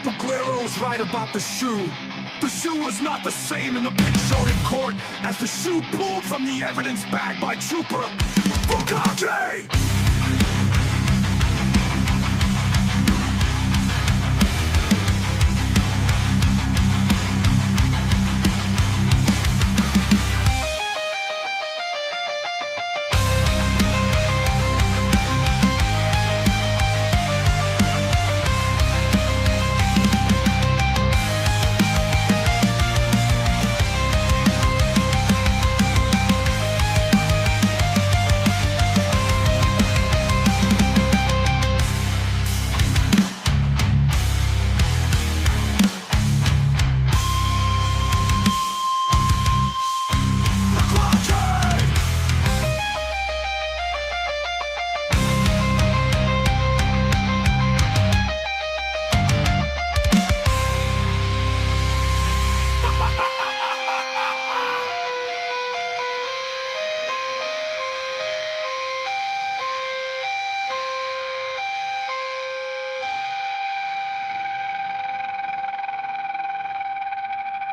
Aguero's right about the shoe. The shoe was not the same in the picture shown in court as the shoe pulled from the evidence bag by Trooper Bukake.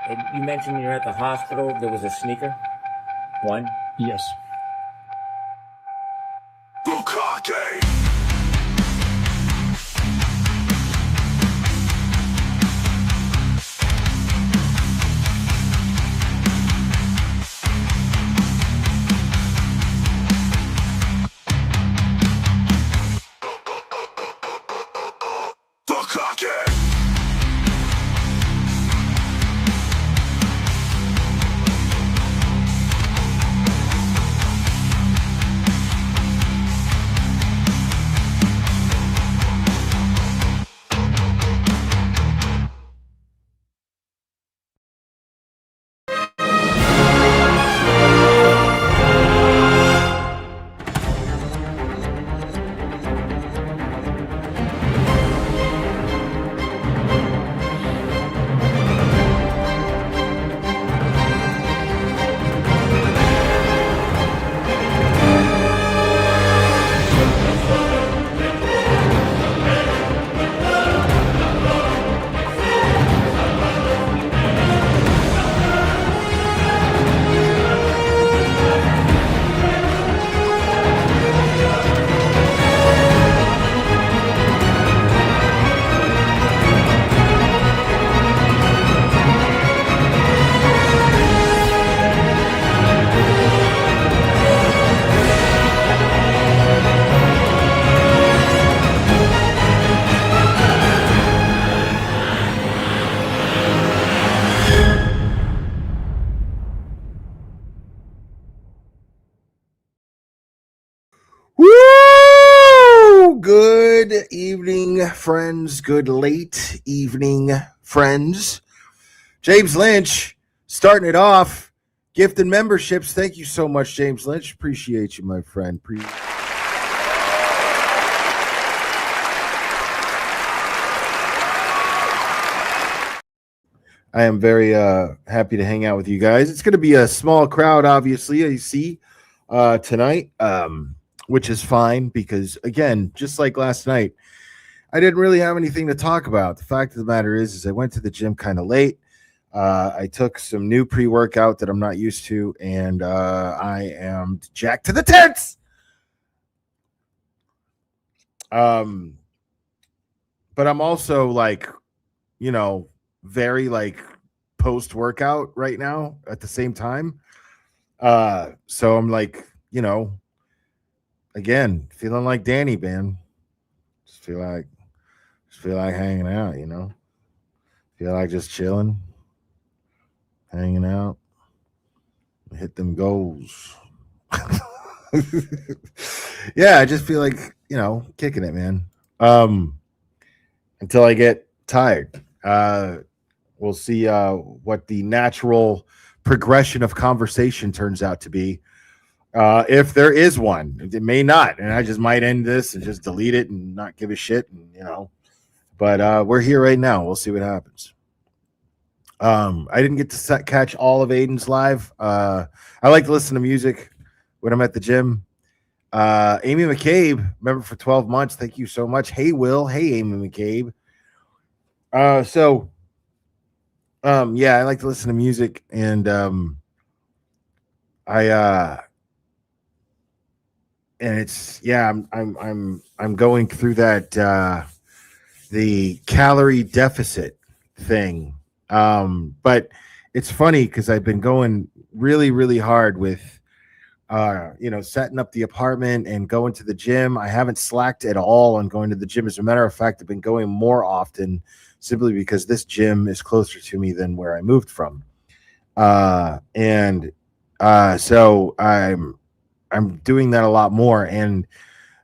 And you mentioned you're at the hospital. There was a sneaker. One. Yes. Bukake! Bukake! Woo! Good evening, friends. Good late evening, friends. James Lynch starting it off. Gifted memberships. Thank you so much, James Lynch. Appreciate you, my friend. I am very happy to hang out with you guys. It's going to be a small crowd, obviously, I see tonight, which is fine because, again, just like last night, I didn't really have anything to talk about. The fact of the matter is I went to the gym kind of late. I took some new pre-workout that I'm not used to, and I am jacked to the tents. But I'm also like, very like post-workout right now at the same time. So I'm like, again, feeling like Danny, man. Just feel like hanging out, Feel like just chilling, hanging out, hit them goals. Yeah, I just feel like, kicking it, man. Until I get tired. We'll see what the natural progression of conversation turns out to be. If there is one, it may not, and I just might end this and just delete it and not give a shit, and But we're here right now. We'll see what happens. I didn't get to catch all of Aiden's live. I like to listen to music when I'm at the gym. Amy McCabe, member for 12 months. Thank you so much. Hey, Will. Hey, Amy McCabe. So yeah, I like to listen to music, and I and it's yeah, I'm going through that the calorie deficit thing. But it's funny because I've been going really, really hard with setting up the apartment and going to the gym. I haven't slacked at all on going to the gym. As a matter of fact, I've been going more often simply because this gym is closer to me than where I moved from. And so I'm doing that a lot more. And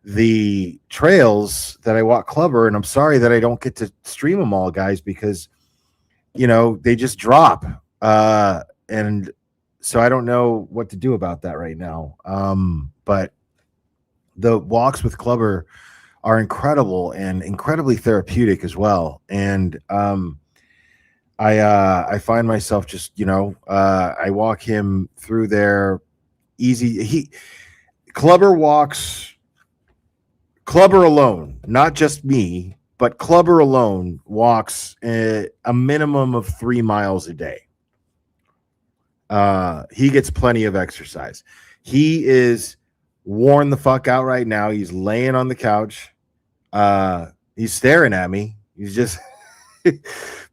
the trails that I walk Clubber, and I'm sorry that I don't get to stream them all, guys, because they just drop. And so I don't know what to do about that right now. But the walks with Clubber are incredible and incredibly therapeutic as well. And I find myself just I walk him through there easy. Clubber walks. Clubber alone, not just me, but Clubber alone walks a minimum of 3 miles a day. He gets plenty of exercise. He is worn the fuck out right now. He's laying on the couch. He's staring at me. He's just,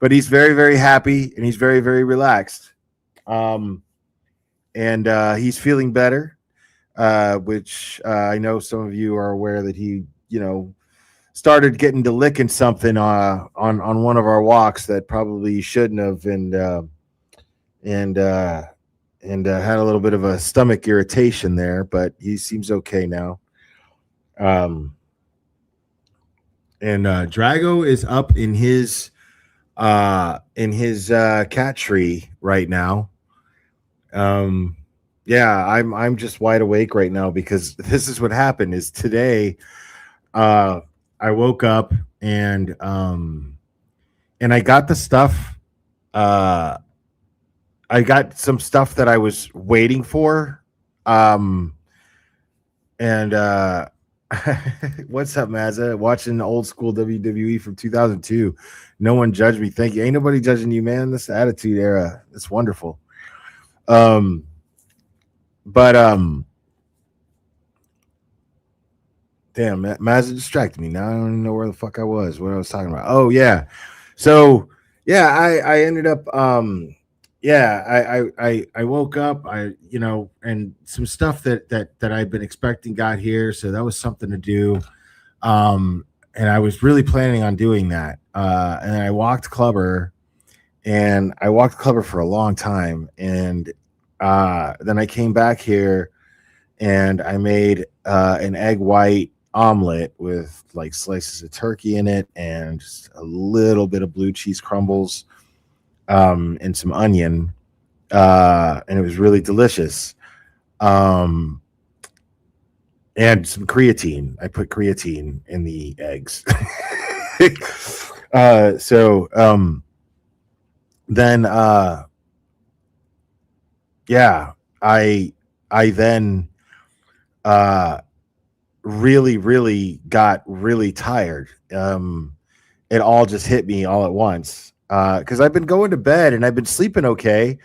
but he's very, very happy and he's very, very relaxed. And he's feeling better. Which I know some of you are aware that he, started getting to licking something on one of our walks that probably shouldn't have, and had a little bit of a stomach irritation there, but he seems okay now. And Drago is up in his cat tree right now. Yeah, I'm just wide awake right now because this is what happened. Is today, I woke up and I got the stuff. I got some stuff that I was waiting for. And what's up, Mazza? Watching old school WWE from 2002. No one judged me. Thank you. Ain't nobody judging you, man. This Attitude Era. It's wonderful. But damn, Mazda distracted me. Now I don't even know where the fuck I was. What I was talking about. Oh yeah. So yeah, I ended up I woke up, and some stuff that I've been expecting got here, so that was something to do. And I was really planning on doing that. And I walked Clubber, and I walked Clubber for a long time, and then I came back here and I made an egg white omelet with like slices of turkey in it and just a little bit of blue cheese crumbles and some onion. And it was really delicious. And some creatine. I put creatine in the eggs. Then yeah, I then really, really got really tired. It all just hit me all at once. Because I've been going to bed and I've been sleeping okay.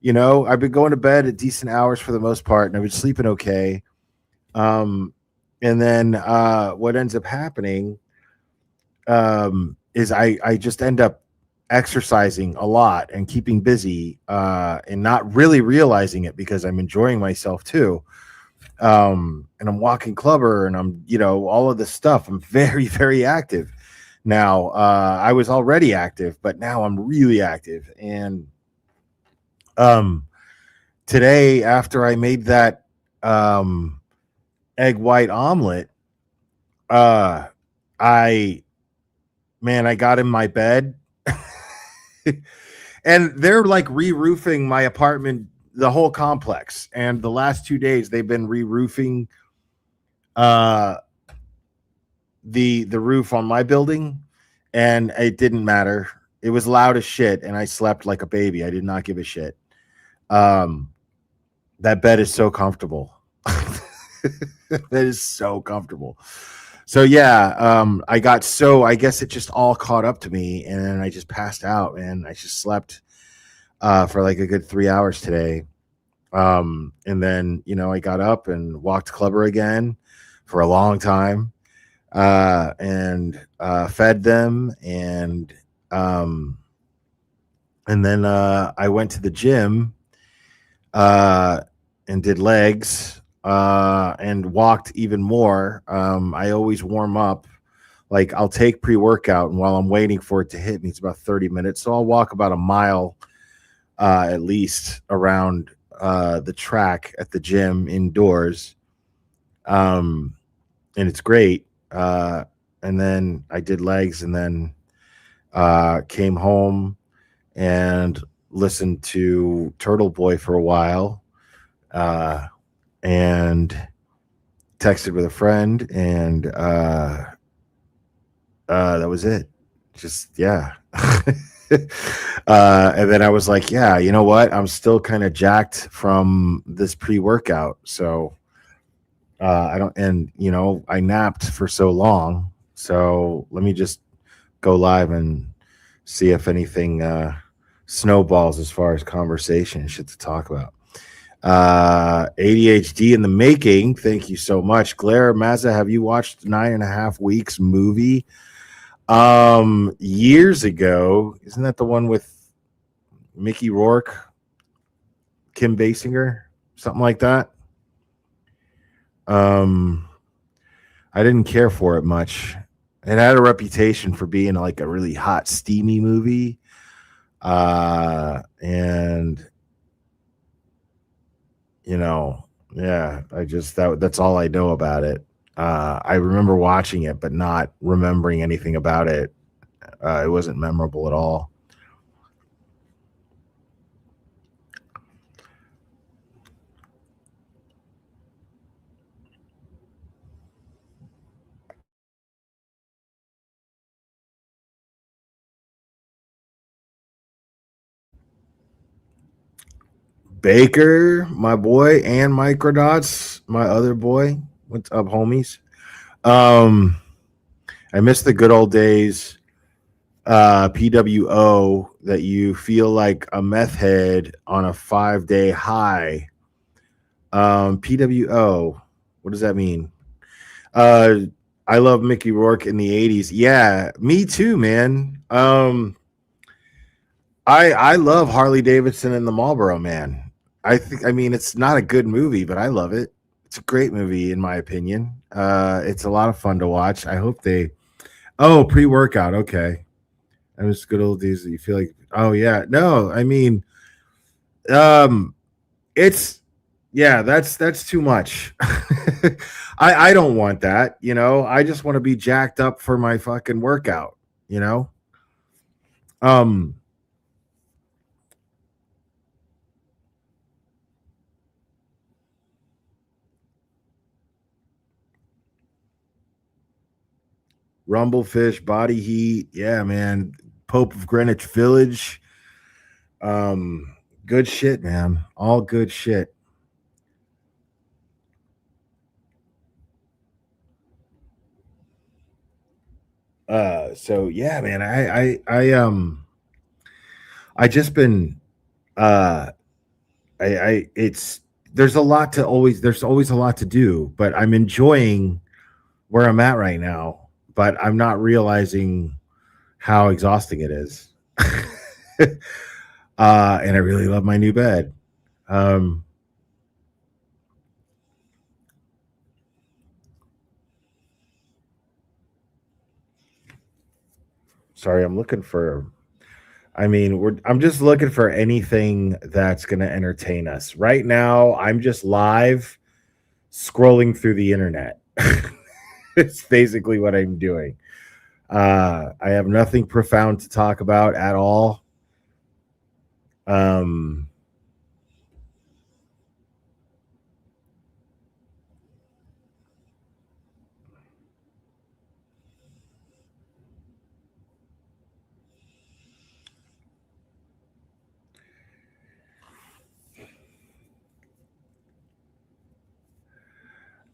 I've been going to bed at decent hours for the most part, and I've been sleeping okay. And then what ends up happening is I just end up exercising a lot and keeping busy and not really realizing it because I'm enjoying myself too. And I'm walking Clubber and I'm, all of this stuff. I'm very, very active now. I was already active, but now I'm really active. And today, after I made that egg white omelet, I got in my bed and they're like re-roofing my apartment, the whole complex. And the last 2 days they've been re-roofing the roof on my building, and it didn't matter. It was loud as shit, and I slept like a baby. I did not give a shit. That bed is so comfortable. That is so comfortable. So yeah, I guess it just all caught up to me, and then I just passed out, and I just slept for like a good 3 hours today. And then I got up and walked Clubber again for a long time, and fed them, um, and then I went to the gym uh, and did legs, and walked even more. I always warm up. Like I'll take pre-workout, and while I'm waiting for it to hit me, it's about 30 minutes. So I'll walk about a mile at least around the track at the gym indoors. Um, and it's great. And then I did legs, and then came home and listened to Turtle Boy for a while, uh, and texted with a friend, and that was it. Just yeah. And then I was like, yeah, you know what? I'm still kind of jacked from this pre-workout, so I don't, and I napped for so long, so let me just go live and see if anything snowballs as far as conversation and shit to talk about. ADHD in the making. Thank you so much, Claire Mazza. Have you watched 9.5 Weeks movie? Years ago, isn't that the one with Mickey Rourke, Kim Basinger, something like that? I didn't care for it much. It had a reputation for being like a really hot, steamy movie. And yeah, that's all I know about it. I remember watching it, but not remembering anything about it. It wasn't memorable at all. Baker, my boy, and Microdots, my other boy. What's up, homies? Um, I miss the good old days. PWO, that you feel like a meth head on a 5-day high. PWO, what does that mean? I love Mickey Rourke in the 80s. Yeah, me too, man. I love Harley Davidson and the Marlboro Man. I mean, it's not a good movie, but I love it. It's a great movie in my opinion. It's a lot of fun to watch. I hope they pre-workout. Okay. I was good old days that you feel like, oh yeah. No, I mean, um it's yeah, that's too much. I don't want that, I just want to be jacked up for my fucking workout, you know? Um Rumblefish, Body Heat, yeah, man. Pope of Greenwich Village. Good shit, man. All good shit. So yeah, man. I just been uh I it's there's always a lot to do, but I'm enjoying where I'm at right now, but I'm not realizing how exhausting it is. And I really love my new bed. Um Sorry, I'm just looking for anything that's going to entertain us. Right now, I'm just live scrolling through the internet. It's basically what I'm doing. I have nothing profound to talk about at all. Um,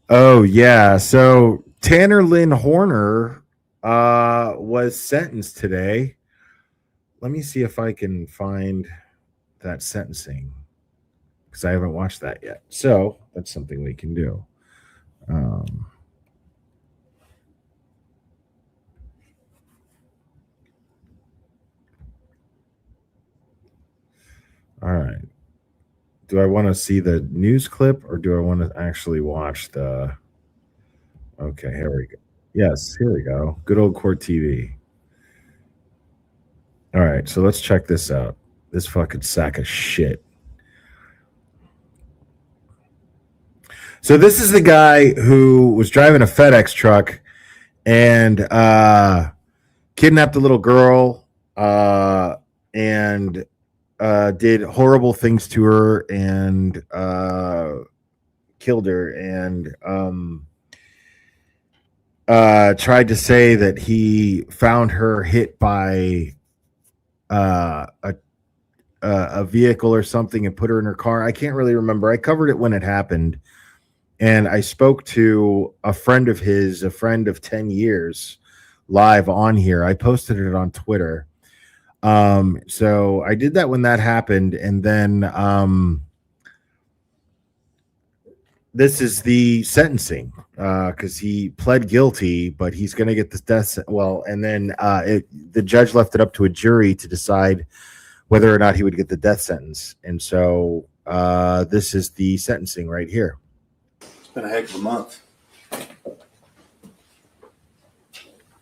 oh yeah, so Tanner Lynn Horner was sentenced today. Let me see if I can find that sentencing because I haven't watched that yet. So that's something we can do. All right. Do I want to see the news clip or do I want to actually watch the? Okay, here we go. Yes, here we go. Good old Court TV. All right, so let's check this out. This fucking sack of shit. So this is the guy who was driving a FedEx truck and kidnapped a little girl and did horrible things to her and killed her and tried to say that he found her hit by a vehicle or something and put her in her car. I can't really remember. I covered it when it happened. And I spoke to a friend of his, a friend of 10 years, live on here. I posted it on Twitter. So I did that when that happened. And then this is the sentencing because he pled guilty, but he's going to get the death. Well, and then the judge left it up to a jury to decide whether or not he would get the death sentence. And so this is the sentencing right here. It's been a heck of a month. I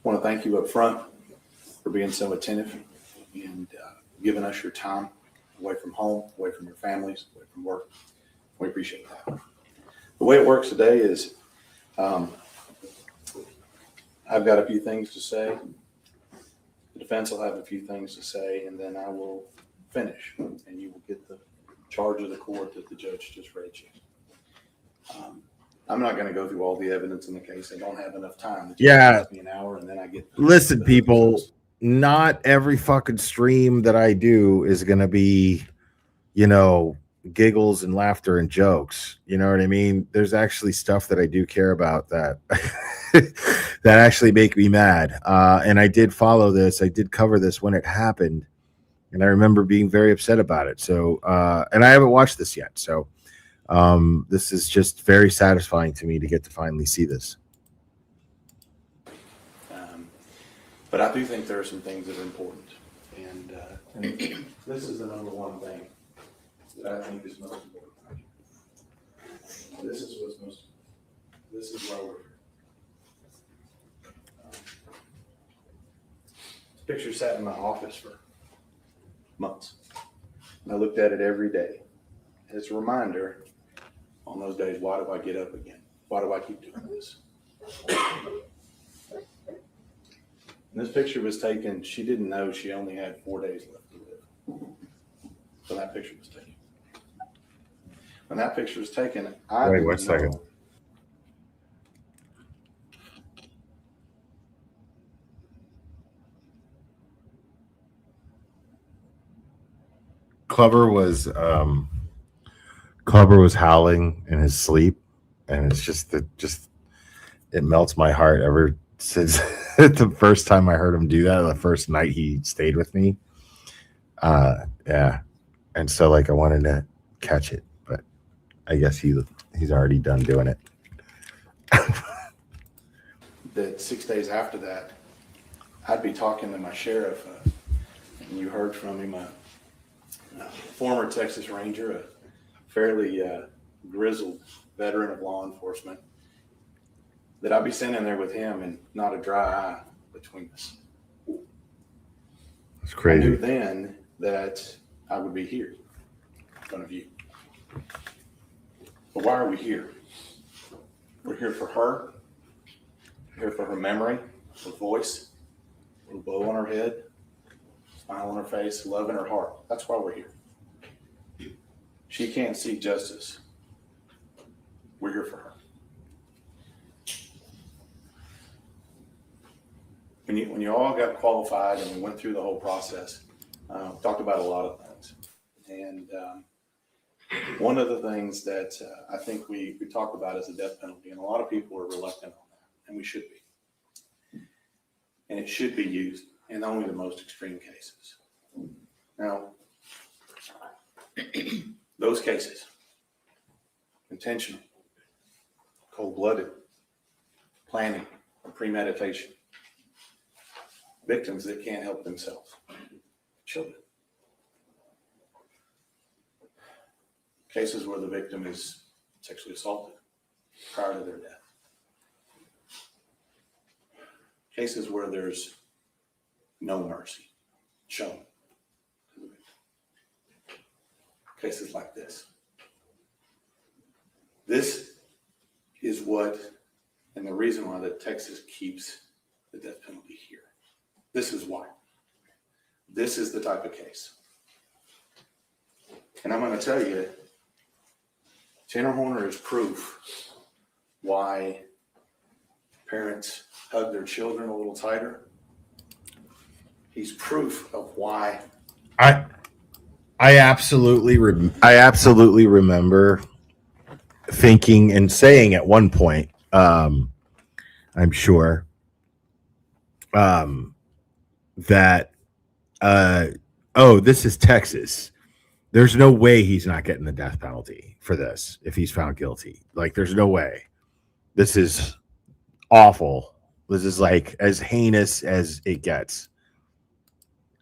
want to thank you up front for being so attentive and giving us your time away from home, away from your families, away from work. We appreciate that. The way it works today is I've got a few things to say. The defense will have a few things to say, and then I will finish, and you will get the charge of the court that the judge just read you. I'm not going to go through all the evidence in the case. I don't have enough time. Yeah. Me an hour, and then I get. Listen, people, not every fucking stream that I do is going to be, giggles and laughter and jokes. You know what I mean? There's actually stuff that I do care about that that actually make me mad. And I did follow this. I did cover this when it happened. And I remember being very upset about it. So, and I haven't watched this yet. So, this is just very satisfying to me to get to finally see this. But I do think there are some things that are important. And this is the number one thing that I think is most important. This is what's most, this is why we're here. This picture sat in my office for months. And I looked at it every day. And it's a reminder on those days, why do I get up again? Why do I keep doing this? And this picture was taken, she didn't know she only had 4 days left to live. So that picture was taken. When that picture was taken, I Wait, didn't 1 second. know. Clubber was howling in his sleep, and it's just it melts my heart ever since the first time I heard him do that, the first night he stayed with me. Yeah. And so I wanted to catch it, but I guess he's already done doing it. That 6 days after that, I'd be talking to my sheriff, and you heard from him, a former Texas Ranger, a fairly grizzled veteran of law enforcement, that I'd be sitting there with him and not a dry eye between us. It's I crazy. knew then that I would be here in front of you. But why are we here? We're here for her. We're here for her memory, her voice, a little bow on her head, smile on her face, love in her heart. That's why we're here. She can't seek justice. We're here for her. When you all got qualified and we went through the whole process, talked about a lot of things. And one of the things that I think we talked about is the death penalty. And a lot of people are reluctant on that. and we should be. And it should be used in only the most extreme cases. Now, those cases, intentional, cold-blooded, planning, premeditation, victims that can't help themselves, children. Cases where the victim is sexually assaulted prior to their death. Cases where there's no mercy shown to the victim. Cases like this. This is what, and the reason why that Texas keeps the death penalty here. This is why. This is the type of case. And I'm going to tell you, Tanner Horner is proof why parents hug their children a little tighter. He's proof of why. I absolutely remember thinking and saying at one point, I'm sure, that this is Texas. There's no way he's not getting the death penalty for this if he's found guilty. Like, there's no way. This is awful. This is like as heinous as it gets.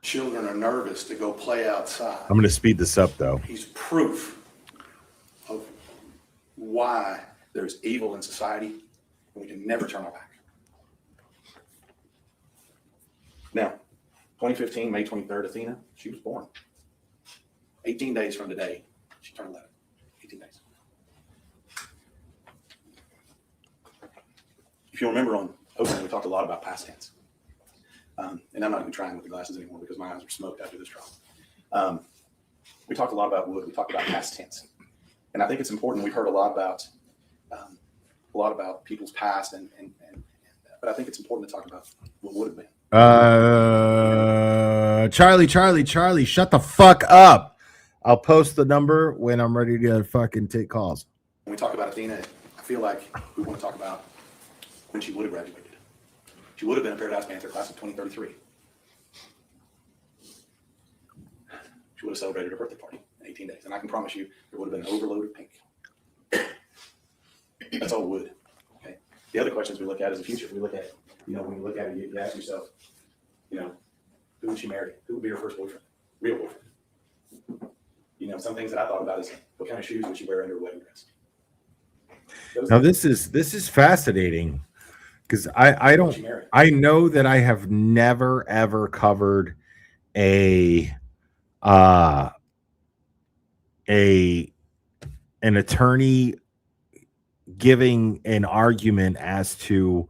Children are nervous to go play outside. I'm going to speed this up, though. He's proof of why there's evil in society, and we can never turn our back. Now, 2015, May 23rd, Athena, she was born. 18 days from today, she turned 11. 18 days. If you remember on Oakland, we talked a lot about past tense. And I'm not even trying with the glasses anymore because my eyes are smoked after this trial. We talked a lot about would. We talked about past tense. And I think it's important. We've heard a lot about people's past, but I think it's important to talk about what would have been. Charlie, shut the fuck up. I'll post the number when I'm ready to fucking take calls. When we talk about Athena, I feel like we want to talk about when she would have graduated. She would have been a Paradise Panther class of 2033. She would have celebrated her birthday party in 18 days. And I can promise you, there would have been an overload of pink. That's all wood. Okay. The other questions we look at is the future. We look at, when you look at it, you ask yourself, who would she marry? Who would be her first boyfriend? Real boyfriend. Some things that I thought about is what kind of shoes would she wear under a wedding dress? Now this is fascinating because I know that I have never ever covered an attorney giving an argument as to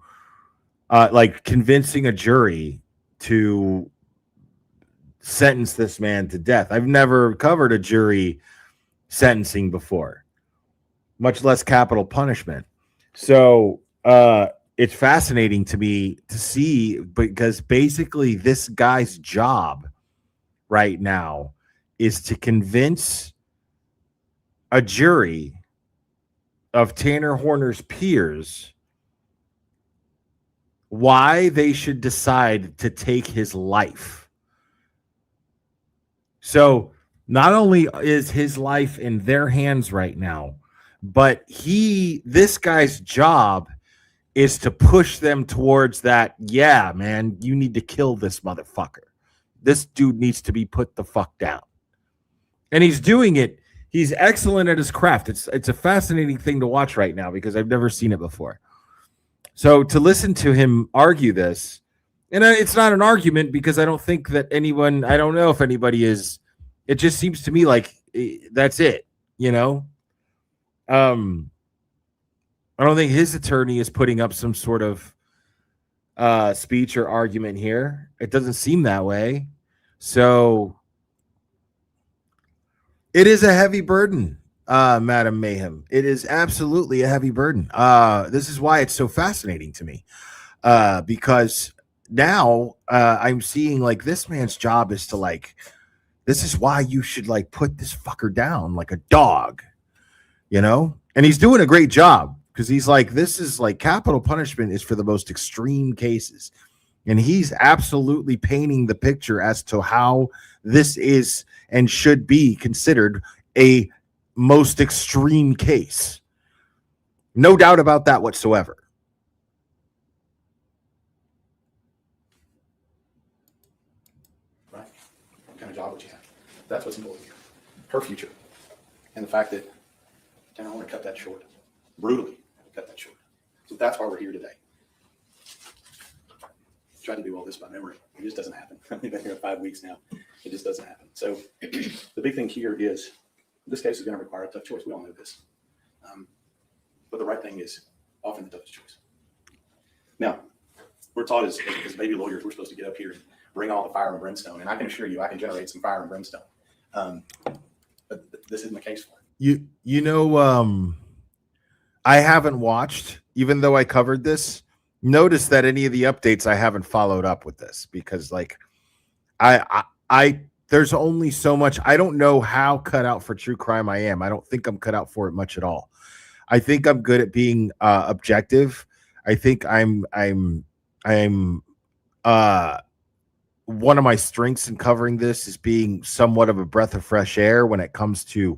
like convincing a jury to sentence this man to death. I've never covered a jury sentencing before, much less capital punishment. So it's fascinating to me to see, because basically this guy's job right now is to convince a jury of Tanner Horner's peers why they should decide to take his life. So not only is his life in their hands right now, but this guy's job is to push them towards that. Yeah, man, you need to kill this motherfucker. This dude needs to be put the fuck down. And he's doing it. He's excellent at his craft. It's a fascinating thing to watch right now because I've never seen it before. So to listen to him argue this, and it's not an argument because I don't think that I don't know if anybody is, it just seems to me like that's it, I don't think his attorney is putting up some sort of speech or argument here. It doesn't seem that way. So it is a heavy burden, Madam Mayhem. It is absolutely a heavy burden. This is why it's so fascinating to me, because now I'm seeing like this man's job is to this is why you should put this fucker down like a dog, and he's doing a great job because he's like, this is like capital punishment is for the most extreme cases. And he's absolutely painting the picture as to how this is and should be considered a most extreme case. No doubt about that whatsoever. Right? What kind of job would you have? That's what's important here. Her future. And the fact that, I want to cut that short. Brutally cut that short. So that's why we're here today. Try to do all this by memory. It just doesn't happen. I've been here 5 weeks now. It just doesn't happen. So the big thing here is this case is going to require a tough choice. We all know this. But the right thing is often the toughest choice. Now, we're taught as baby lawyers, we're supposed to get up here and bring all the fire and brimstone. And I can assure you, I can generate some fire and brimstone. But this isn't the case for it. I haven't watched, even though I covered this. Notice that any of the updates I haven't followed up with this because, like, I there's only so much. I don't know how cut out for true crime I am. I don't think I'm cut out for it much at all. I think I'm good at being objective. I think I'm one of my strengths in covering this is being somewhat of a breath of fresh air when it comes to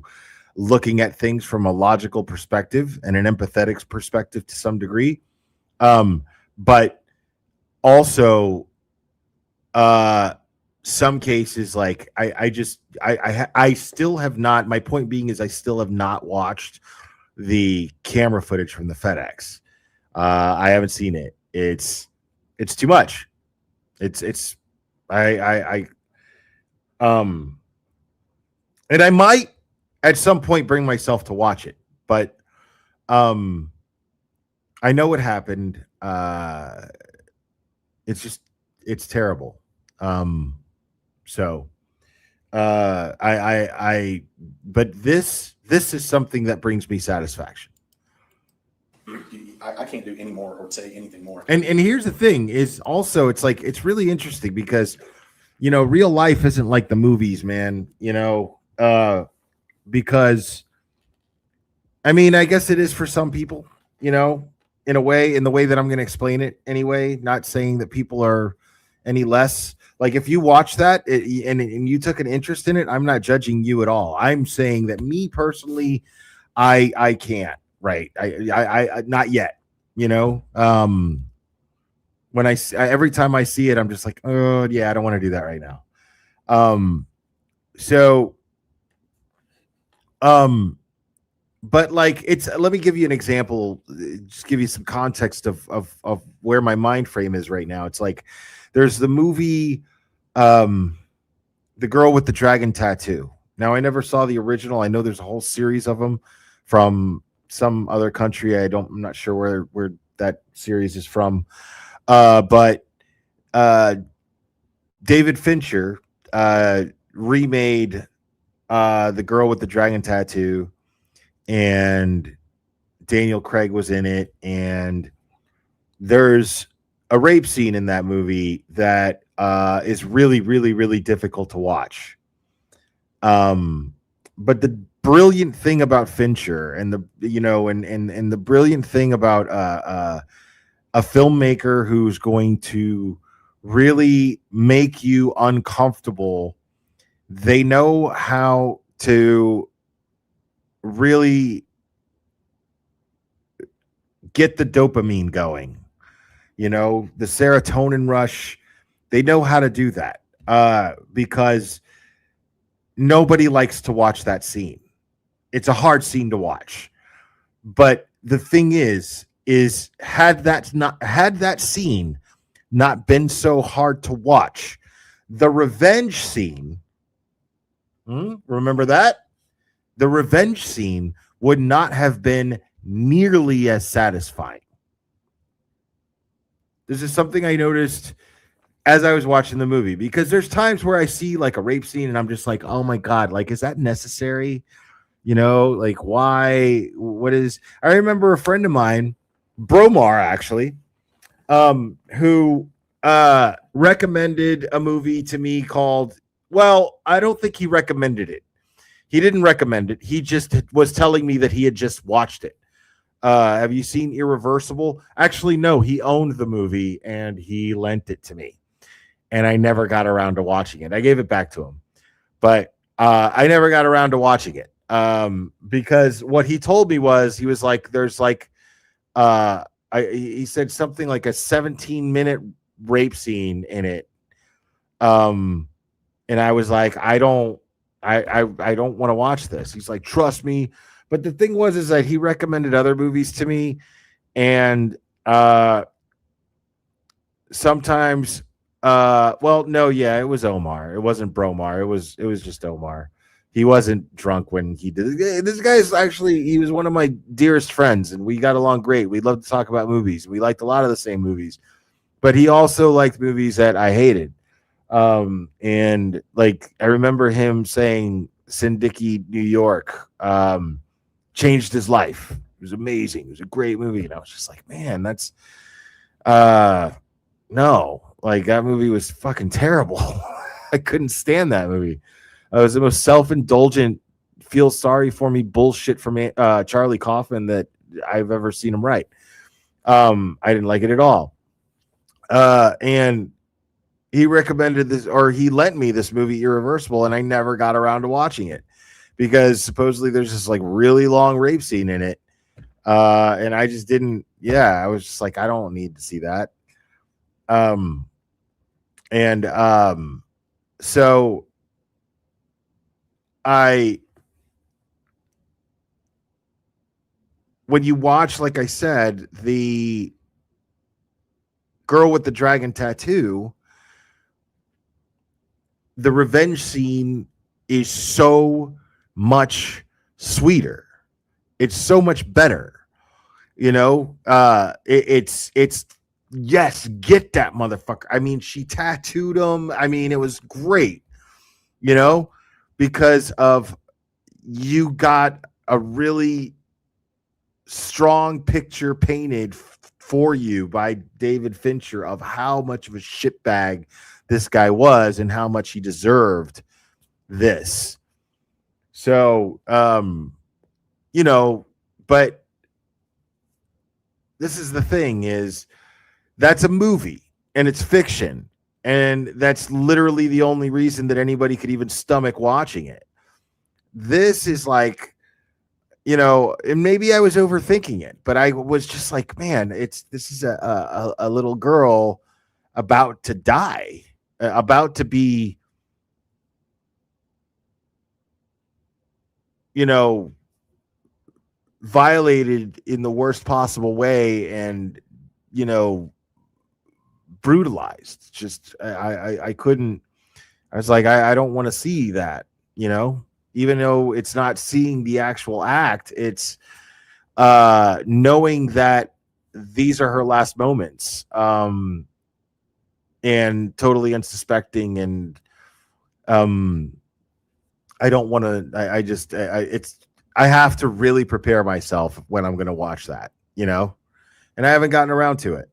looking at things from a logical perspective and an empathetic perspective to some degree. But also, some cases, like I still have not, my point being is I still have not watched the camera footage from the FedEx. I haven't seen it. It's too much. And I might at some point bring myself to watch it, but, I know what happened. It's terrible. But this is something that brings me satisfaction. I can't do any more or say anything more. And here's the thing is also, it's like, it's really interesting because, real life isn't like the movies, man, because I mean, I guess it is for some people, in a way, in the way that I'm going to explain it anyway, not saying that people are any less. Like, if you watch that and you took an interest in it, I'm not judging you at all. I'm saying that me personally, I can't, right? I not yet, when every time I see it, I'm just like, oh yeah, I don't want to do that right now. But like, let me give you an example, just give you some context of where my mind frame is right now. It's like, there's the movie, The Girl with the Dragon Tattoo. Now, I never saw the original. I know there's a whole series of them from some other country. I'm not sure where that series is from. But David Fincher remade The Girl with the Dragon Tattoo, and Daniel Craig was in it, and there's a rape scene in that movie that is really, really, really difficult to watch. But the brilliant thing about Fincher and the brilliant thing about a filmmaker who's going to really make you uncomfortable, they know how to really get the dopamine going, the serotonin rush. They know how to do that because nobody likes to watch that scene. It's a hard scene to watch. But the thing is had that scene not been so hard to watch, the revenge scene, remember that? The revenge scene would not have been nearly as satisfying. This is something I noticed as I was watching the movie, because there's times where I see like a rape scene and I'm just like, oh my God, like, is that necessary? Like, why? What is? I remember a friend of mine, Bromar, actually, who recommended a movie to me called, well, I don't think he recommended it. He didn't recommend it. He just was telling me that he had just watched it. Have you seen Irreversible? Actually, no. He owned the movie and he lent it to me, and I never got around to watching it. I gave it back to him, but I never got around to watching it because what he told me was he was like, "There's like." He said something like a 17-minute rape scene in it. And I was like, I don't want to watch this. He's like, trust me. But the thing was, is that he recommended other movies to me. And sometimes, well, no, yeah, it was Omar. It wasn't Bromar. It was just Omar. He wasn't drunk when he did it. This guy's actually, he was one of my dearest friends, and we got along great. We loved to talk about movies. We liked a lot of the same movies, but he also liked movies that I hated. And like, I remember him saying Syndicky New York changed his life. It was amazing. It was a great movie. And I was just like, man, that's, no, like that movie was fucking terrible. I couldn't stand that movie. It was the most self-indulgent, feel sorry for me bullshit from Charlie Kaufman that I've ever seen him write. I didn't like it at all. And he recommended this, or he lent me this movie Irreversible, and I never got around to watching it because supposedly there's this like really long rape scene in it. And I just didn't, I was just like, I don't need to see that. So when you watch, like I said, the Girl with the Dragon Tattoo, the revenge scene is so much sweeter. It's so much better. You know, it's yes, get that motherfucker. I mean, she tattooed him. I mean, it was great, you know, because of you got a really strong picture painted for you by David Fincher of how much of a shitbag this guy was and how much he deserved this. So, you know, but this is the thing is that's a movie and it's fiction. And that's literally the only reason that anybody could even stomach watching it. This is like, you know, and maybe I was overthinking it, but I was just like, man, this is a little girl about to die, about to be, you know, violated in the worst possible way and, you know, brutalized. Just I couldn't. I was like, I don't want to see that, you know, even though it's not seeing the actual act, it's knowing that these are her last moments, and totally unsuspecting. And I don't want to. I have to really prepare myself when I'm going to watch that, you know, and I haven't gotten around to it.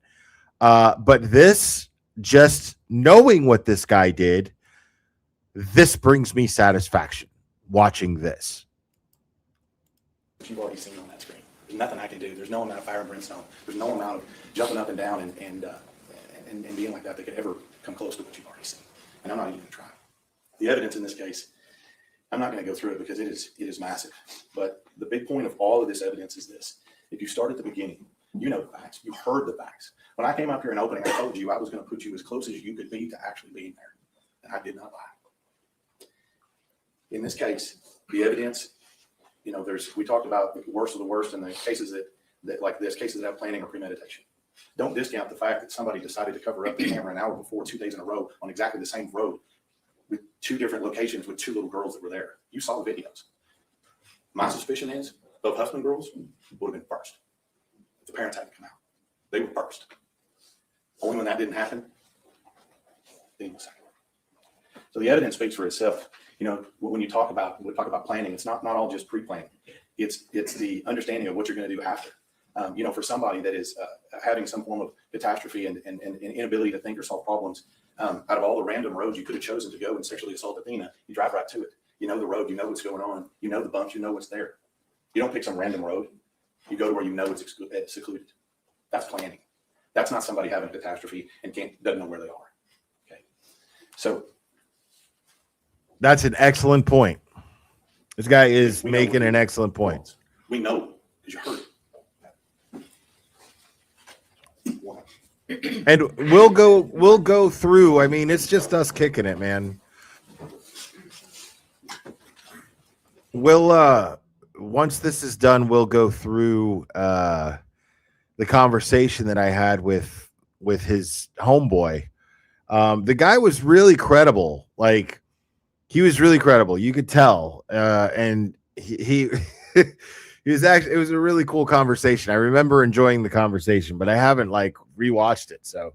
But this, just knowing what this guy did, this brings me satisfaction watching this. You've already seen on that screen. There's nothing I can do. There's no amount of fire and brimstone. There's no amount of jumping up and down and being like that could ever come close to what you've already seen. And I'm not even going to try. The evidence in this case, I'm not going to go through it because it is massive. But the big point of all of this evidence is this. If you start at the beginning, you know the facts. You heard the facts. When I came up here in opening, I told you I was going to put you as close as you could be to actually being there. And I did not lie. In this case, the evidence, you know, we talked about the worst of the worst in the cases that like this, cases that have planning or premeditation. Don't discount the fact that somebody decided to cover up the camera an hour before, 2 days in a row on exactly the same road with 2 different locations with 2 little girls that were there. You saw the videos. My suspicion is both Huffman girls would have been first. If the parents hadn't come out, they were first. Only when that didn't happen, then was second. So the evidence speaks for itself. You know, when we talk about planning, it's not all just pre-planning. It's the understanding of what you're going to do after. You know, for somebody that is having some form of catastrophe and inability to think or solve problems, out of all the random roads you could have chosen to go and sexually assault Athena, you drive right to it. You know the road, you know what's going on, you know the bumps, you know what's there. You don't pick some random road. You go to where you know it's secluded. That's planning. That's not somebody having a catastrophe and doesn't know where they are. Okay. So That's an excellent point. This guy is we know making what an excellent point. we know because you heard it. And we'll go through. I mean, it's just us kicking it, man. We'll once this is done, we'll go through the conversation that I had with his homeboy. The guy was really credible. Like, he was really credible. You could tell. And he he was actually, it was a really cool conversation. I remember enjoying the conversation, but I haven't like rewatched it. So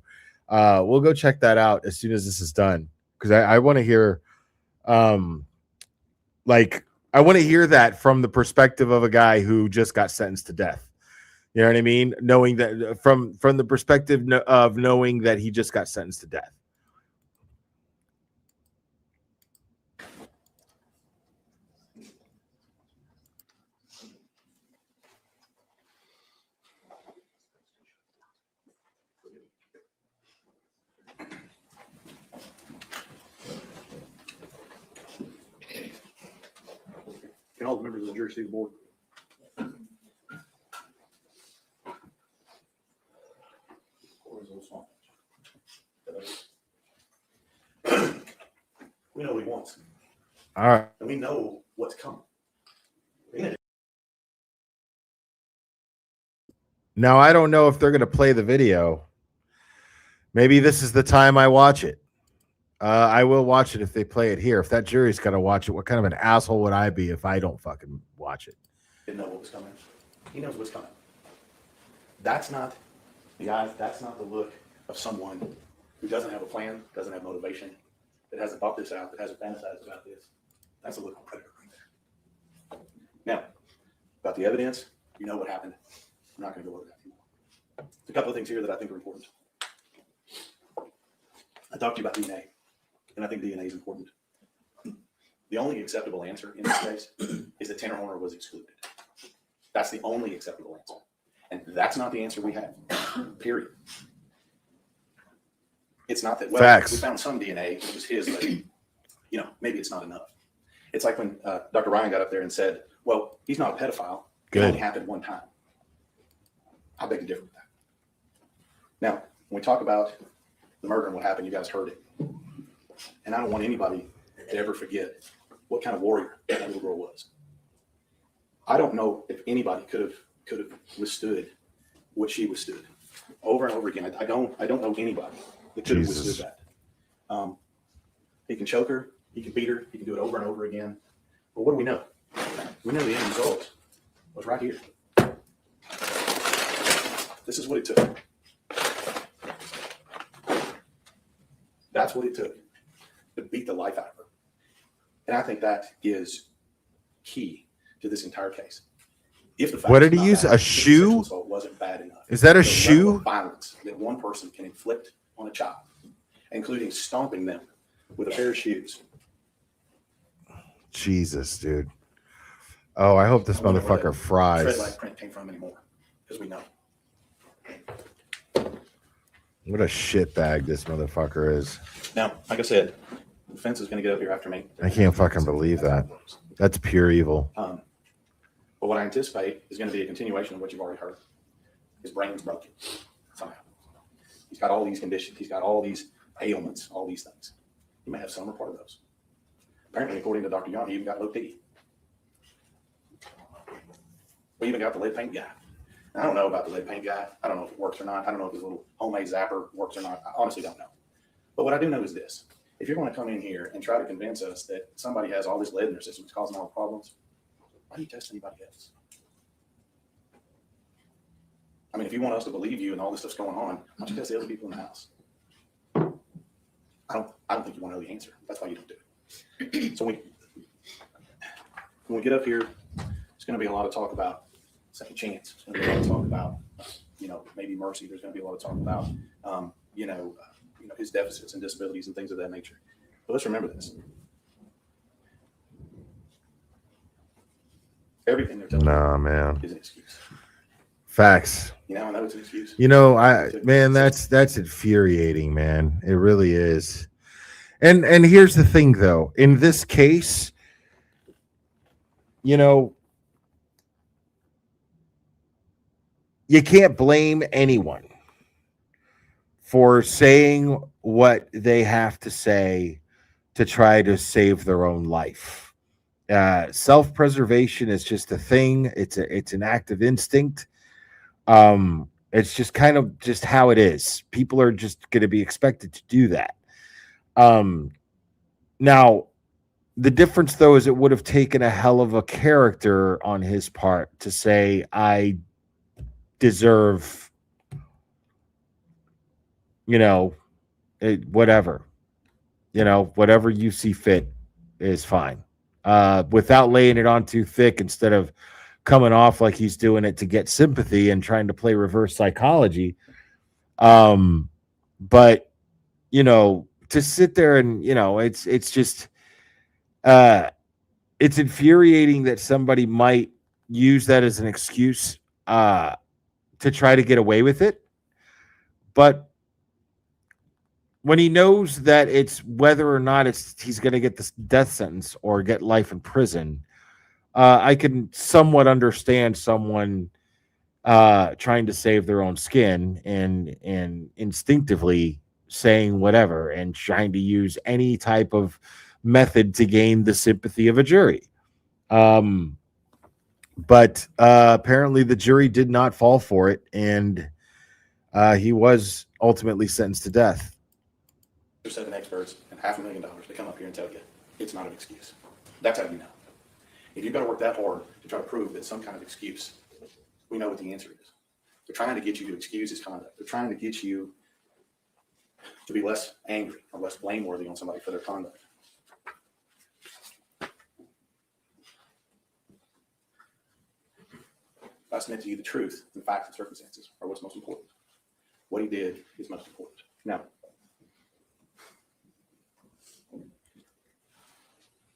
we'll go check that out as soon as this is done. Because I want to hear I want to hear that from the perspective of a guy who just got sentenced to death. You know what I mean? Knowing that from the perspective of knowing that he just got sentenced to death. Can all the members of the jury see the board? We know what he wants, All right. and we know what's coming. Now, I don't know if they're going to play the video. Maybe this is the time I watch it. I will watch it if they play it here. If that jury's going to watch it, what kind of an asshole would I be if I don't fucking watch it? Didn't know what was coming. He knows what's coming. That's not, guys, that's not the look of someone who doesn't have a plan, doesn't have motivation, that hasn't thought this out, that hasn't fantasized about this. That's the look of a predator right there. Now, about the evidence, you know what happened. I'm not going to go over that anymore. There's a couple of things here that I think are important. I talked to you about DNA, and I think DNA is important. The only acceptable answer in this case is that Tanner Horner was excluded. That's the only acceptable answer. And that's not the answer we have, period. It's not that, well, Facts. we found some DNA, it was his, but, you know, maybe it's not enough. It's like when Dr. Ryan got up there and said, well, he's not a pedophile. It Good. only happened one time. I beg to differ with that. Now, when we talk about the murder and what happened, you guys heard it. And I don't want anybody to ever forget what kind of warrior that little girl was. I don't know if anybody could have withstood what she withstood over and over again. I don't know anybody that could have Jesus. withstood that. He can choke her, he can beat her, he can do it over and over again. But what do we know? We know the end result was right here. This is what it took. That's what it took to beat the life out of her. And I think that is key to this entire case. If the What did he facts use? not A bad, if the shoe? sexual assault wasn't bad enough. Is that a The level shoe? of violence that one person can inflict on a child, including stomping them with a pair of shoes. Jesus, dude. Oh, I hope this I wonder where motherfucker that fries. Tread light print came from anymore, because we know. What a shit bag this motherfucker is. Now, like I said, the defense is going to get up here after me. I can't fucking believe that. That's pure evil. But what I anticipate is going to be a continuation of what you've already heard. His brain's broken somehow. He's got all these conditions. He's got all these ailments, all these things. He may have some or part of those. Apparently, according to Dr. Young, he even got low T. We even got the lead paint guy. I don't know about the lead paint guy. I don't know if it works or not. I don't know if his little homemade zapper works or not. I honestly don't know. But what I do know is this. If you're going to come in here and try to convince us that somebody has all this lead in their system, it's causing all the problems, why do you test anybody else? I mean, if you want us to believe you and all this stuff's going on, why don't you test the other people in the house? I don't think you want to know the answer. That's why you don't do it. So when we get up here, it's going to be a lot of talk about second chance. It's going to be a lot of talk about, maybe mercy. There's going to be a lot of talk about, his deficits and disabilities and things of that nature. But let's remember this. Everything they're telling Nah, man. you is an excuse. Facts. You know, I know it's an excuse. That's infuriating, man. It really is. And here's the thing, though. In this case, you know, you can't blame anyone for saying what they have to say to try to save their own life. Self-preservation is just a thing. It's an act of instinct. It's just kind of just how it is. People are just going to be expected to do that. Now, the difference, though, is it would have taken a hell of a character on his part to say, I deserve, whatever. Whatever you see fit is fine. Without laying it on too thick, instead of coming off like he's doing it to get sympathy and trying to play reverse psychology. But, to sit there and, it's just, it's infuriating that somebody might use that as an excuse to try to get away with it. But when he knows that it's whether or not he's going to get this death sentence or get life in prison, I can somewhat understand someone trying to save their own skin and instinctively saying whatever and trying to use any type of method to gain the sympathy of a jury. But apparently the jury did not fall for it, and he was ultimately sentenced to death. There's 7 experts and $500,000 to come up here and tell you it's not an excuse. That's how you know. If you've got to work that hard to try to prove that some kind of excuse, we know what the answer is. They're trying to get you to excuse his conduct. They're trying to get you to be less angry or less blameworthy on somebody for their conduct. If I submit to you the truth, the facts and circumstances are what's most important. What he did is most important. Now,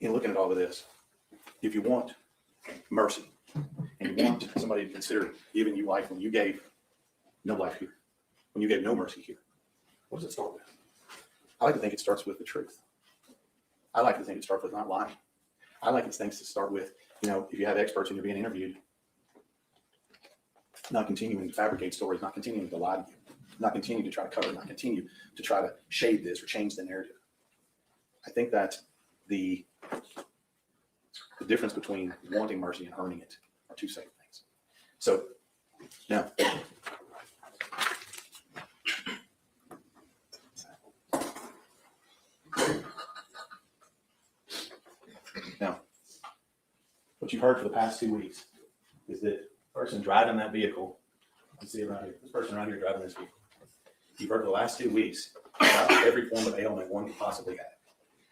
in looking at all of this, if you want mercy and you want somebody to consider giving you life when you gave no life here, when you gave no mercy here, what does it start with? I like to think it starts with the truth. I like to think it starts with not lying. I like things to start with, if you have experts and you're being interviewed, not continuing to fabricate stories, not continuing to lie to you, not continuing to try to cover, not continue to try to shade this or change the narrative. I think that the difference between wanting mercy and earning it are two separate things. So now, what you've heard for the past 2 weeks is that the person driving that vehicle, you see it right here, this person right here driving this vehicle, you've heard for the last 2 weeks about every form of ailment one could possibly have.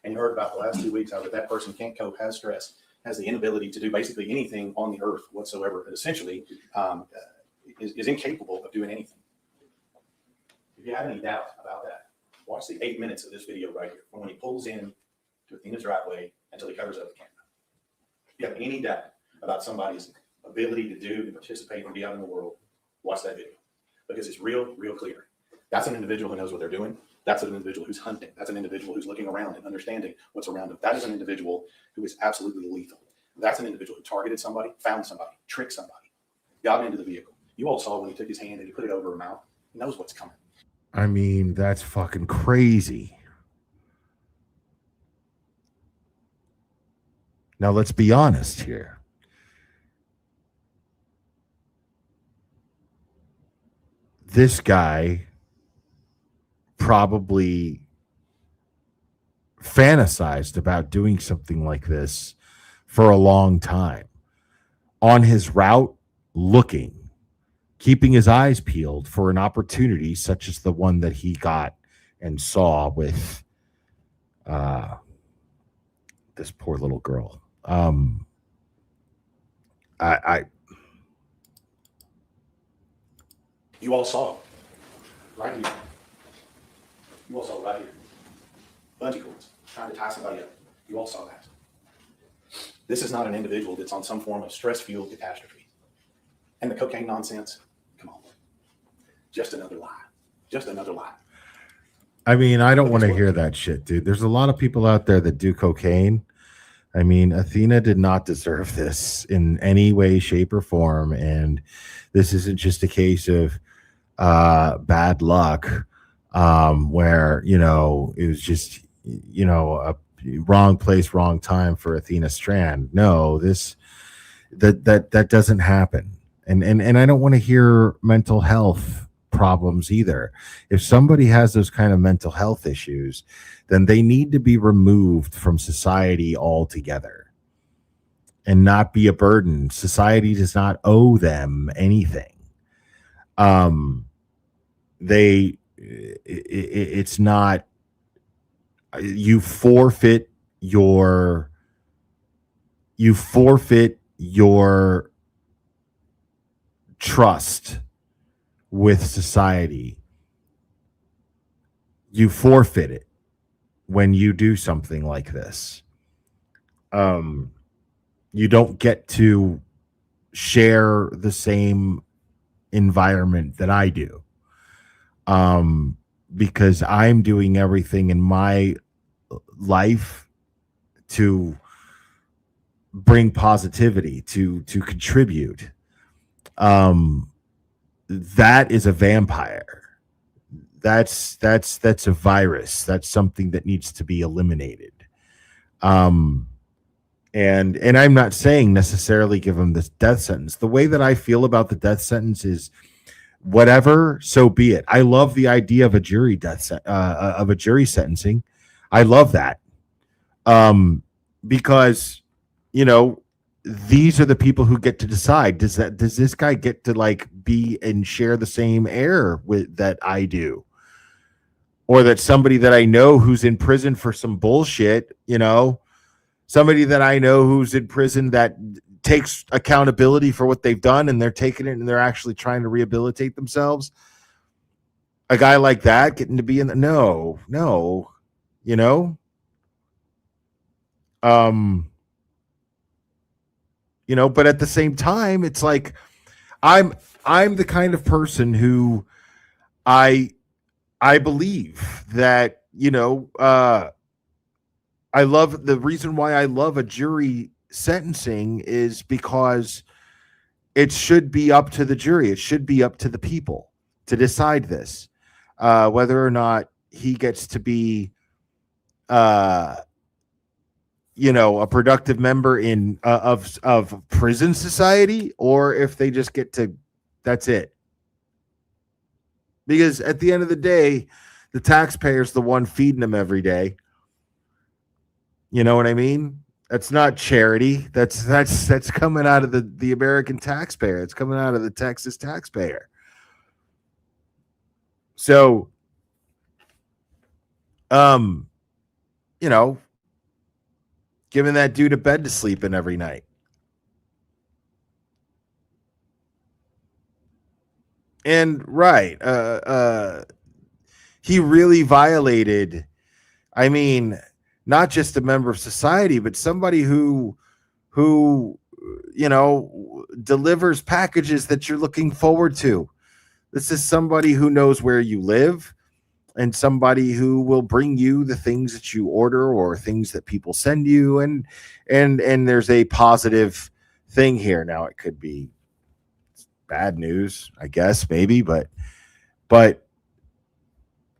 And you heard about the last 2 weeks how that person can't cope, has stress, has the inability to do basically anything on the earth whatsoever, and essentially is incapable of doing anything. If you have any doubt about that, watch the 8 minutes of this video right here, from when he pulls in to Athena's driveway until he covers up the camera. If you have any doubt about somebody's ability to do and participate and be out in the world, watch that video, because it's real clear. That's an individual who knows what they're doing. That's an individual who's hunting. That's an individual who's looking around and understanding what's around them. That is an individual who is absolutely lethal. That's an individual who targeted somebody, found somebody, tricked somebody, got into the vehicle. You all saw when he took his hand and he put it over her mouth. He knows what's coming. I mean, that's fucking crazy. Now, let's be honest here. This guy probably fantasized about doing something like this for a long time. On his route, looking, keeping his eyes peeled for an opportunity such as the one that he got and saw with this poor little girl. You all saw right here. You all saw right here. Bungee cords, trying to tie somebody up. You all saw that. This is not an individual that's on some form of stress-fueled catastrophe. And the cocaine nonsense, Just another lie. Just another lie. I mean, I don't want to hear that shit, dude. There's a lot of people out there that do cocaine. I mean, Athena did not deserve this in any way, shape, or form. And this isn't just a case of bad luck, where, you know, it was just, you know, a wrong place, wrong time for Athena Strand. No, that doesn't happen. And I don't want to hear mental health problems either. If somebody has those kind of mental health issues, then they need to be removed from society altogether and not be a burden. Society does not owe them anything. It's not, you forfeit your trust with society. You forfeit it when you do something like this. You don't get to share the same environment that I do, because I'm doing everything in my life to bring positivity, to contribute. That is a vampire. That's a virus. That's something that needs to be eliminated. And I'm not saying necessarily give him this death sentence. The way that I feel about the death sentence is whatever, so be it. I love the idea of a jury of a jury sentencing. I love that. Because, you know, these are the people who get to decide. Does this guy get to like be and share the same air with that I do? Or that somebody that I know who's in prison for some bullshit, you know, somebody that I know who's in prison that takes accountability for what they've done and they're taking it and they're actually trying to rehabilitate themselves. A guy like that getting to be in the no, you know? You know, but at the same time, it's like I'm the kind of person who I believe that, you know, I love the reason why I love a jury sentencing is because it should be up to the jury. It should be up to the people to decide this, whether or not he gets to be, you know, a productive member in of prison society, or if they just get to, that's it. Because at the end of the day, the taxpayer's the one feeding them every day. You know what I mean? That's not charity. That's coming out of the American taxpayer. It's coming out of the Texas taxpayer. So, you know, giving that dude a bed to sleep in every night. And right, he really violated, I mean, not just a member of society, but somebody who, you know, delivers packages that you're looking forward to. This is somebody who knows where you live and somebody who will bring you the things that you order or things that people send you. And there's a positive thing here. Now it could be bad news, I guess, maybe, but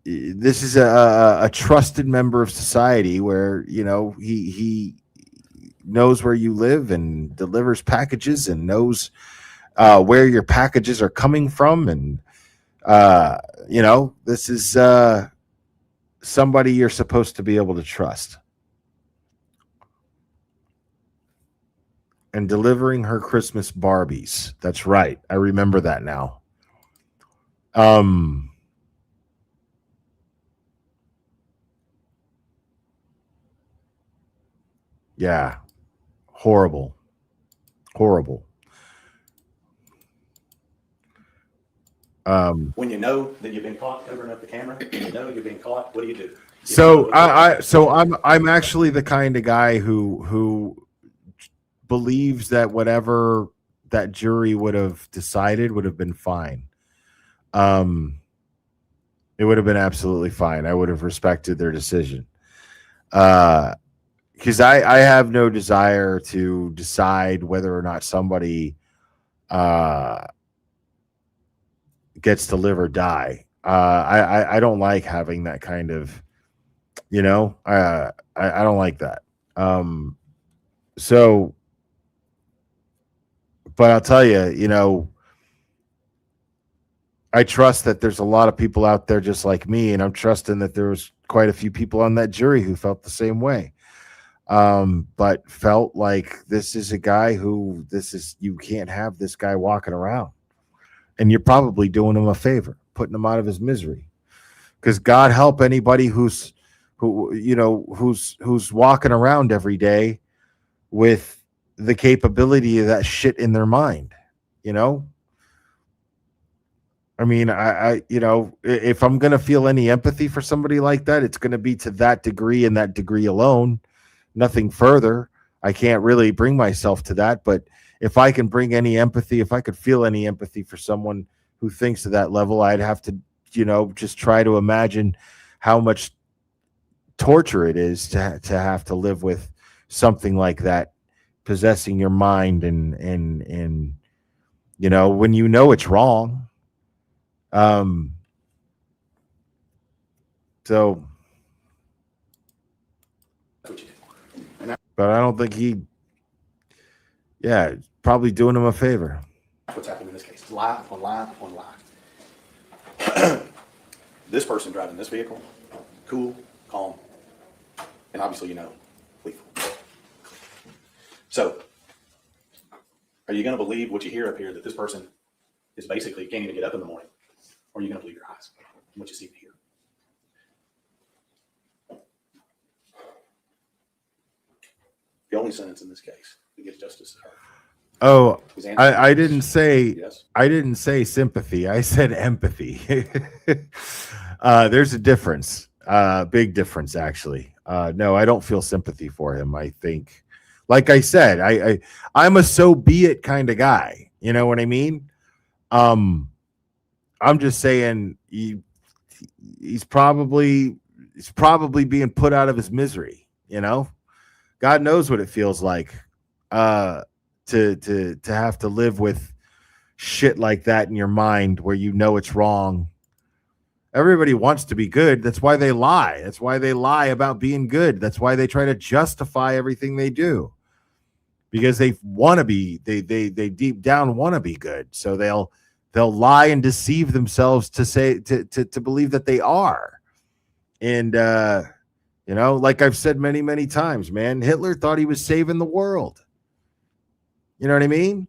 this is a trusted member of society where, you know, he knows where you live and delivers packages and knows where your packages are coming from. And, you know, this is somebody you're supposed to be able to trust. And delivering her Christmas Barbies. That's right. I remember that now. Yeah. Horrible. When you know that you've been caught covering up the camera, when you know you've been caught, what do? I'm actually the kind of guy who believes that whatever that jury would have decided would have been fine. it would have been absolutely fine. I would have respected their decision. Because I have no desire to decide whether or not somebody gets to live or die. I don't like having that kind of, I don't like that. So, but I'll tell you, I trust that there's a lot of people out there just like me, and I'm trusting that there was quite a few people on that jury who felt the same way. But felt like this is a guy you can't have this guy walking around, and you're probably doing him a favor, putting him out of his misery. Because God help anybody who's walking around every day with the capability of that shit in their mind. I mean, if I'm going to feel any empathy for somebody like that, it's going to be to that degree and that degree alone, nothing further. I can't really bring myself to that, but if I can bring any empathy, if I could feel any empathy for someone who thinks to that level, I'd have to, just try to imagine how much torture it is to have to live with something like that possessing your mind and when it's wrong. So, but I don't think probably doing him a favor. What's happening in this case? Lie upon lie upon lie. This person driving this vehicle, cool, calm, and obviously, lethal. So, are you going to believe what you hear up here, that this person is basically can't even get up in the morning? Or are you going to believe your eyes and what you see and hear? The only sentence in this case that gets justice is her. Oh, I didn't say yes. I didn't say sympathy. I said empathy. There's a difference, big difference actually. No, I don't feel sympathy for him. I think, like I said, I'm a so be it kind of guy. You know what I mean? I'm just saying he's probably being put out of his misery. God knows what it feels like. To have to live with shit like that in your mind where it's wrong. Everybody wants to be good. That's why they lie. That's why they lie about being good. That's why they try to justify everything they do. Because they want to be, they deep down want to be good. So they'll lie and deceive themselves to believe that they are. And like I've said many, many times, man, Hitler thought he was saving the world. You know what I mean?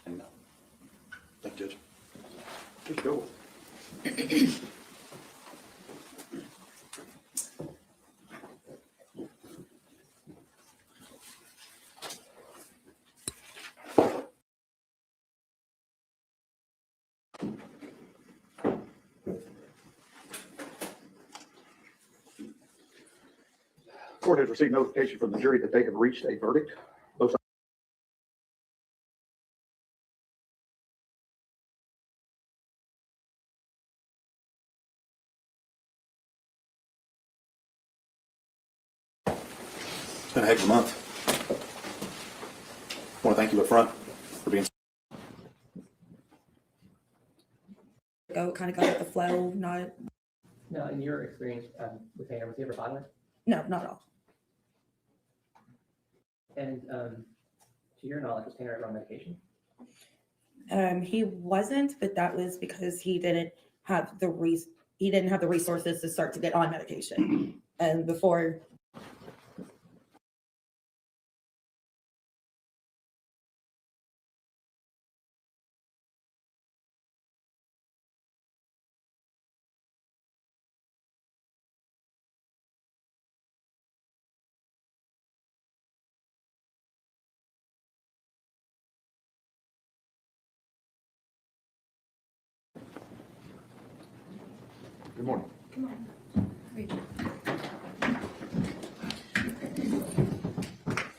No. Thank you, Judge. Let's go. Court has received notification from the jury that they have reached a verdict. Both It's been a heck of a month. I want to thank you up front for being. Kind of go with the flow, not. No, in your experience with Tanner, was he ever violent? No, not at all. And to your knowledge, was Tanner ever on medication? He wasn't, but that was because he didn't have the resources to start to get on medication. And before. Good morning. Good morning.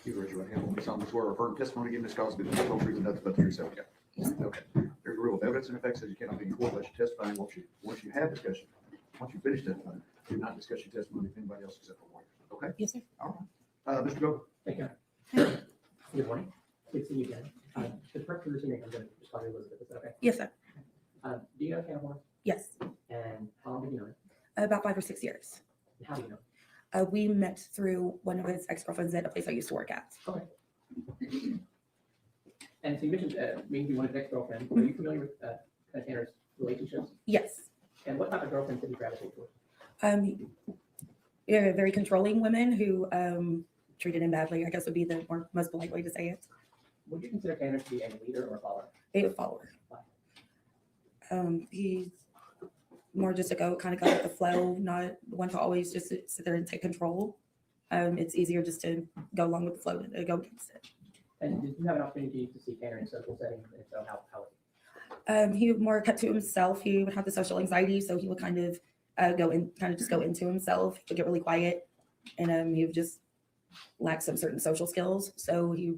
You raise your right hand. Will you solemnly you swear or affirm testimony given this cause to be the whole truth and nothing but the truth, so help you God? Okay. There's a rule of evidence in effect says you cannot be in court unless you testify. And once you have discussion, once you finish testifying, do not discuss your testimony with anybody else except for lawyers. Okay? Yes, sir. All right. Mr. Gold? Thank you. Good morning. Good to see you again. The purpose of this meeting, I'm going to just call you Elizabeth. Is that okay? Yes, sir. Do you know Tanner Horn? Yes. And how long have you known him? About 5 or 6 years. And how do you know him? We met through one of his ex-girlfriends at a place I used to work at. Okay. And so you mentioned maybe one of his ex-girlfriends. Are you familiar with kind of Tanner's relationships? Yes. And what type of girlfriends did he gravitate towards? Yeah, very controlling women who treated him badly, I guess would be the most polite way to say it. Would you consider Tanner to be a leader or a follower? A follower. He's more just a go with the flow, not one to always just sit there and take control. It's easier just to go along with the flow than to go against it. And did you have an opportunity to see Tanner in social settings? And if so, how He would more kept to himself. He would have the social anxiety, so he would kind of go into himself. He would get really quiet, and he would just lack some certain social skills. So he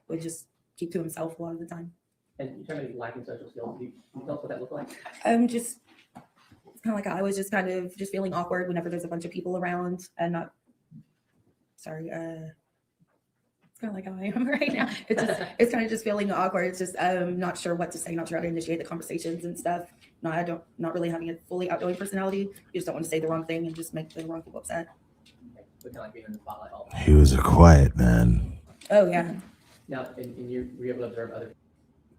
would just keep to himself a lot of the time. And you talking about lacking social skills. Can you tell us what that looked like? Just it's kind of like I was just kind of just feeling awkward whenever there's a bunch of people around, and not. Sorry, it's kind of like how I am right now. It's kind of just feeling awkward. It's just not sure what to say, not sure how to initiate the conversations and stuff. Not really having a fully outgoing personality. You just don't want to say the wrong thing and just make the wrong people upset. So kind of like being in the spotlight all the time. He was a quiet man, Oh yeah. Now, and you were able to observe other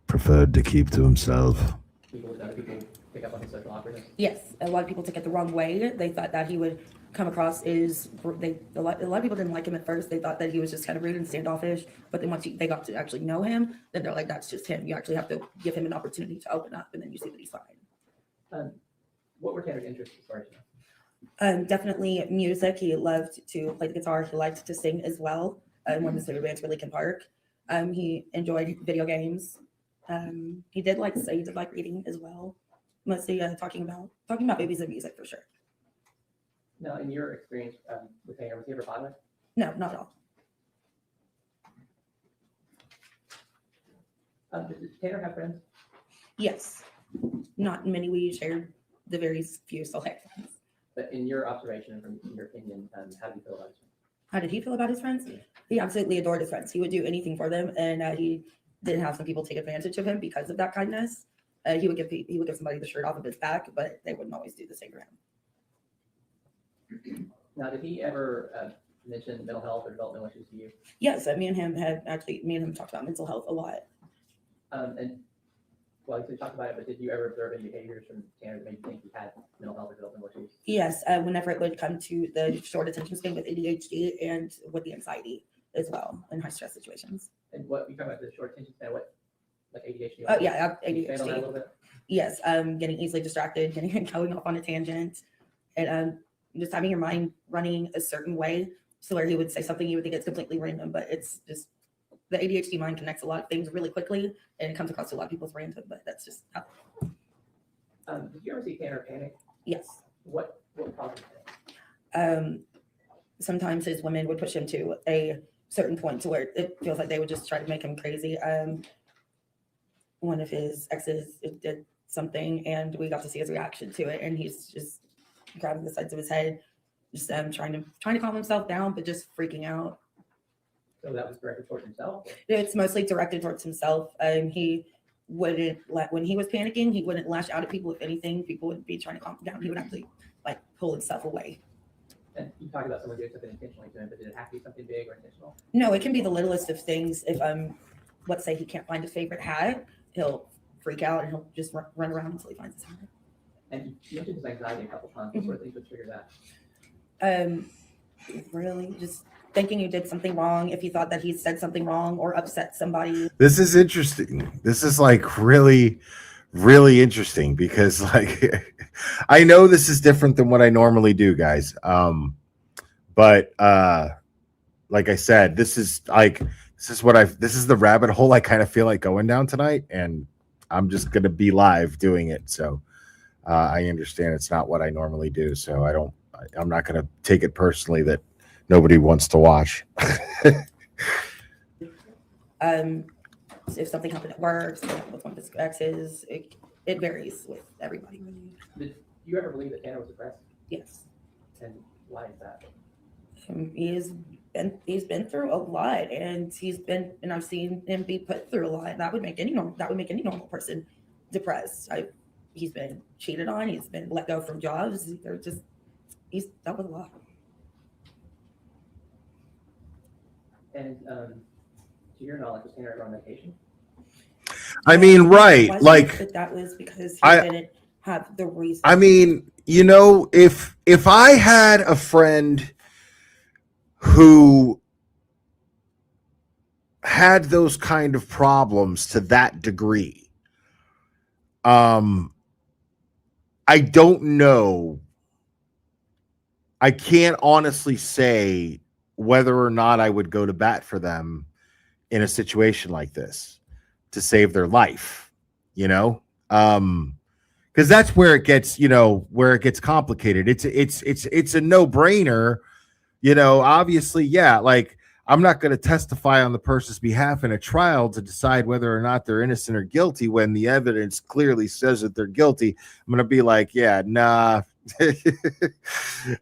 preferred to keep to himself. people, did other people pick up on his social awkwardness? Yes, a lot of people took it the wrong way. They thought that he would come across as a lot of people didn't like him at first. They thought that he was just kind of rude and standoffish. But then once they got to actually know him, then they're like, that's just him. You actually have to give him an opportunity to open up, and then you see that he's fine. What were Tanner's interests as far as you know? Definitely music. He loved to play the guitar. He liked to sing as well. One of his favorite bands were Linkin Park. He enjoyed video games. He did like reading as well. Mostly talking about babies and music for sure. Now, in your experience with Tanner, was he ever violent? No, not at all. Did Tanner have friends? Yes, not many. We shared the very few select friends. But in your observation and from your opinion, how do you feel about his friends? How did he feel about his friends? He absolutely adored his friends. He would do anything for them, and he did have some people take advantage of him because of that kindness. He would give somebody the shirt off of his back, but they wouldn't always do the same for him. Now, did he ever mention mental health or developmental issues to you? Yes, me and him talked about mental health a lot. And well, you talked about it, but did you ever observe any behaviors from Tanner that made you think he had mental health or developmental issues? Yes, whenever it would come to the short attention span with ADHD and with the anxiety as well in high stress situations. And what you talking about the short attention span? What, like ADHD? Oh yeah, Can you expand on that a ADHD. little bit? Yes, getting easily distracted, going off on a tangent, and just having your mind running a certain way, so where he would say something you would think it's completely random, but it's just the ADHD mind connects a lot of things really quickly, and it comes across to a lot of people's random. But that's just how. Did you ever see Tanner panic? Yes. What caused him Sometimes his women would push him to a certain point to where it feels like they would just try to make him crazy. One of his exes did something, and we got to see his reaction to it, and he's just grabbing the sides of his head, just trying to calm himself down, but just freaking out. So that was directed towards himself? It's mostly directed towards himself. He wouldn't when he was panicking, he wouldn't lash out at people. If anything, people would be trying to calm him down. He would actually pull himself away. And you talked about someone doing something intentionally to him, but did it have to be something big or intentional? No, it can be the littlest of things. If let's say he can't find his favorite hat, he'll freak out and he'll just run around until he finds his hat. And you mentioned his anxiety a couple times. What sort of things would trigger that? Really just thinking you did something wrong, if he thought that he said something wrong or upset somebody. This is interesting. This is really, really interesting because I know this is different than what I normally do, guys. But like I said, this is the rabbit hole I kind of feel like going down tonight, and I'm just gonna be live doing it. So I understand it's not what I normally do, so I'm not gonna take it personally that nobody wants to watch. If something happened at work, something happened with one of his exes, it varies with everybody. Really. Did you ever believe that Tanner was depressed? Yes. And why is that? He's been through a lot, and I've seen him be put through a lot. That would make any normal person depressed. He's been cheated on. He's been let go from jobs. He's dealt with a lot. And to your knowledge, was Tanner ever on medication? I mean, right? Like, But that was because I- didn't have the reason. I mean, you know, if I had a friend who had those kind of problems to that degree, I don't know. I can't honestly say whether or not I would go to bat for them in a situation like this to save their life, you know? Because that's where it gets, where it gets complicated. It's a no-brainer, obviously, yeah, like I'm not going to testify on the person's behalf in a trial to decide whether or not they're innocent or guilty when the evidence clearly says that they're guilty. I'm going to be like, yeah, nah.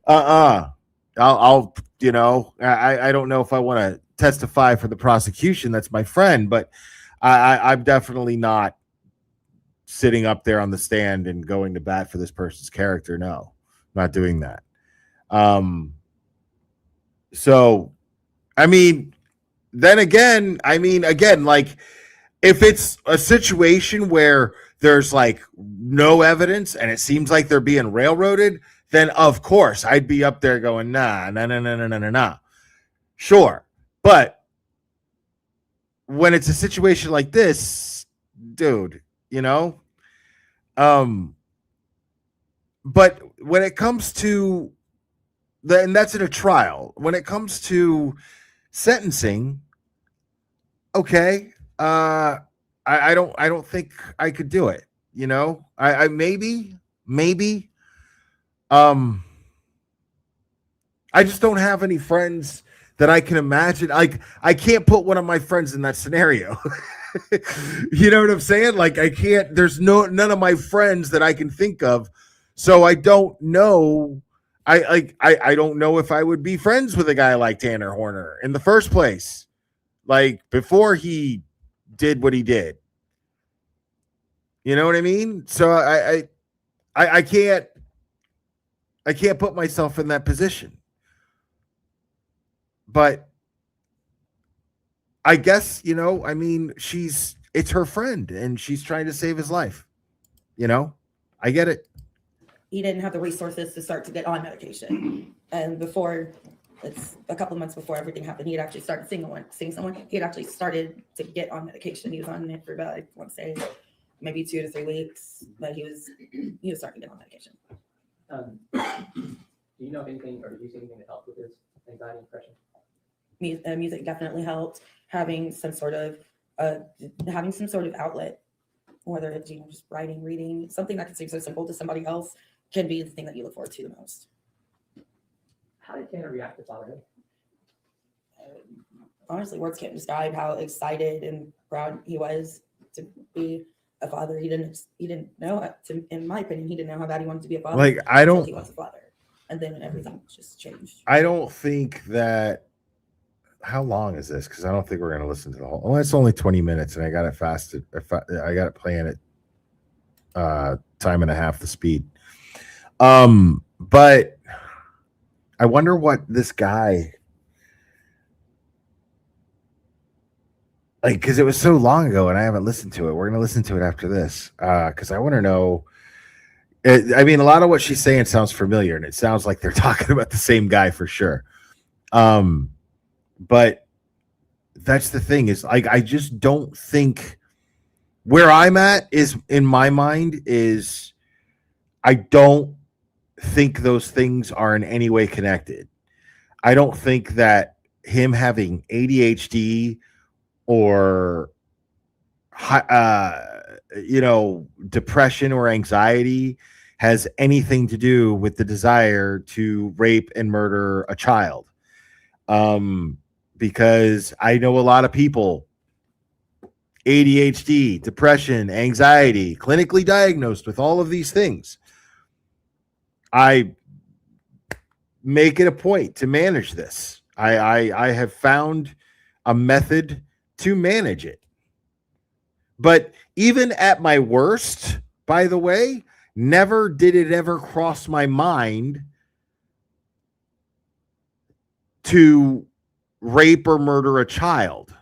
I'll I don't know if I want to testify for the prosecution. That's my friend, but I'm definitely not sitting up there on the stand and going to bat for this person's character. No, not doing that. So, I mean, then again, like if it's a situation where there's like no evidence and it seems like they're being railroaded, then of course I'd be up there going, nah. Sure. But when it's a situation like this, dude, but when it comes to and that's in a trial, when it comes to sentencing, okay, I don't think I could do it. I maybe, I just don't have any friends that I can imagine. Like, I can't put one of my friends in that scenario. You know what I'm saying? Like, I can't, there's none of my friends that I can think of. So I don't know. I don't know if I would be friends with a guy like Tanner Horner in the first place, like before he did what he did. You know what I mean? So I can't put myself in that position. But I guess, it's her friend and she's trying to save his life. I get it. He didn't have the resources to start to get on medication. And it's a couple months before everything happened, he had actually started seeing someone. He had actually started to get on medication. He was on it for about, I want to say, maybe 2 to 3 weeks, but he was starting to get on medication. Do you know of anything, or do you see anything that helped with his anxiety and depression? Music definitely helped. Having some sort of outlet, whether it's just writing, reading, something that can seem so simple to somebody else can be the thing that you look forward to the most. How did Tanner react to fatherhood? Honestly, words can't describe how excited and proud he was to be a father. He didn't know, in my opinion, he didn't know how bad he wanted to be a father. Like, until he was a father, and then everything just changed. I don't think that. How long is this? Because I don't think we're going to listen to the whole. Oh, it's only 20 minutes, and I got it fasted. I got it playing at time and a half the speed. But I wonder what this guy, like, because it was so long ago, and I haven't listened to it. We're going to listen to it after this, because I want to know. I mean, a lot of what she's saying sounds familiar, and it sounds like they're talking about the same guy for sure. But that's the thing, is like, I just don't think where I'm at is, in my mind, is I don't think those things are in any way connected. I don't think that him having ADHD or depression or anxiety has anything to do with the desire to rape and murder a child. Because I know a lot of people ADHD, depression, anxiety, clinically diagnosed with all of these things. I make it a point to manage this. I have found a method to manage it. But even at my worst, by the way, never did it ever cross my mind to rape or murder a child.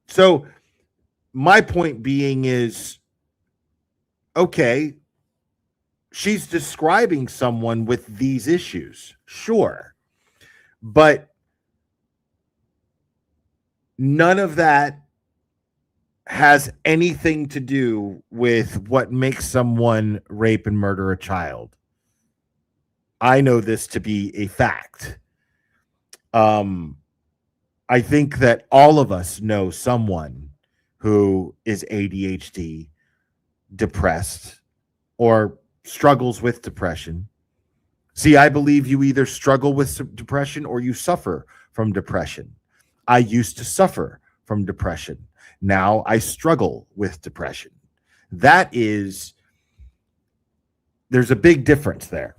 So my point being is, okay, she's describing someone with these issues, sure, but none of that has anything to do with what makes someone rape and murder a child. I know this to be a fact. I think that all of us know someone who is ADHD, depressed, or struggles with depression. See, I believe you either struggle with depression or you suffer from depression. I used to suffer from depression. Now I struggle with depression. There's a big difference there,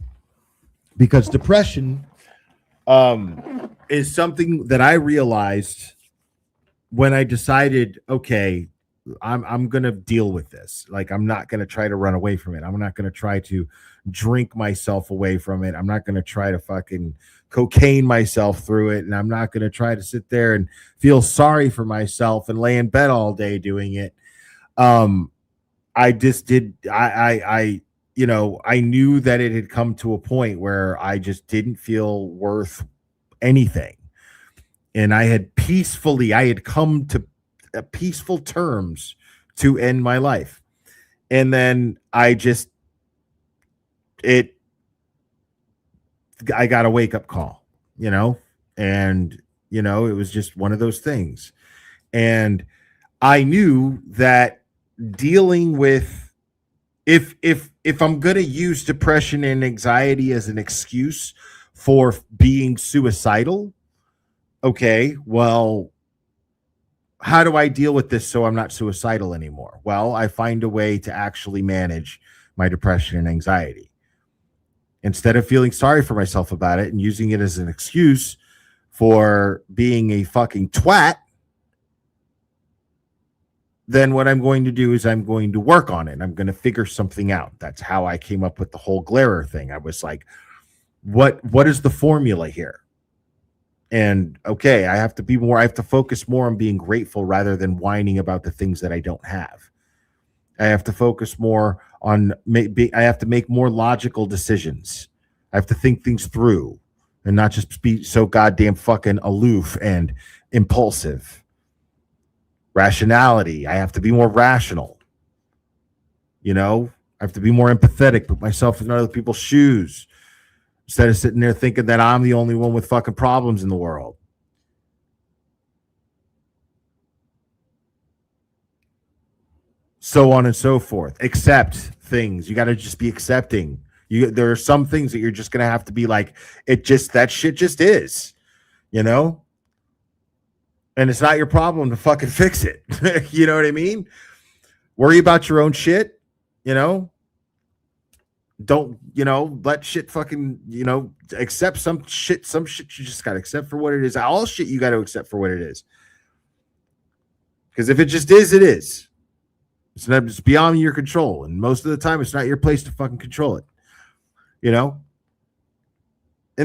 because depression is something that I realized when I decided, okay, I'm going to deal with this. Like, I'm not going to try to run away from it. I'm not going to try to drink myself away from it. I'm not going to try to fucking cocaine myself through it. And I'm not going to try to sit there and feel sorry for myself and lay in bed all day doing it. I just did. I knew that it had come to a point where I just didn't feel worth anything. And I had come to peaceful terms to end my life. And then I got a wake up call, and, it was just one of those things. And I knew that dealing with, if I'm going to use depression and anxiety as an excuse for being suicidal, okay, well, how do I deal with this so I'm not suicidal anymore? Well, I find a way to actually manage my depression and anxiety. Instead of feeling sorry for myself about it and using it as an excuse for being a fucking twat, then what I'm going to do is I'm going to work on it. I'm going to figure something out. That's how I came up with the whole Glare thing. I was like, what is the formula here? And okay, I have to focus more on being grateful rather than whining about the things that I don't have. I have to focus more on, I have to make more logical decisions. I have to think things through and not just be so goddamn fucking aloof and impulsive. Rationality. I have to be more rational. I have to be more empathetic, put myself in other people's shoes, instead of sitting there thinking that I'm the only one with fucking problems in the world. So on and so forth. Accept things. You got to just be accepting. There are some things that you're just going to have to be like, that shit just is, And it's not your problem to fucking fix it. You know what I mean? Worry about your own shit, Don't, let shit fucking, accept some shit you just got to accept for what it is. All shit you got to accept for what it is. Because if it just is, it is. It's beyond your control. And most of the time, it's not your place to fucking control it. And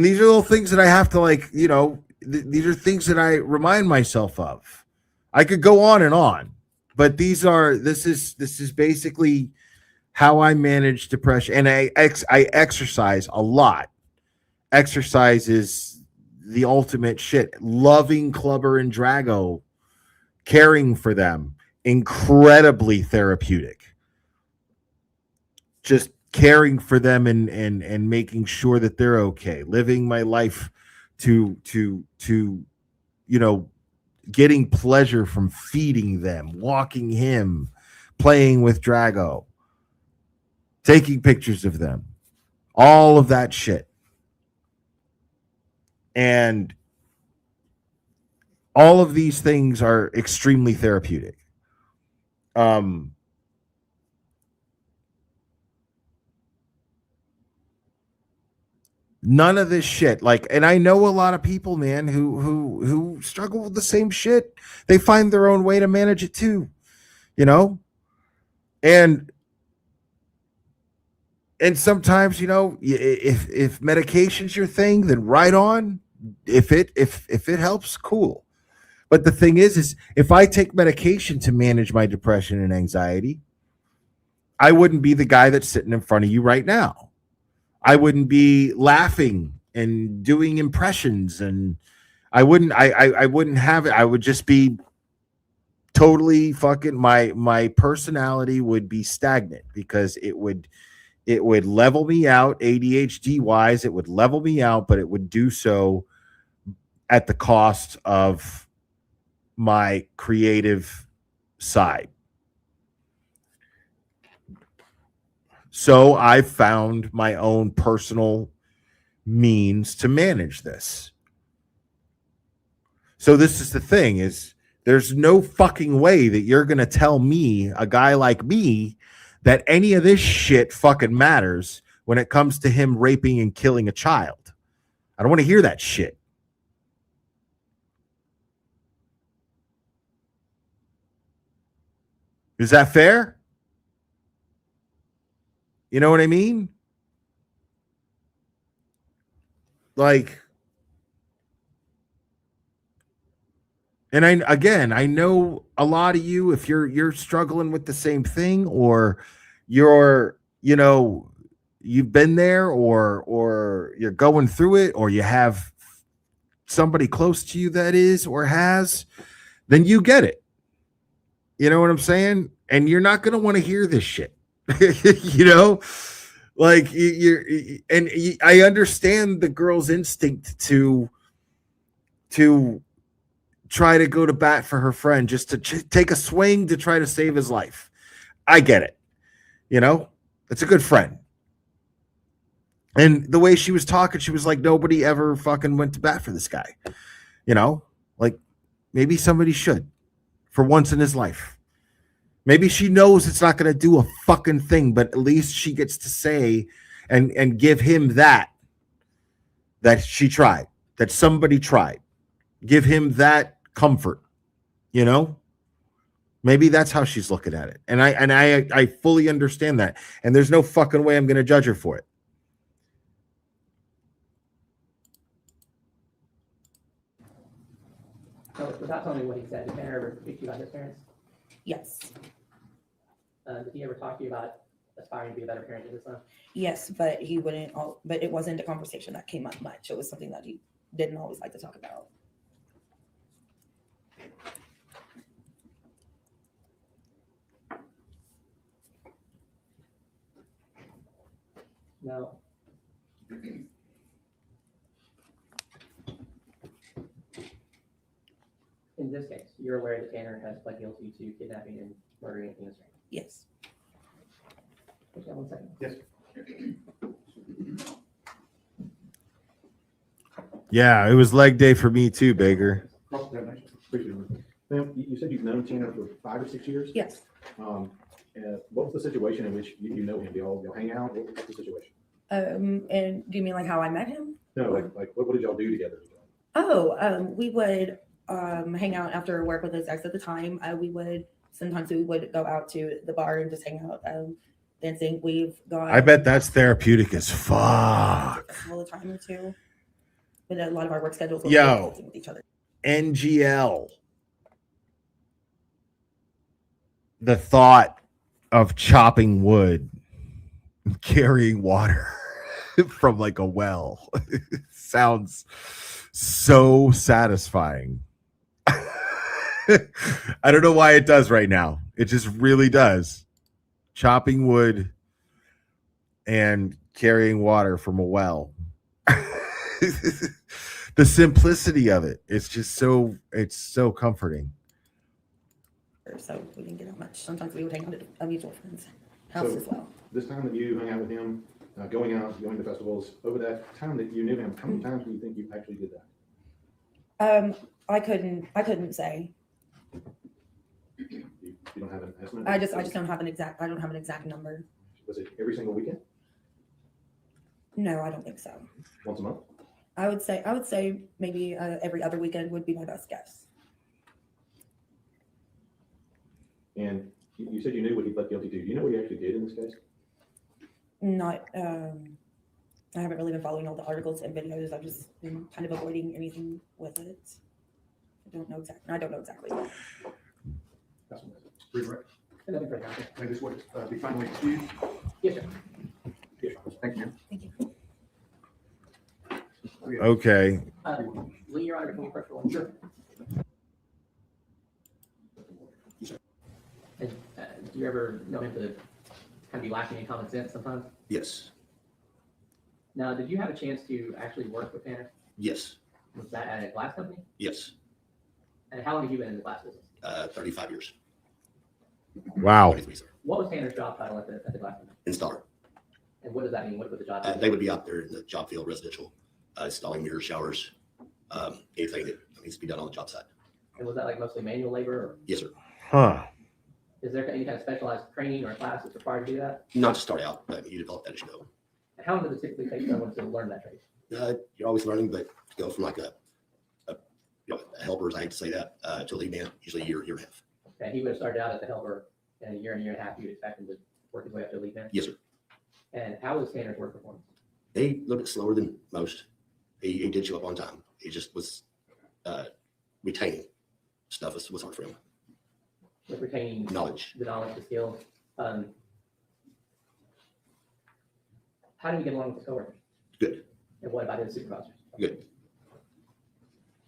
these are little things that I have to these are things that I remind myself of. I could go on and on, but this is basically how I manage depression. And I exercise a lot. Exercise is the ultimate shit. Loving Clubber and Drago, caring for them, incredibly therapeutic. Just caring for them and making sure that they're okay. Living my life to getting pleasure from feeding them, walking him, playing with Drago, taking pictures of them, all of that shit. And all of these things are extremely therapeutic. None of this shit, like, and I know a lot of people, man, who struggle with the same shit. They find their own way to manage it too, you know. And sometimes, you know, if medication's your thing, then right on. If it helps, cool. But the thing is if I take medication to manage my depression and anxiety, I wouldn't be the guy that's sitting in front of you right now. I wouldn't be laughing and doing impressions, and I wouldn't have it. I would just be totally fucking, my personality would be stagnant because it would level me out ADHD wise. It would level me out, but it would do so at the cost of my creative side. So I found my own personal means to manage this. So this is the thing, is there's no fucking way that you're going to tell me, a guy like me, that any of this shit fucking matters when it comes to him raping and killing a child. I don't want to hear that shit. Is that fair? You know what I mean? Like, and I know a lot of you, if you're struggling with the same thing, or you're, you know, you've been there, or you're going through it, or you have somebody close to you that is or has, then you get it. You know what I'm saying? And you're not going to want to hear this shit. You know, like I understand the girl's instinct to try to go to bat for her friend, just to take a swing to try to save his life. I get it. You know, it's a good friend. And the way she was talking, she was like, nobody ever fucking went to bat for this guy. You know, like, maybe somebody should for once in his life. Maybe she knows it's not going to do a fucking thing, but at least she gets to say and give him that she tried, that somebody tried. Give him that comfort, you know? Maybe that's how she's looking at it. And I fully understand that. And there's no fucking way I'm going to judge her for it. So without telling me what he said, did Tanner ever speak to you about his parents? Yes. Did he ever talk to you about aspiring to be a better parent to his son? Yes, but he wouldn't. But it wasn't a conversation that came up much. It was something that he didn't always like to talk about. No. In this case, you're aware that Tanner has pled guilty to kidnapping and murdering Athena Strang. Yes. Okay, 1 second. Yes. Yeah, it was leg day for me too, Baker. Cross-examination. Appreciate it. Ma'am, you said you've known Tanner for 5 or 6 years? Yes. What was the situation in which you know him? Do y'all hang out? What's the situation? And do you mean like how I met him? No, like what did y'all do together? We would hang out after work with his ex at the time. Sometimes we would go out to the bar and just hang out, dancing. We've gone. I bet that's therapeutic as fuck. All the time or two. But a lot of our work schedules were Yo. conflicting with each other. NGL. The thought of chopping wood and carrying water from like a well sounds so satisfying. I don't know why it does right now. It just really does. Chopping wood and carrying water from a well. The simplicity of it. It's so comforting. So we didn't get out much. Sometimes we would hang out at a mutual friend's house So- as well. This time that you hung out with him, going to festivals, over that time that you knew him, how many times do you think you actually did that? I couldn't say. You don't have an estimate? I just don't have an exact number. Was it every single weekend? No, I don't think so. Once a month? I would say maybe every other weekend would be my best guess. And you said you knew what he pled guilty to. Do you know what he actually did in this case? Not, I haven't really been following all the articles and videos. I've just been kind of avoiding anything with it. I don't know exactly. Councilman, please, right. And that'd be great, counsel. May this witness be finally excused? Yes, sir. Thank you, ma'am. Thank you. Okay. Lee, Your Honor, can you press for one? Sure. And do you ever know him to kind of be lacking in common sense sometimes? Yes, Now, did you have a chance to actually work with Tanner? yes, Was that at a glass company? yes. And how long have you been in the glass business? 35 years. Wow. 23, sir. What was Tanner's job title at the glass company? Installer. And what does that mean? What would the job title? They would be out there in the job field, residential, installing mirrors, showers, anything that needs to be done on the job site. And was that like mostly manual labor, or Yes, sir. Huh. is there any kind of specialized training or class that's required to do that? Not to start out, but you develop that as you go. And how long does it typically take someone to learn that trade? You're always learning, but to go from like a helper, I hate to say that, to lead man, usually a year and a half. And he would have started out as a helper, and a year and a half, you'd expect him to work his way up to lead man? Yes, sir. And how was Tanner's work performance? He a little bit slower than most. He did show up on time. He just was retaining stuff was hard for him. With retaining Knowledge. the knowledge, the skills. How do you get along with his coworkers? Good. And what about his supervisors? Good.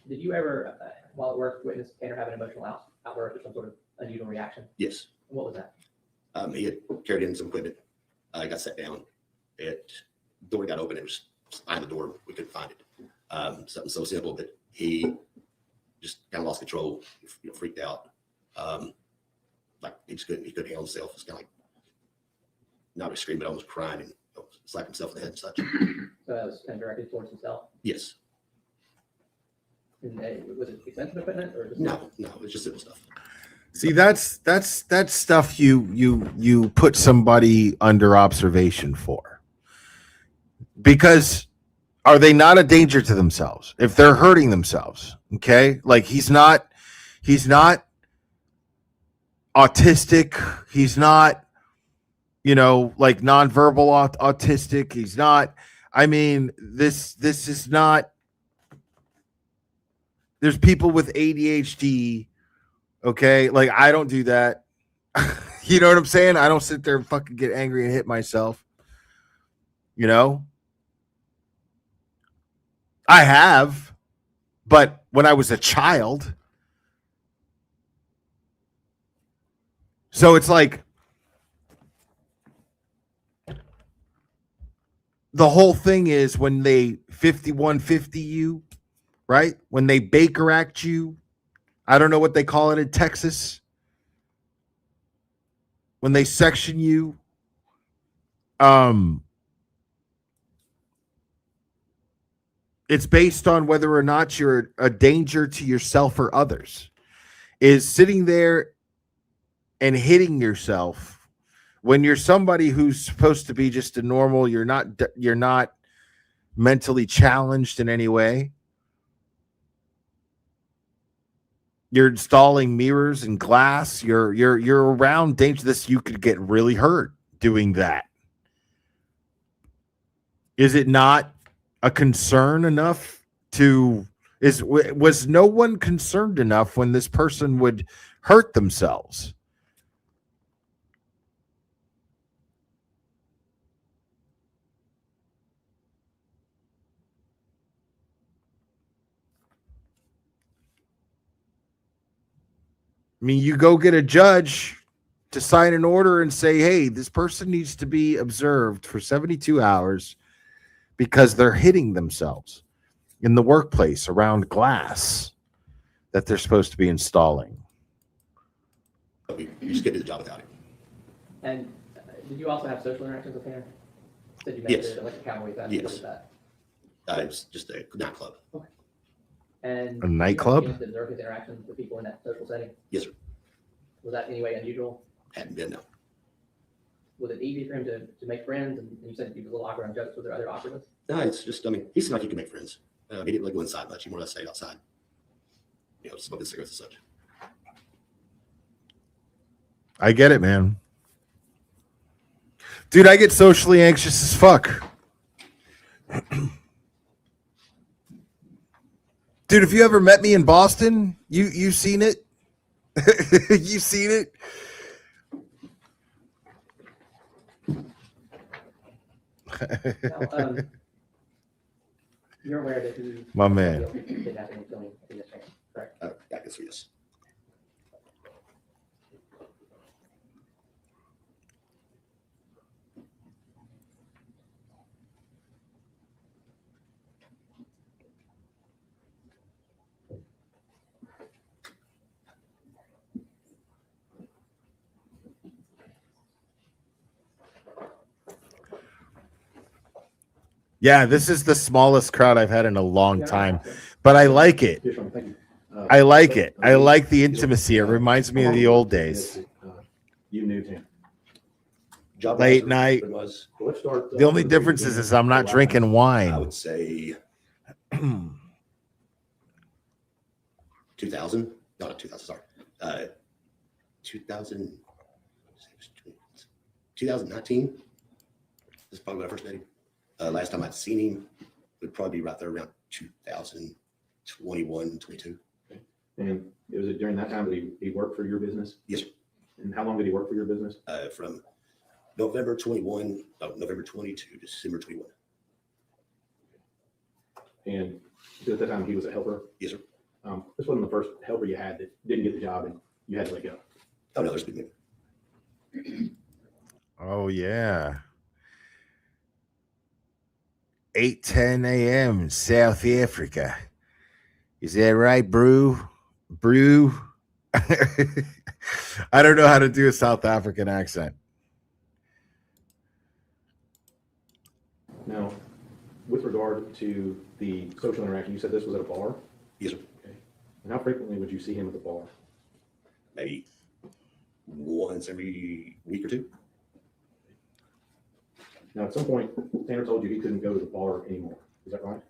Did you ever, while at work, witness Tanner have an emotional outburst or some sort of unusual reaction? Yes. What was that? He had carried in some equipment. Got set down. Door got open. It was behind the door. We couldn't find it. Something so simple, but he just kind of lost control. Freaked out. Like he couldn't handle himself. It's kind of like not really screaming, but almost crying and slapped himself in the head and such. So that was kind of directed towards himself. Yes. And was it expensive equipment or just No, it's just simple stuff. See, that's stuff you put somebody under observation for. Because are they not a danger to themselves? If they're hurting themselves, okay? Like he's not autistic. He's not, like nonverbal autistic. He's not, I mean, this is not, there's people with ADHD. Okay. Like I don't do that. You know what I'm saying? I don't sit there and fucking get angry and hit myself. I have, but when I was a child. So it's like the whole thing is when they 5150 you, right? When they Baker Act you, I don't know what they call it in Texas. When they section you, it's based on whether or not you're a danger to yourself or others. Is sitting there and hitting yourself when you're somebody who's supposed to be just a normal, you're not mentally challenged in any way. You're installing mirrors and glass. You're around dangerous. You could get really hurt doing that. Is it not a concern enough was no one concerned enough when this person would hurt themselves? I mean, you go get a judge to sign an order and say, hey, this person needs to be observed for 72 hours because they're hitting themselves in the workplace around glass that they're supposed to be installing. But you just get to the job without it. And did you also have social interactions with Tanner? Said you met Yes. the electric cowboys. Yes. It's just a nightclub. And A did you have nightclub? chance to observe his interactions with people in that social setting? Yes, sir. Was that in any way unusual? Hadn't been, no. Was it easy for him to make friends? And you said he was a little awkward on jokes. Was there other awkwardness? No, it's just, I mean, he seemed like he could make friends. He didn't really go inside much. He more or less stayed outside. Smoking cigarettes and such. I get it, man. Dude, I get socially anxious as fuck. Dude, if you ever met me in Boston, you seen it? You seen it? Now, you're aware that he My man. kidnapping and killing in this case, correct? I can see this. Yeah, this is the smallest crowd I've had in a long time, but I like it. Yes, Sean, thank you. I like it. I like the intimacy. It reminds me of the old days. You knew Tanner. Job Late offer, night. it was, So let's start. The only difference is I'm not drinking I wine. would say 2000. No, not 2000, sorry. 2019 is probably when I first met him. Last time I'd seen him would probably be right there around 2021, 22. And it was during that time that he worked for your business? Yes, sir. And how long did he work for your business? From November 20 to December 21. And at that time, he was a helper? Yes, sir. This wasn't the first helper you had that didn't get the job and you had to let go. Oh, no, there's been many. Oh yeah. 8:10 a.m. South Africa. Is that right, Brew? I don't know how to do a South African accent. Now, with regard to the social interaction, you said this was at a bar? Yes, sir. Okay. And how frequently would you see him at the bar? Maybe once every week or two. Now, at some point, Tanner told you he couldn't go to the bar anymore. Is that right?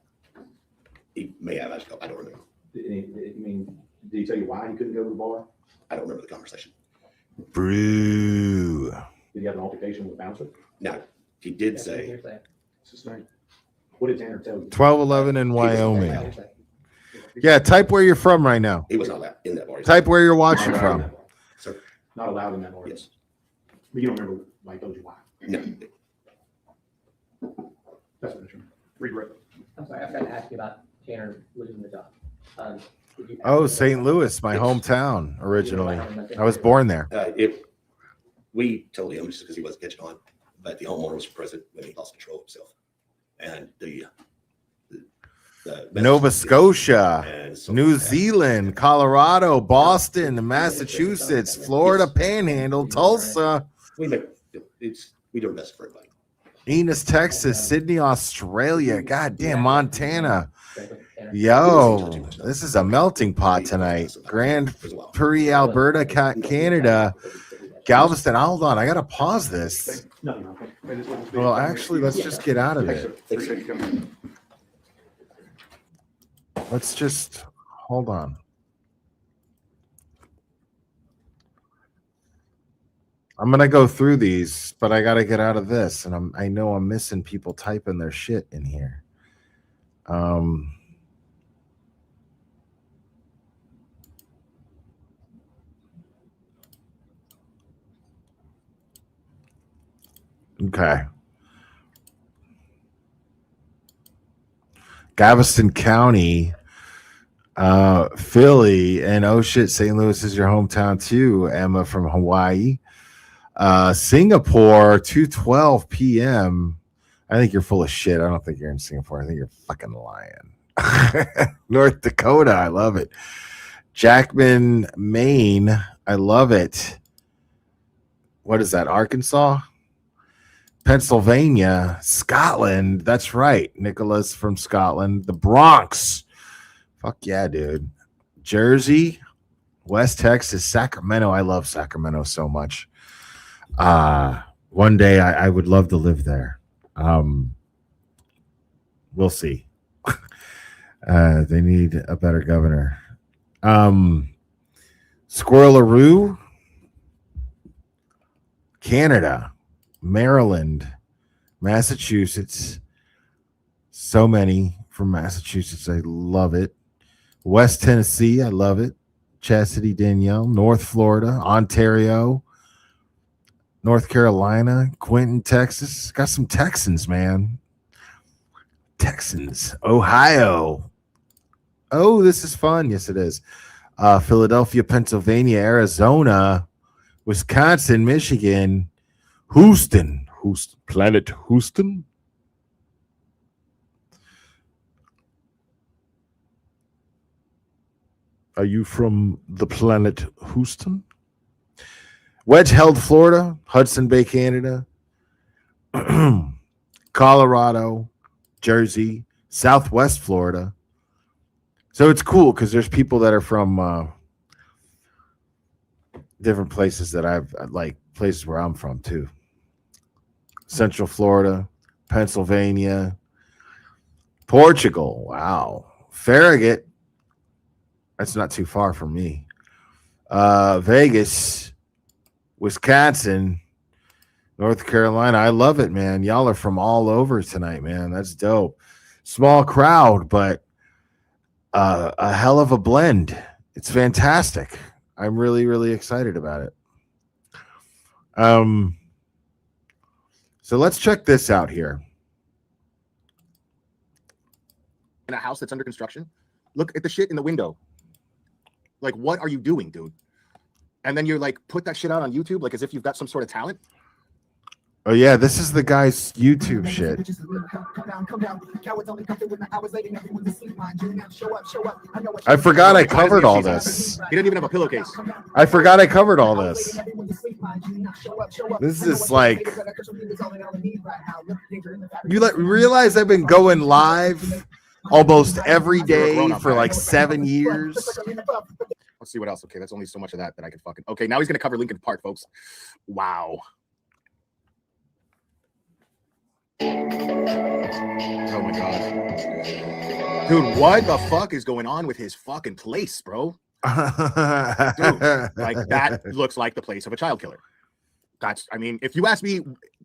He may have, I don't remember. Did he tell you why he couldn't go to the bar? I don't remember the conversation. Brew. Did he have an altercation with the bouncer? No, he did Yeah, say, hearsay. Sustained. What did Tanner tell you? 1211 in Wyoming. Hearsay. Yeah, type where you're from right now. he was not allowed in that bar. Type where you're Not watching allowed in from. that bar. Sir? Not allowed in that bar. Yes. But you don't remember why he told you why? No. That's what I'm trying. Regret. I'm sorry, I forgot to ask you about Tanner losing the job. Did you- Oh, St. Louis, my hometown originally. I was born there. We told him just because he wasn't catching on, but the homeowner was present when he lost control of himself. And the Nova Scotia, and so- New Zealand, Colorado, Boston, Massachusetts, Florida Panhandle, Tulsa, we do our best for everybody. Enos, Texas, Sydney, Australia, goddamn Montana. Tanner? Yo, this is a melting pot tonight. Grand Prairie, Alberta, Canada, Galveston. Hold on, I gotta pause this. No. Well, actually, let's just get out of Thanks, sir. it. Appreciate you coming. Let's just hold on. I'm gonna go through these, but I gotta get out of this, and I know I'm missing people typing their shit in here. Okay. Galveston County, Philly, and oh shit, St. Louis is your hometown too. Emma from Hawaii. Singapore, 2:12 p.m. I think you're full of shit. I don't think you're in Singapore. I think you're fucking lying. North Dakota, I love it. Jackman, Maine, I love it. What is that? Arkansas? Pennsylvania, Scotland. That's right. Nicholas from Scotland. The Bronx, Fuck yeah, dude. Jersey, West Texas, Sacramento. I love Sacramento so much. One day I would love to live there. We'll see. They need a better governor. Squirrelaroo, Canada, Maryland, Massachusetts. So many from Massachusetts. I love it. West Tennessee. I love it. Chastity Danielle. North Florida, Ontario, North Carolina, Quinton, Texas. Got some Texans, man. Texans. Ohio. Oh, this is fun. Yes, it is. Philadelphia, Pennsylvania, Arizona, Wisconsin, Michigan, Houston, Planet Houston. Are you from the planet Houston? Wedge Held, Florida, Hudson Bay, Canada, Colorado, Jersey, Southwest Florida. So it's cool because there's people that are from different places that I've like places where I'm from too. Central Florida, Pennsylvania, Portugal. Wow. Farragut. That's not too far from me. Vegas, Wisconsin, North Carolina. I love it, man. Y'all are from all over tonight, man. That's dope. Small crowd, but a hell of a blend. It's fantastic. I'm really, really excited about it. So let's check this out here. In a house that's under construction, look at the shit in the window. Like, what are you doing, dude? And then you're like, put that shit out on YouTube, like as if you've got some sort of talent. Oh yeah, this is the guy's YouTube shit. I forgot I covered all this. He didn't even have a pillowcase. I forgot I covered all this. This is like, you realize I've been going live almost every day for like 7 years. Let's see what else. Okay, that's only so much of that I can fucking. Okay, now he's gonna cover Lincoln Park, folks. Wow. Oh my god, dude, what the fuck is going on with his fucking place, bro? Dude, like that looks like the place of a child killer. That's, I mean, if you ask me,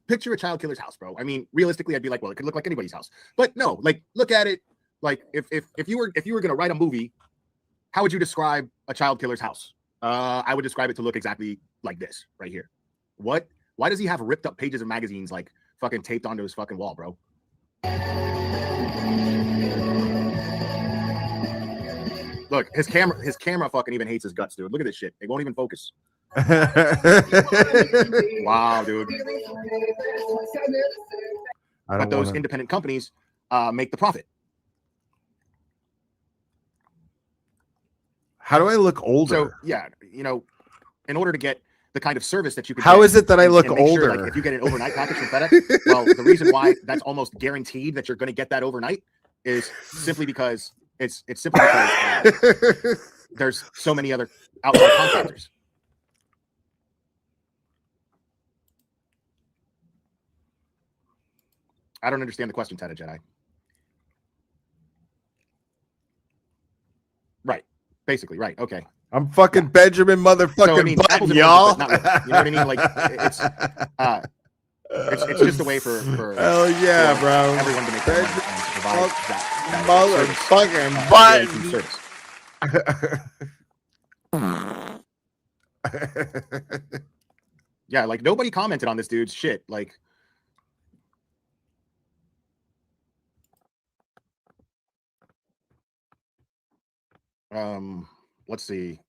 picture a child killer's house, bro. I mean, realistically, I'd be like, well, it could look like anybody's house, but no, like, look at it. Like, if you were gonna write a movie, how would you describe a child killer's house? I would describe it to look exactly like this right here. What? Why does he have ripped up pages of magazines like fucking taped onto his fucking wall, bro? Look, his camera fucking even hates his guts, dude. Look at this shit. It won't even focus. Wow, dude. But those independent companies make the profit. How do I look older? So yeah, you know, in order to get the kind of service that you can. How is it that I look older? Sure, like, if you get an overnight package from FedEx, well, the reason why that's almost guaranteed that you're going to get that overnight is simply because it's simply because there's so many other outside contractors. I don't understand the question, Tata Jedi. Right. Basically, right. Okay. I'm fucking Benjamin motherfucking So, I mean, Button, apples and y'all. oranges, but not, you know what I mean? Like, it's just a way for hell yeah, bro. Everyone to make their money and provide that motherfucking service. Yeah, like nobody commented on this dude's shit. Like, let's see.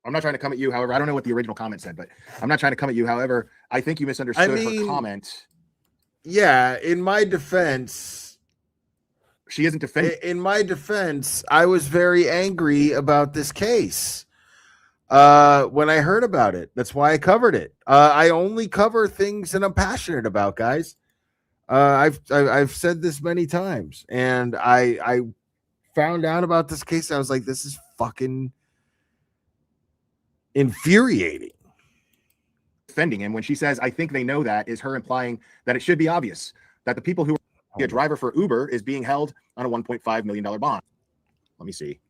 I'm not trying to come at you. However, I don't know what the original comment said, but I'm not trying to come at you. However, I think you misunderstood her comment. Yeah, in my defense, she isn't defending. In my defense, I was very angry about this case when I heard about it. That's why I covered it. I only cover things that I'm passionate about, guys. I've said this many times, and I found out about this case, I was like, this is fucking infuriating. Defending him when she says, I think they know that, is her implying that it should be obvious that the people who are a driver for Uber is being held on a $1.5 million bond. Let me see.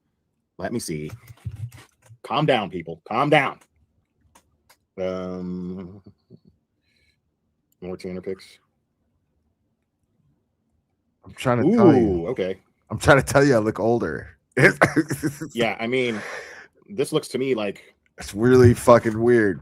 Let me see. Calm down, people. Calm down. More Tanner picks. I'm trying to tell you. Okay. I'm trying to tell you I look older. Yeah, I mean, this looks to me like It's really fucking weird.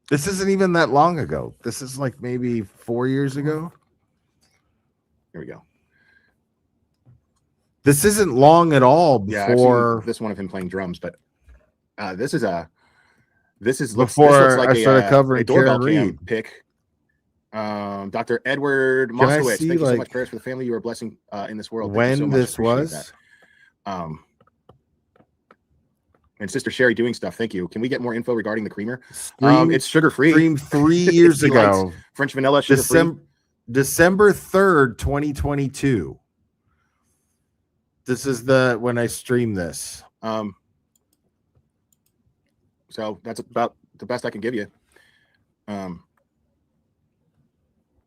This isn't even that long ago. This is like maybe 4 years ago. here we go. This isn't long at all Yeah, I've before seen this one of him playing drums, but this is before this looks like I started a covering doorbell Karen cam Reed. pick. Dr. Edward Can I Moskowitz, see, thank you so like, much. Prayers for the family you are a blessing in this world. Thank you so when much. this Appreciate was. that. And Sister Sherry doing stuff. Thank you. Can we get more info regarding the creamer? It's sugar free. Streamed 3 years He likes ago. French vanilla, sugar free. December 3rd, 2022. This is when I stream this. So that's about the best I can give you.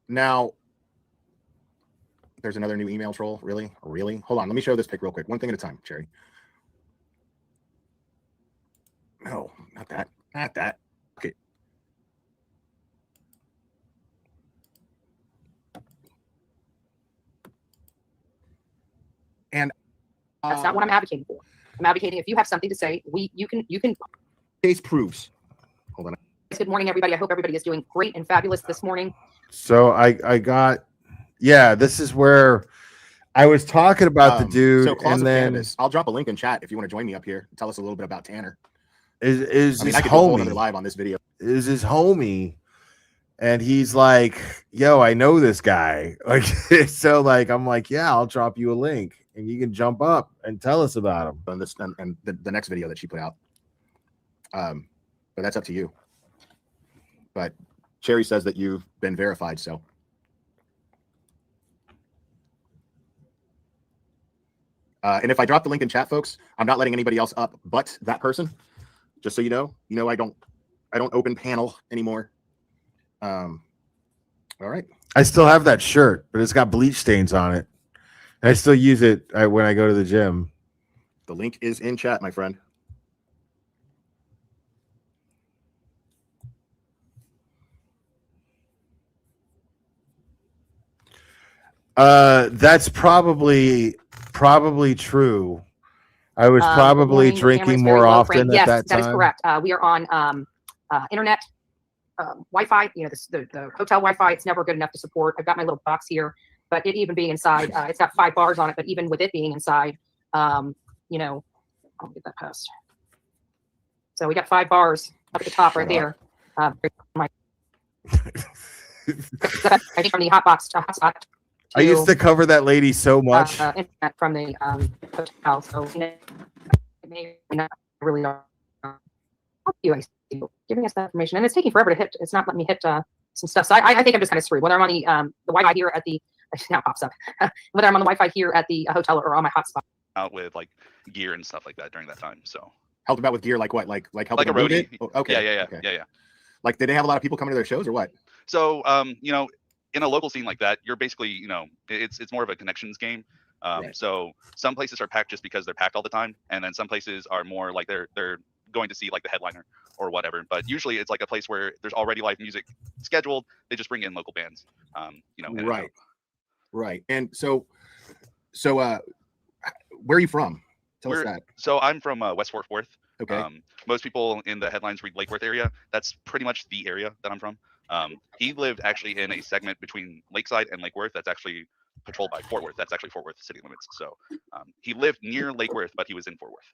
Now, there's another new email troll. Really? Hold on. Let me show this pic real quick. One thing at a time, Cherry. No, not that. Not that. Okay. And that's not what I'm advocating for. I'm advocating if you have something to say, you can. Case proves. Hold on. Good morning, everybody. I hope everybody is doing great and fabulous this morning. So I got, yeah, this is where I was talking about the dude, So Claws and of then Cannabis. I'll drop a link in chat if you want to join me up here. Tell us a little bit about Tanner. is I mean, his I could do a whole homie. other live on this video. Is his homie, and he's like, yo, I know this guy. Like, so like, I'm like, yeah, I'll drop you a link and you can jump up and tell us about him. On this and the next video that she put out. But that's up to you. But Cherry says that you've been verified, so. And if I drop the link in chat, folks, I'm not letting anybody else up but that person. Just so you know, I don't open panel anymore. All right. I still have that shirt, but it's got bleach stains on it. And I still use it when I go to the gym. The link is in chat, my friend. That's probably true. I was probably Good morning. The camera drinking is very more low often frame. at Yes, that time. that is correct. We are on internet Wi-Fi. You know, the hotel Wi-Fi. It's never good enough to support. I've got my little box here, but it even being inside, it's got 5 bars on it. But even with it being inside, you know, I'll get that past. So we got 5 bars up at the top right there. I think from the hotspot. I used to cover that lady so much. Internet from the hotel, so you know, it may not really know. Giving us that information, and it's taking forever to hit. It's not letting me hit some stuff. So I think I'm just kind of screwed. Whether I'm on the Wi-Fi here at the now it pops up. Whether I'm on the Wi-Fi here at the hotel or on my hotspot. Out with like gear and stuff like that during that time. So Helped about with gear, like what? Like helping like a them move roadie. it? Oh, okay. Okay. Yeah. Like, did they have a lot of people coming to their shows or what? So you know, in a local scene like that, you're basically, you know, it's more of a connections game. Right. So some places are packed just because they're packed all the time, and then some places are more like they're going to see like the headliner or whatever. But usually it's like a place where there's already live music scheduled. They just bring in local bands. You know. Right. Right. And so where are you from? Tell us that. So I'm from West Fort Worth. Okay. Most people in the headlines read Lake Worth area. That's pretty much the area that I'm from. He lived actually in a segment between Lakeside and Lake Worth that's actually patrolled by Fort Worth. That's actually Fort Worth city limits. So he lived near Lake Worth, but he was in Fort Worth.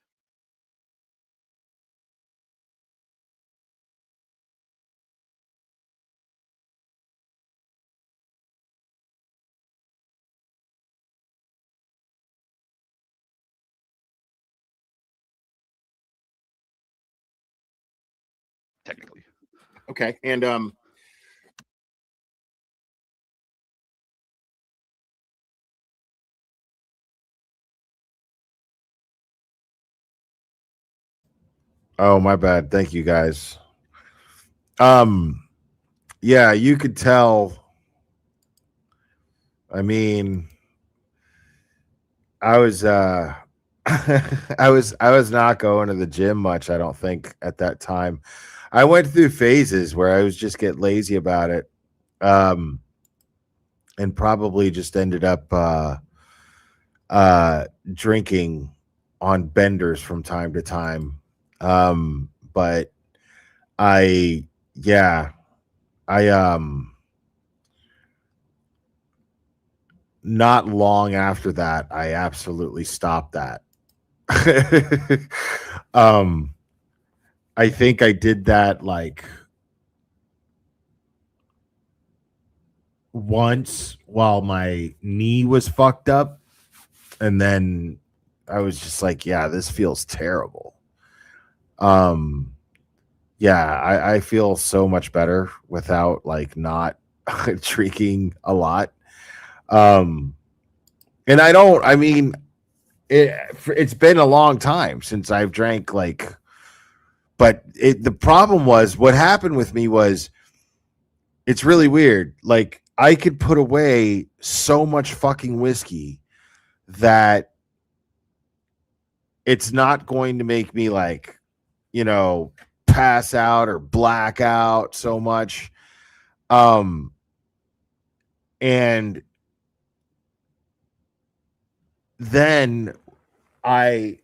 technically. Okay. And Oh, my bad. Thank you guys. Yeah, you could tell. I mean, I was I was not going to the gym much, I don't think, at that time. I went through phases where I was just get lazy about it. And probably just ended up drinking on benders from time to time. But I not long after that, I absolutely stopped that. I think I did that like once while my knee was fucked up, and then I was just like, yeah, this feels terrible. Yeah, I feel so much better without like not drinking a lot. And I mean, it's been a long time since I've drank like, but the problem was what happened with me was it's really weird. Like I could put away so much fucking whiskey that it's not going to make me like, you know, pass out or black out so much. And then I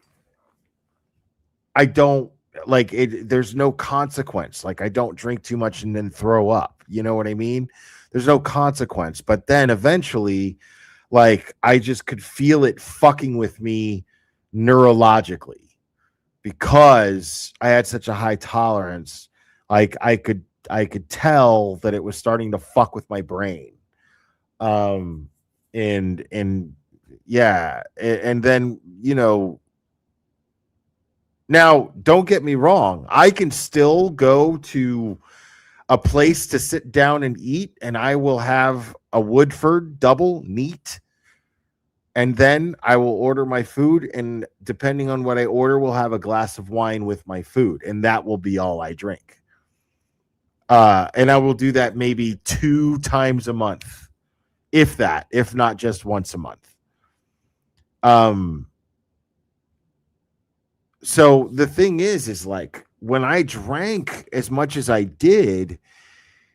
don't like it. There's no consequence. Like I don't drink too much and then throw up. You know what I mean? There's no consequence. But then eventually, like I just could feel it fucking with me neurologically because I had such a high tolerance. Like I could tell that it was starting to fuck with my brain. And yeah, and then, you know, now don't get me wrong, I can still go to a place to sit down and eat, and I will have a Woodford double neat, and then I will order my food, and depending on what I order, we'll have a glass of wine with my food, and that will be all I drink. And I will do that maybe 2 times a month, if that, if not just once a month. So the thing is like when I drank as much as I did,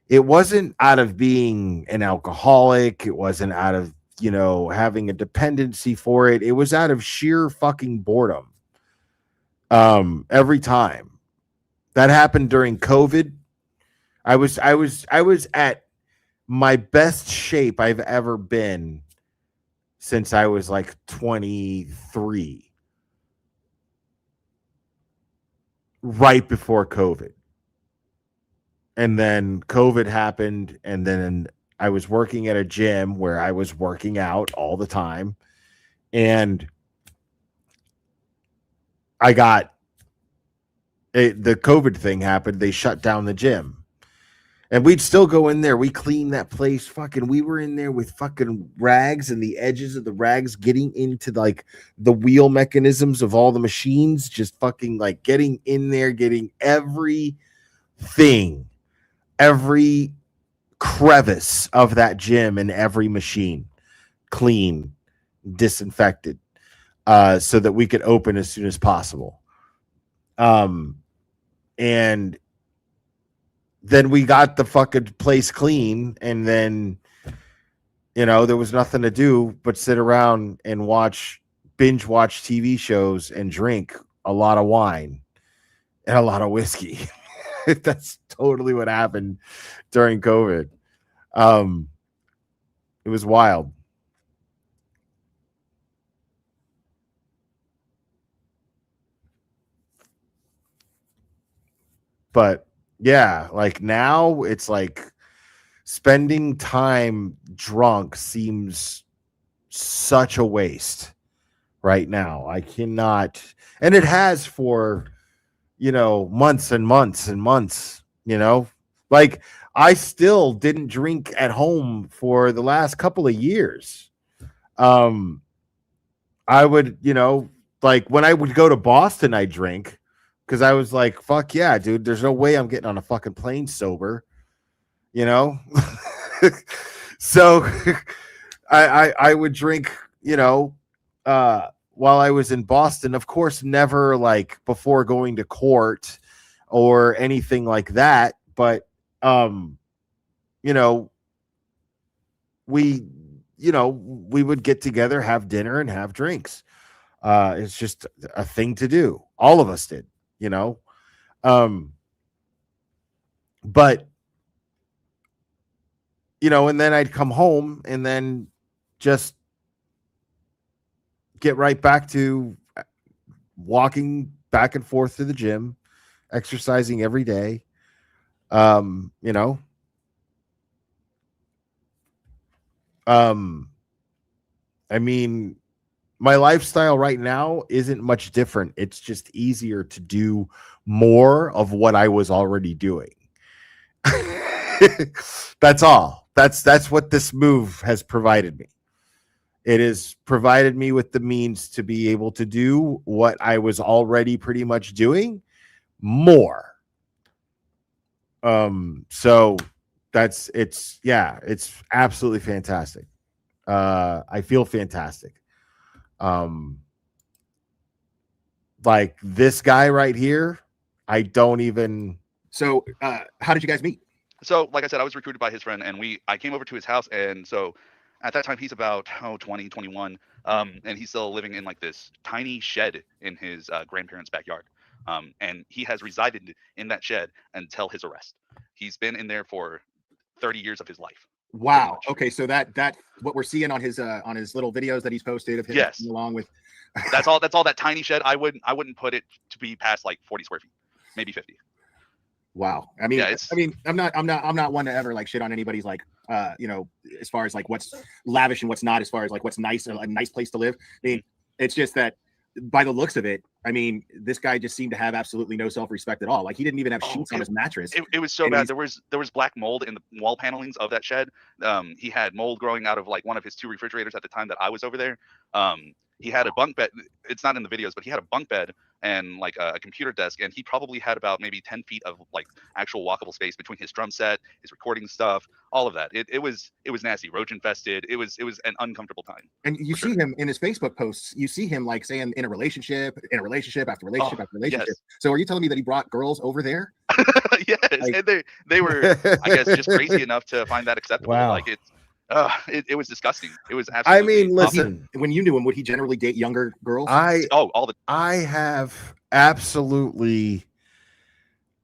it wasn't out of being an alcoholic. It wasn't out of, you know, having a dependency for it. It was out of sheer fucking boredom. Every time that happened during COVID, I was at my best shape I've ever been since I was like 23, right before COVID. And then COVID happened, and then I was working at a gym where I was working out all the time, and I got the COVID thing happened. They shut down the gym. And we'd still go in there. We cleaned that place. Fucking, we were in there with fucking rags and the edges of the rags getting into like the wheel mechanisms of all the machines, just fucking like getting in there, getting everything, every crevice of that gym and every machine clean, disinfected, so that we could open as soon as possible. And then we got the fucking place clean, and then, you know, there was nothing to do but sit around and binge watch TV shows and drink a lot of wine and a lot of whiskey. That's totally what happened during COVID. It was wild. But yeah, like now it's like spending time drunk seems such a waste right now. I cannot, and it has for months and months and months, like I still didn't drink at home for the last couple of years. I would, like when I would go to Boston, I drink because I was like, fuck yeah, dude, there's no way I'm getting on a fucking plane sober, So I would drink, while I was in Boston, of course, never like before going to court or anything like that. But, we would get together, have dinner and have drinks. It's just a thing to do. All of us did, but, and then I'd come home and then just get right back to walking back and forth to the gym, exercising every day. I mean, my lifestyle right now isn't much different. It's just easier to do more of what I was already doing. That's all. That's what this move has provided me. It has provided me with the means to be able to do what I was already pretty much doing more. So it's absolutely fantastic. I feel fantastic. Like this guy right here, I don't even. So, how did you guys meet? So, like I said, I was recruited by his friend, and I came over to his house, and so at that time he's about 20, 21, and he's still living in like this tiny shed in his grandparents' backyard, and he has resided in that shed until his arrest. He's been in there for 30 years of his life. Wow. Okay, so that what we're seeing on his little videos that he's posted of him Yes. along with That's all that tiny shed. I wouldn't put it to be past like 40 square feet, maybe 50. Wow. I mean, Yeah, I'm not one to ever like shit on anybody's like, as far as like what's lavish and what's not, as far as like what's nice, a nice place to live. I mean, it's just that by the looks of it, I mean, this guy just seemed to have absolutely no self-respect at all. Like he didn't even have sheets on his mattress. It was so And bad. There was black mold in the wall panelings of that shed. He had mold growing out of like one of his 2 refrigerators at the time that I was over there. He had a bunk bed. It's not in the videos, but he had a bunk bed and like a computer desk, and he probably had about maybe 10 feet of like actual walkable space between his drum set, his recording stuff, all of that. It was nasty, roach infested. It was an uncomfortable time. And you see him in his Facebook posts, you see him like saying in a relationship after relationship after relationship. Yes. So are you telling me that he brought girls over there? Yes, Like- and they were, I guess, just crazy enough to find that acceptable. Wow. Like it was disgusting. It was absolutely. I mean, listen, When you knew him, would he generally date younger girls? all the I have absolutely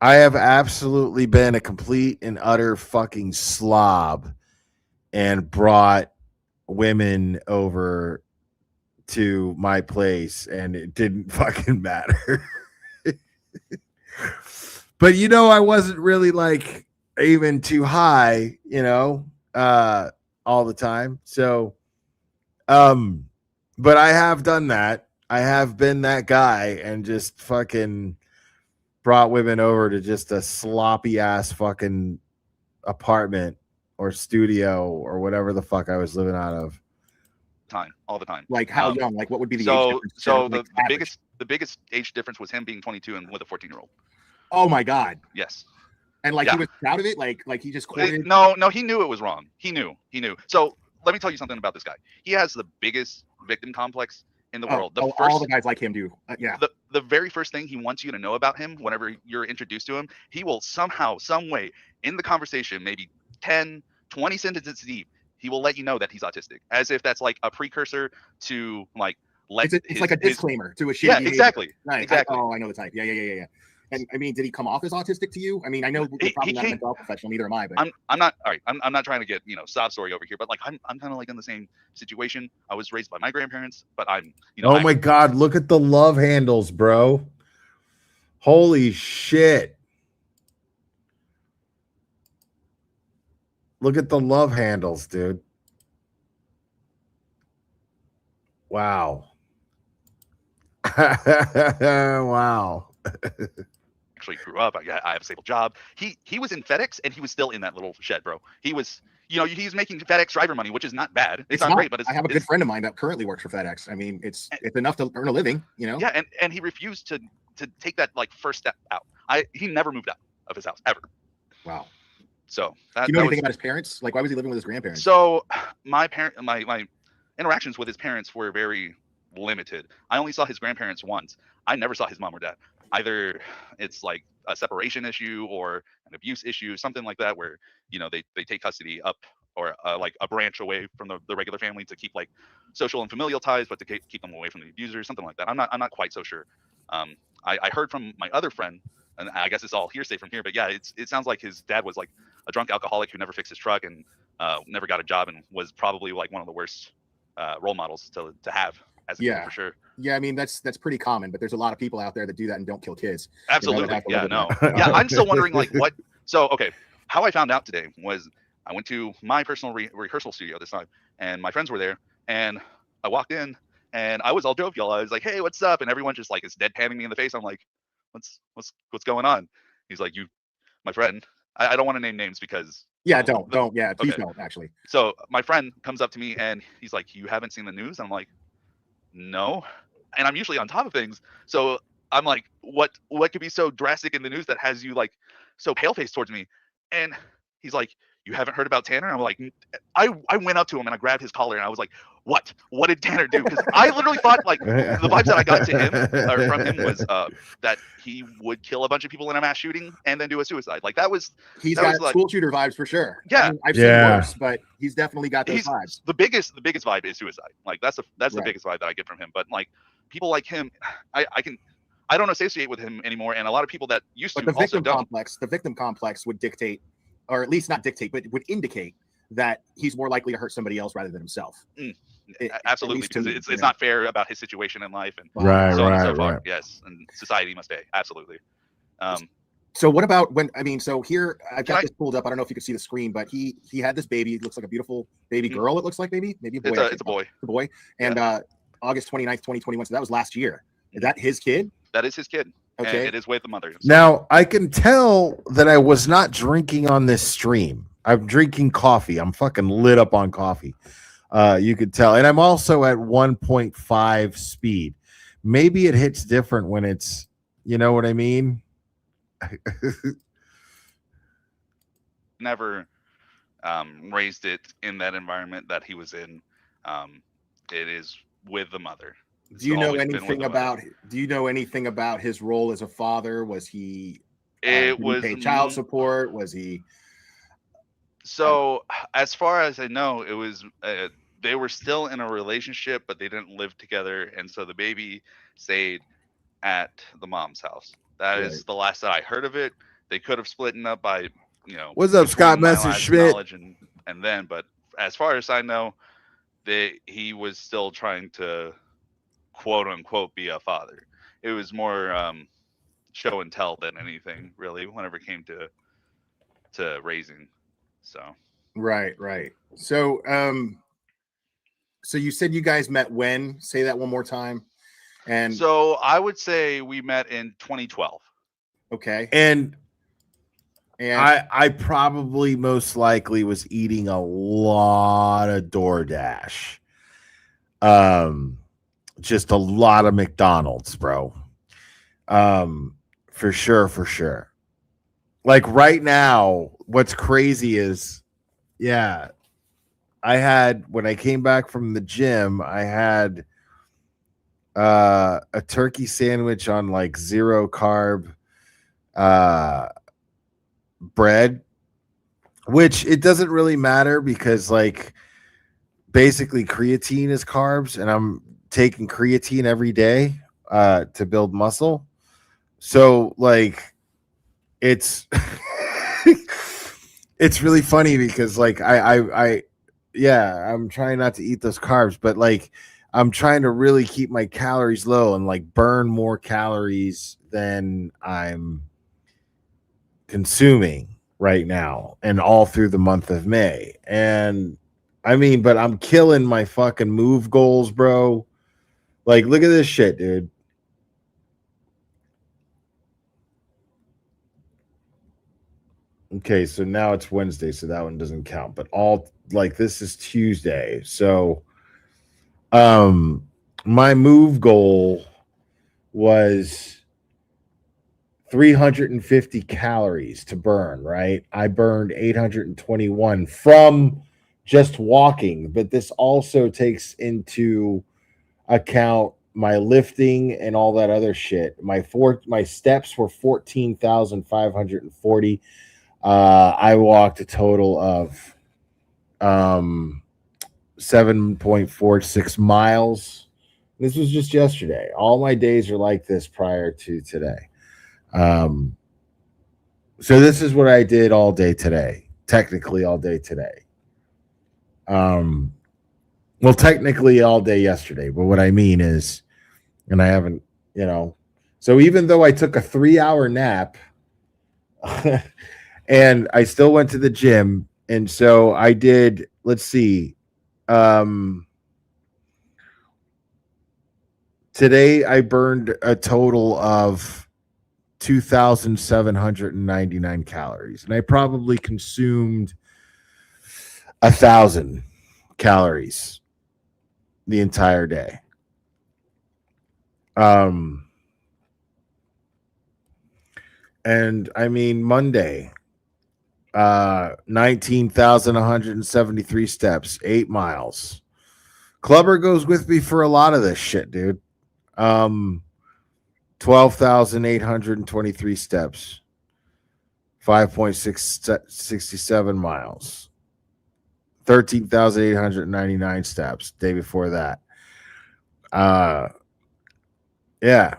been a complete and utter fucking slob and brought women over to my place and it didn't fucking matter. But I wasn't really like aiming too high, all the time. So but I have done that. I have been that guy and just fucking brought women over to just a sloppy ass fucking apartment or studio or whatever the fuck I was living out of. time, all the time. Like how young? Like what would be the age So difference? so Like, the average? biggest age difference was him being 22 and with a 14-year-old. Oh my god! Yes. And like Yeah. he was proud of it. Like he just quoted. No, he knew it was wrong. He knew. So let me tell you something about this guy. He has the biggest victim complex in the world. The first, all the guys like him do. Yeah. the very first thing he wants you to know about him whenever you're introduced to him, he will somehow, some way in the conversation, maybe 10, 20 sentences deep, he will let you know that he's autistic, as if that's like a precursor to like It's like a disclaimer to a shitty Yeah, behavior. exactly. Right. Exactly. I know the type. Yeah. And I mean, did he come off as autistic to you? I mean, I know you're probably not a mental health professional, neither am I, but I'm not all right. I'm not trying to get sob story over here, but like I'm kind of like in the same situation. I was raised by my grandparents, but I'm Oh my god, look at the love handles, bro. Holy shit. Look at the love handles, dude. Wow. Wow. actually grew up. I have a stable job. He was in FedEx and he was still in that little shed, bro. He was, he's making FedEx driver money, which is not bad. It's not great, but I have a good friend of mine that currently works for FedEx. I mean, it's enough to earn a living, Yeah, and he refused to take that like first step out. He never moved out of his house ever. Wow. So Do you know anything about his parents? Like, why was he living with his grandparents? So my interactions with his parents were very limited. I only saw his grandparents once. I never saw his mom or dad. Either it's like a separation issue or an abuse issue, something like that, where they take custody up or like a branch away from the regular family to keep like social and familial ties, but to keep them away from the abuser, something like that. I'm not quite so sure. I heard from my other friend, and I guess it's all hearsay from here, but yeah, it sounds like his dad was like a drunk alcoholic who never fixed his truck and never got a job and was probably like one of the worst role models to have as a kid, for sure. Yeah, I mean that's pretty common, but there's a lot of people out there that do that and don't kill kids. Absolutely. Yeah, no. Yeah, I'm still wondering like what. So okay, how I found out today was I went to my personal rehearsal studio this time, and my friends were there, and I walked in, and I was all jovial. I was like, "Hey, what's up?" And everyone just like is deadpanning me in the face. I'm like, "What's going on?" He's like, my friend. I don't want to name names because. Yeah, don't. Yeah, please don't actually. So my friend comes up to me and he's like, "You haven't seen the news?" I'm like, "No," and I'm usually on top of things. So I'm like, "What could be so drastic in the news that has you like so pale faced towards me?" And he's like, "You haven't heard about Tanner?" I'm like, I went up to him and I grabbed his collar and I was like, "What did Tanner do?" Because I literally thought like the vibes that I got to him or from him was that he would kill a bunch of people in a mass shooting and then do a suicide. Like he's got school shooter vibes for sure. Yeah, I mean, I've seen worse, but he's definitely got those vibes. The biggest vibe is suicide. Like that's the biggest vibe that I get from him. But like people like him, I don't associate with him anymore, and a lot of people that used to the also don't. The victim complex would dictate, or at least not dictate, but would indicate that he's more likely to hurt somebody else rather than himself. Absolutely, because it's not fair about his situation in life and right. Yes, and society must pay. Absolutely. So what about so here I've got this pulled up. I don't know if you can see the screen, but he had this baby. It looks like a beautiful baby girl. It looks like maybe a boy. It's a boy. It's a boy. And August 29th, 2021. So that was last year. Is that his kid? That is his kid. Okay. And it is with the mother. So. Now I can tell that I was not drinking on this stream. I'm drinking coffee. I'm fucking lit up on coffee. You could tell. And I'm also at 1.5 speed. Maybe it hits different when it's, you know what I mean? Never raised it in that environment that he was in. It is with the mother. Do you know anything about his role as a father? Was he did he pay child support? Was he So as far as I know, it was they were still in a relationship, but they didn't live together, and so the baby stayed at the mom's house. That is the last that I heard of it. They could have split up by, What's up, Scott Messerschmidt? And then, but as far as I know, he was still trying to quote unquote be a father. It was more show and tell than anything, really, whenever it came to raising. So right. So so you said you guys met when? Say that one more time. And so I would say we met in 2012. Okay. And I probably most likely was eating a lot of DoorDash. Just a lot of McDonald's, bro. For sure. Like right now, what's crazy is, I had, when I came back from the gym, I had a turkey sandwich on like 0 carb bread, which it doesn't really matter because like basically creatine is carbs, and I'm taking creatine every day to build muscle. So like it's it's really funny because like I'm trying not to eat those carbs, but like I'm trying to really keep my calories low and like burn more calories than I'm consuming right now and all through the month of May. And I mean, but I'm killing my fucking move goals, bro. Like, look at this shit, dude. Okay, so now it's Wednesday, so that one doesn't count. But all like this is Tuesday. So my move goal was 350 calories to burn, right? I burned 821 from just walking, but this also takes into account my lifting and all that other shit. My steps were 14,540. I walked a total of 7.46 miles. This was just yesterday. All my days are like this prior to today. So this is what I did all day today. Technically all day today. Well, technically all day yesterday, but what I mean is, and I haven't, so even though I took a 3-hour nap and I still went to the gym, and so I did, let's see, today I burned a total of 2,799 calories, and I probably consumed 1,000 calories the entire day. And I mean Monday, 19,173 steps, 8 miles. Clubber goes with me for a lot of this shit, dude. 12,823 steps, 5.67 miles, 13,899 steps. Day before that, yeah.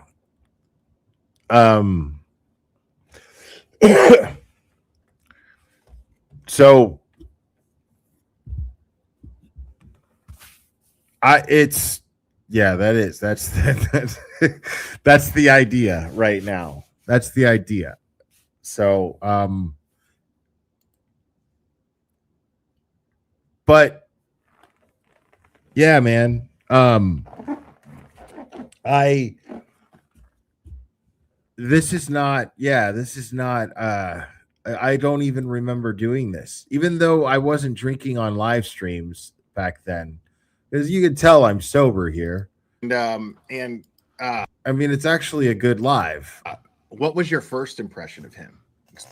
So that's that's the idea right now. That's the idea. So but yeah, man. This is not I don't even remember doing this, even though I wasn't drinking on live streams back then. As you can tell, I'm sober here. I mean, it's actually a good live. What was your first impression of him?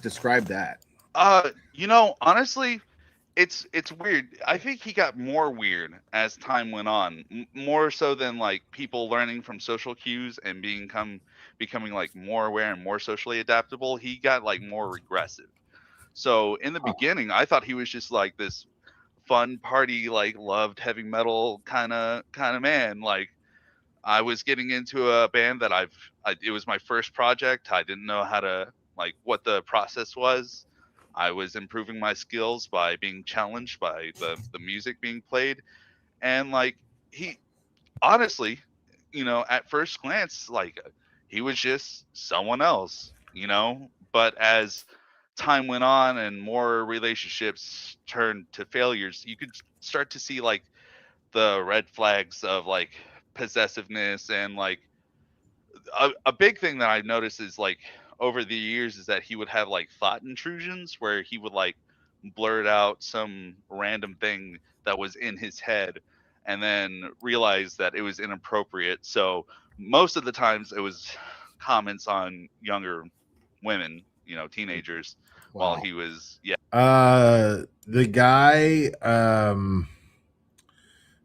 Describe that. Honestly, it's weird. I think he got more weird as time went on, more so than like people learning from social cues and becoming like more aware and more socially adaptable. He got like more regressive. So in the beginning, I thought he was just like this fun party, like loved heavy metal kind of man. Like I was getting into a band that it was my first project. I didn't know how to like what the process was. I was improving my skills by being challenged by the music being played. And like he honestly, at first glance, like he was just someone else, but as time went on and more relationships turned to failures, you could start to see like the red flags of like possessiveness and like a big thing that I noticed is like over the years is that he would have like thought intrusions where he would like blurt out some random thing that was in his head and then realize that it was inappropriate. So most of the times it was comments on younger women, teenagers, while he was The guy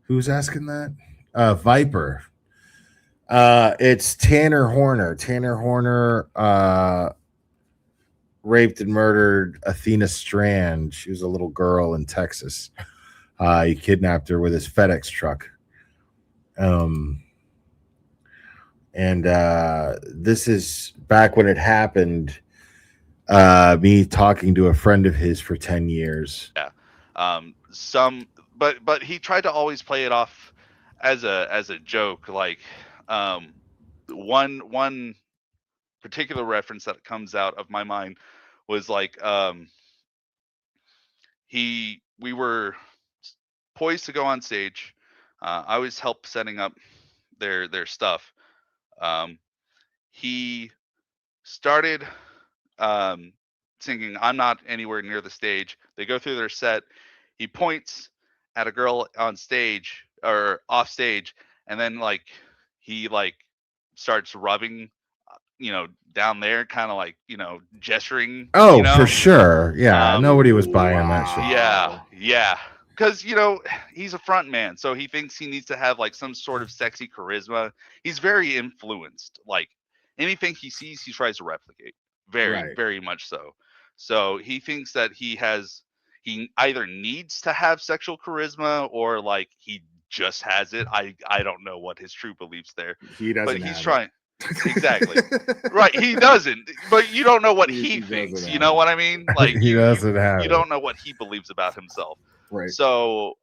who's asking that? Viper. It's Tanner Horner. Tanner Horner raped and murdered Athena Strand. She was a little girl in Texas. He kidnapped her with his FedEx truck. And this is back when it happened. Me talking to a friend of his for 10 years. Yeah. But he tried to always play it off as a joke. Like one particular reference that comes out of my mind was like we were poised to go on stage. I was help setting up their stuff. He started singing I'm Not Anywhere Near the Stage. They go through their set. He points at a girl on stage or off stage, and then like he like starts rubbing, down there, kind of like, gesturing. Oh, for sure. Yeah, nobody was buying that shit. Yeah. Because, he's a front man, so he thinks he needs to have like some sort of sexy charisma. He's very influenced. Like anything he sees, he tries to replicate. Very, very much so. So he thinks that he either needs to have sexual charisma or like he just has it. I don't know what his true beliefs there. He doesn't. But he's trying. Exactly. Right. He doesn't. But you don't know what he doesn't thinks. You have know it. what I mean? Like He doesn't have you it. don't know what he believes about himself. Right. So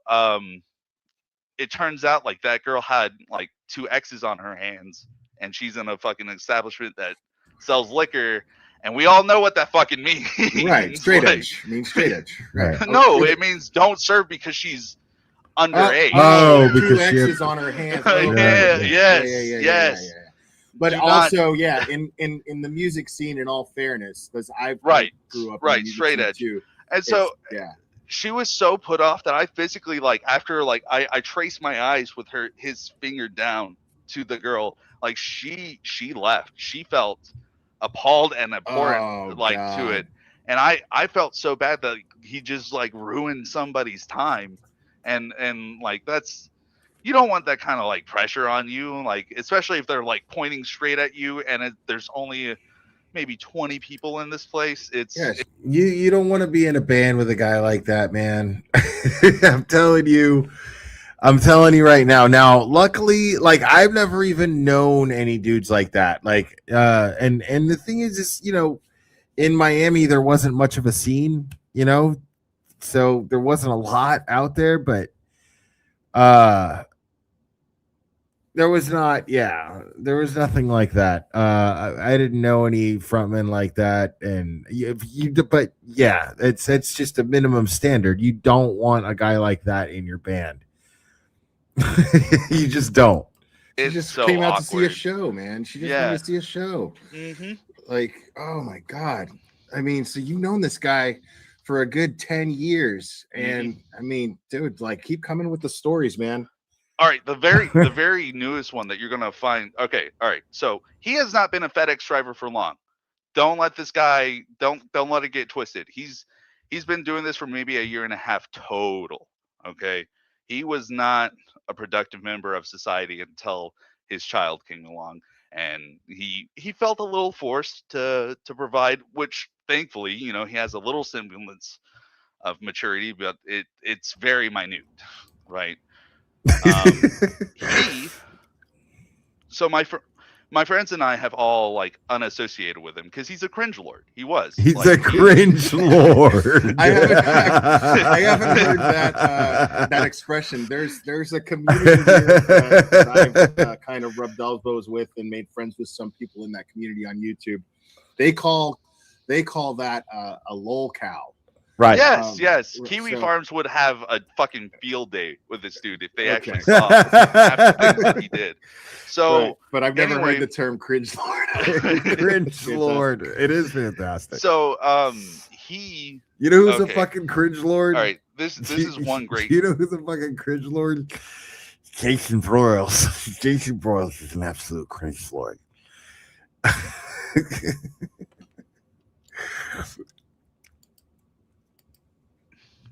it turns out like that girl had like 2 X's on her hands, and she's in a fucking establishment that sells liquor, and we all know what that fucking means. Right. Straight Like, edge. Means straight edge. Right. No, it means don't serve because she's underage. Oh, two because she had- X's on her hands. Yeah, Oh, yes. But Do not- also, yeah, in the music scene, in all fairness, because I Right, grew up in right, the music straight scene edge. too. And so Yeah. she was so put off that I physically like after like I traced my eyes with his finger down to the girl, like she left. She felt appalled and abhorrent to God. it. And I felt so bad that he just like ruined somebody's time. And like that's, you don't want that kind of like pressure on you, like especially if they're like pointing straight at you and there's only maybe 20 people in this place. It's You don't want to be in a band with a guy like that, man. I'm telling you right now. Now, luckily, like I've never even known any dudes like that. Like, and the thing is, in Miami there wasn't much of a scene, so there wasn't a lot out there, but there was nothing like that. I didn't know any frontmen like that, and but yeah, it's just a minimum standard. You don't want a guy like that in your band. You just don't. She it's just so came out awkward. to see a show, man. She just wanted to see a show. Mm-hmm. Like, oh my God. I mean, so you've known this guy for a good 10 years. And I mean, dude, like keep coming with the stories, man. All right, the very newest one that you're gonna find. Okay, all right. So he has not been a FedEx driver for long. Don't let this guy. Don't let it get twisted. He's been doing this for maybe a year and a half total. Okay, he was not a productive member of society until his child came along, and he felt a little forced to provide, which thankfully, he has a little semblance of maturity, but it's very minute, right? So my friends and I have all like unassociated with him because he's a cringe lord. He was. He's like, a cringe lord. I haven't heard that expression. There's a community here that I've kind of rubbed elbows with and made friends with some people in that community on YouTube. They call that a lol cow. Right. Yes. Kiwi so- Farms would have a fucking field day with this dude if they actually saw half the things that he did. So, but I've never anyway- heard the term cringe lord. Cringe lord. It is fantastic. So, he. You know who's a okay. fucking cringe lord? All right, this is one great. You know who's a fucking cringe lord? Jason Broyles. Jason Broyles is an absolute cringe lord.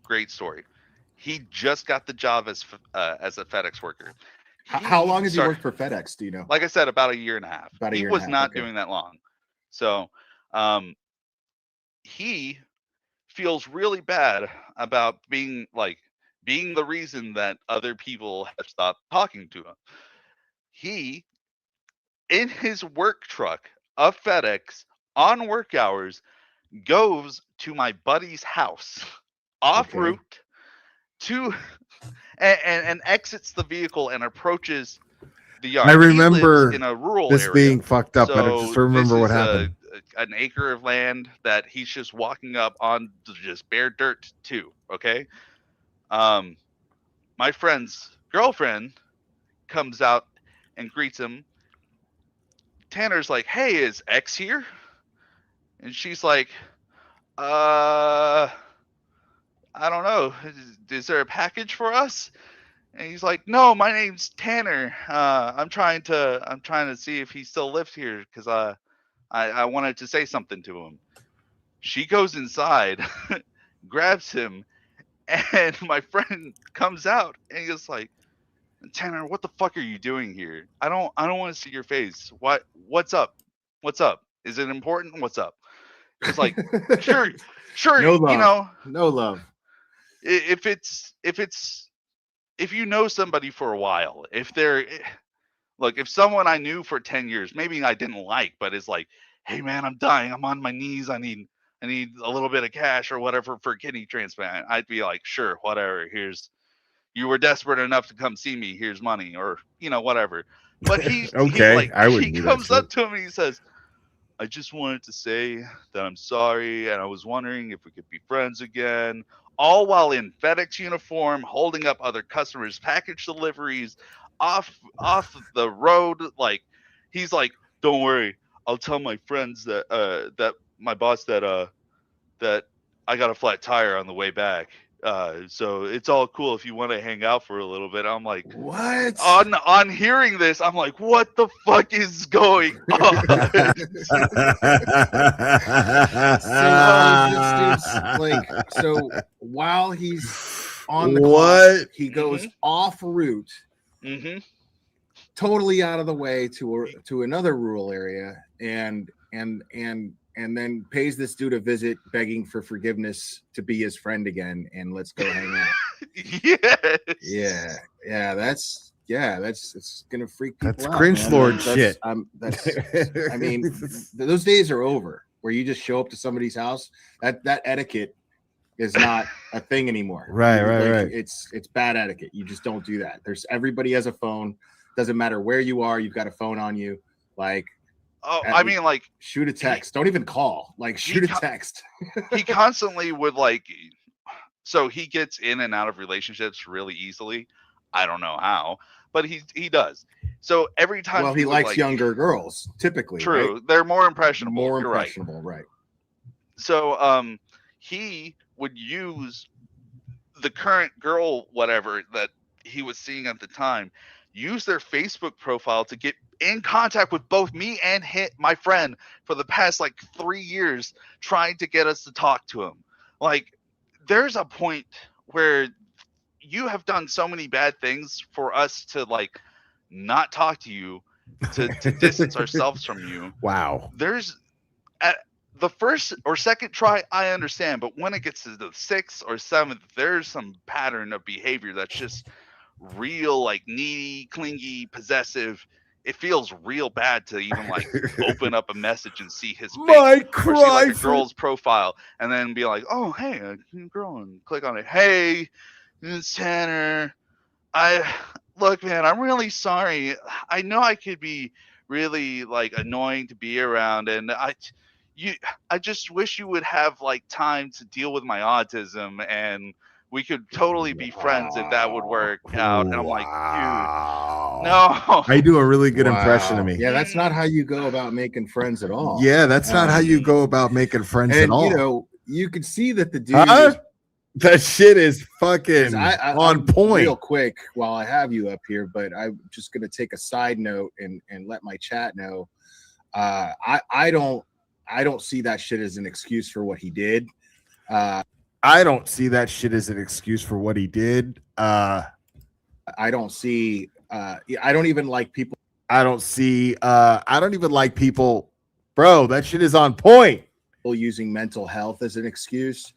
Great story. He just got the job as a FedEx worker. How long has he Sorry. worked for FedEx? Do you know? Like I said, about a year and a half. About a He year and was a half, not okay. doing that long. So he feels really bad about being the reason that other people have stopped talking to him. He, in his work truck of FedEx on work hours, goes to my buddy's house off route to and exits the vehicle and approaches the yard. I He lives remember in a rural this area. being fucked up. I So just remember this what is happened. an acre of land that he's just walking up on just bare dirt too. Okay. My friend's girlfriend comes out and greets him. Tanner's like, "Hey, is X here?" And she's like, I don't know. Is there a package for us? And he's like, no, my name's Tanner. I'm trying to see if he still lives here because I wanted to say something to him. She goes inside, grabs him, and my friend comes out and he's like, Tanner, what the fuck are you doing here? I don't want to see your face. What's up? What's up? Is it important? What's up? It's like, sure, No love. you know, No love. if you know somebody for a while, if they're look, if someone I knew for 10 years, maybe I didn't like, but it's like, hey man, I'm dying, I'm on my knees, I need a little bit of cash or whatever for kidney transplant, I'd be like, sure, whatever, you were desperate enough to come see me, here's money, or whatever. But Okay, I wouldn't he do that comes shit. up to him and he says, I just wanted to say that I'm sorry, and I was wondering if we could be friends again. All while in FedEx uniform, holding up other customers' package deliveries off the road. Like, he's like, "Don't worry, I'll tell my friends that my boss that I got a flat tire on the way back. So it's all cool if you want to hang out for a little bit." I'm like, What? on hearing this, I'm like, what the fuck is going on? So while he's on the What? clock, he goes off route, Mm-hmm. totally out of the way to another rural area, and then pays this dude a visit, begging for forgiveness to be his friend again, and let's go hang out. Yes. Yeah. That's it's gonna freak people That's out, cringe man. lord That's- shit. I mean, those days are over where you just show up to somebody's house. That etiquette is not a thing anymore. Right. It's bad etiquette. You just don't do that. Everybody has a phone. Doesn't matter where you are. You've got a phone on you. Like, Oh, I mean, like, shoot a text. Don't even call. Like, shoot a text. he constantly would so he gets in and out of relationships really easily. I don't know how, but he does. So every time Well, he would, likes younger girls, typically. True, right? they're more impressionable. More You're right. impressionable, right? So he would use the current girl, whatever, that he was seeing at the time, use their Facebook profile to get in contact with both me and my friend for the past 3 years, trying to get us to talk to him. Like, there's a point where you have done so many bad things for us to not talk to you, to distance ourselves from you. Wow. There's at the first or second try, I understand, but when it gets to the sixth or seventh, there's some pattern of behavior that's just real, needy, clingy, possessive. It feels real bad to even open up a message and see his face, My or see a cry girl's profile and then be like, oh hey, a girl, and click on it. Hey, it's Tanner. Look, man, I'm really sorry. I know I could be really annoying to be around, and I just wish you would have time to deal with my autism, and we could totally be friends if that would work out. And I'm like, dude, no. I do a really good impression of me. Yeah, that's not how you go about making friends at all. Yeah, that's not how you go about making friends at And all. you could see that the dude. Huh? That shit is fucking on point. Real quick, while I have you up here, but I'm just gonna take a side note and let my chat know. I don't see that shit as an excuse for what he did. I don't see that shit as an excuse for what he did. I don't see. I don't even like people. I don't even like people, bro. That shit is on point. Using mental health as an excuse.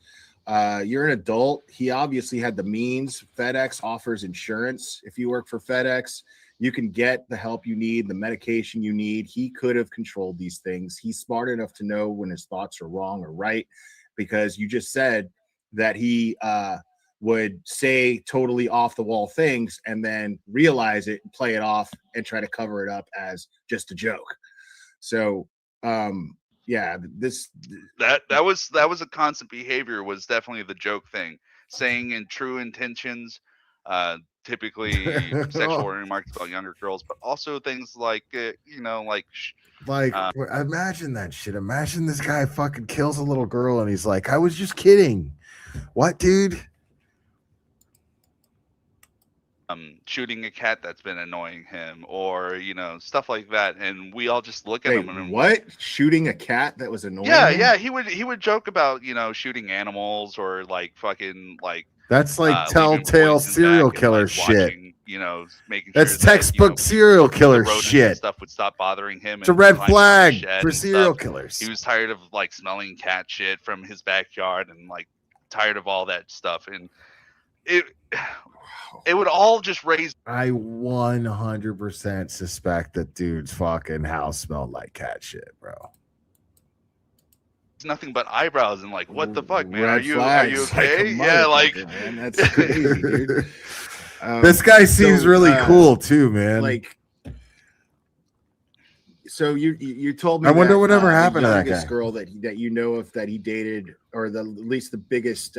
You're an adult. He obviously had the means. FedEx offers insurance. If you work for FedEx, you can get the help you need, the medication you need. He could have controlled these things. He's smart enough to know when his thoughts are wrong or right, because you just said that he would say totally off the wall things and then realize it and play it off and try to cover it up as just a joke. So, yeah, that was a constant behavior, was definitely the joke thing, saying in true intentions typically sexual remarks about younger girls, but also things like Like, Uh, imagine that shit. Imagine this guy fucking kills a little girl and he's like, I was just kidding. What, dude? shooting a cat that's been annoying him, or stuff like that, and we all just look at Wait, him and what? Shooting a cat that was annoying? yeah, him? yeah, he would joke about shooting animals or like fucking like That's like leaving telltale poison serial back and, killer like, shit. watching, making That's sure that, textbook serial the killer rodents and shit. stuff would stop bothering him. It's a and red climbing on the flag shed for and serial stuff. killers. He was tired of like smelling cat shit from his backyard and like tired of all that stuff, and it would all just raise I 100% suspect that dude's fucking house smelled like cat shit, bro. nothing but eyebrows and like, what the fuck, man? Red Are you flags, okay? a Yeah, like motherfucker, man. That's crazy, dude. This guy seems so, really cool too, man. Like, so you told me. I wonder that, whatever the happened to that youngest guy. girl that you know of that he dated, or at least the biggest.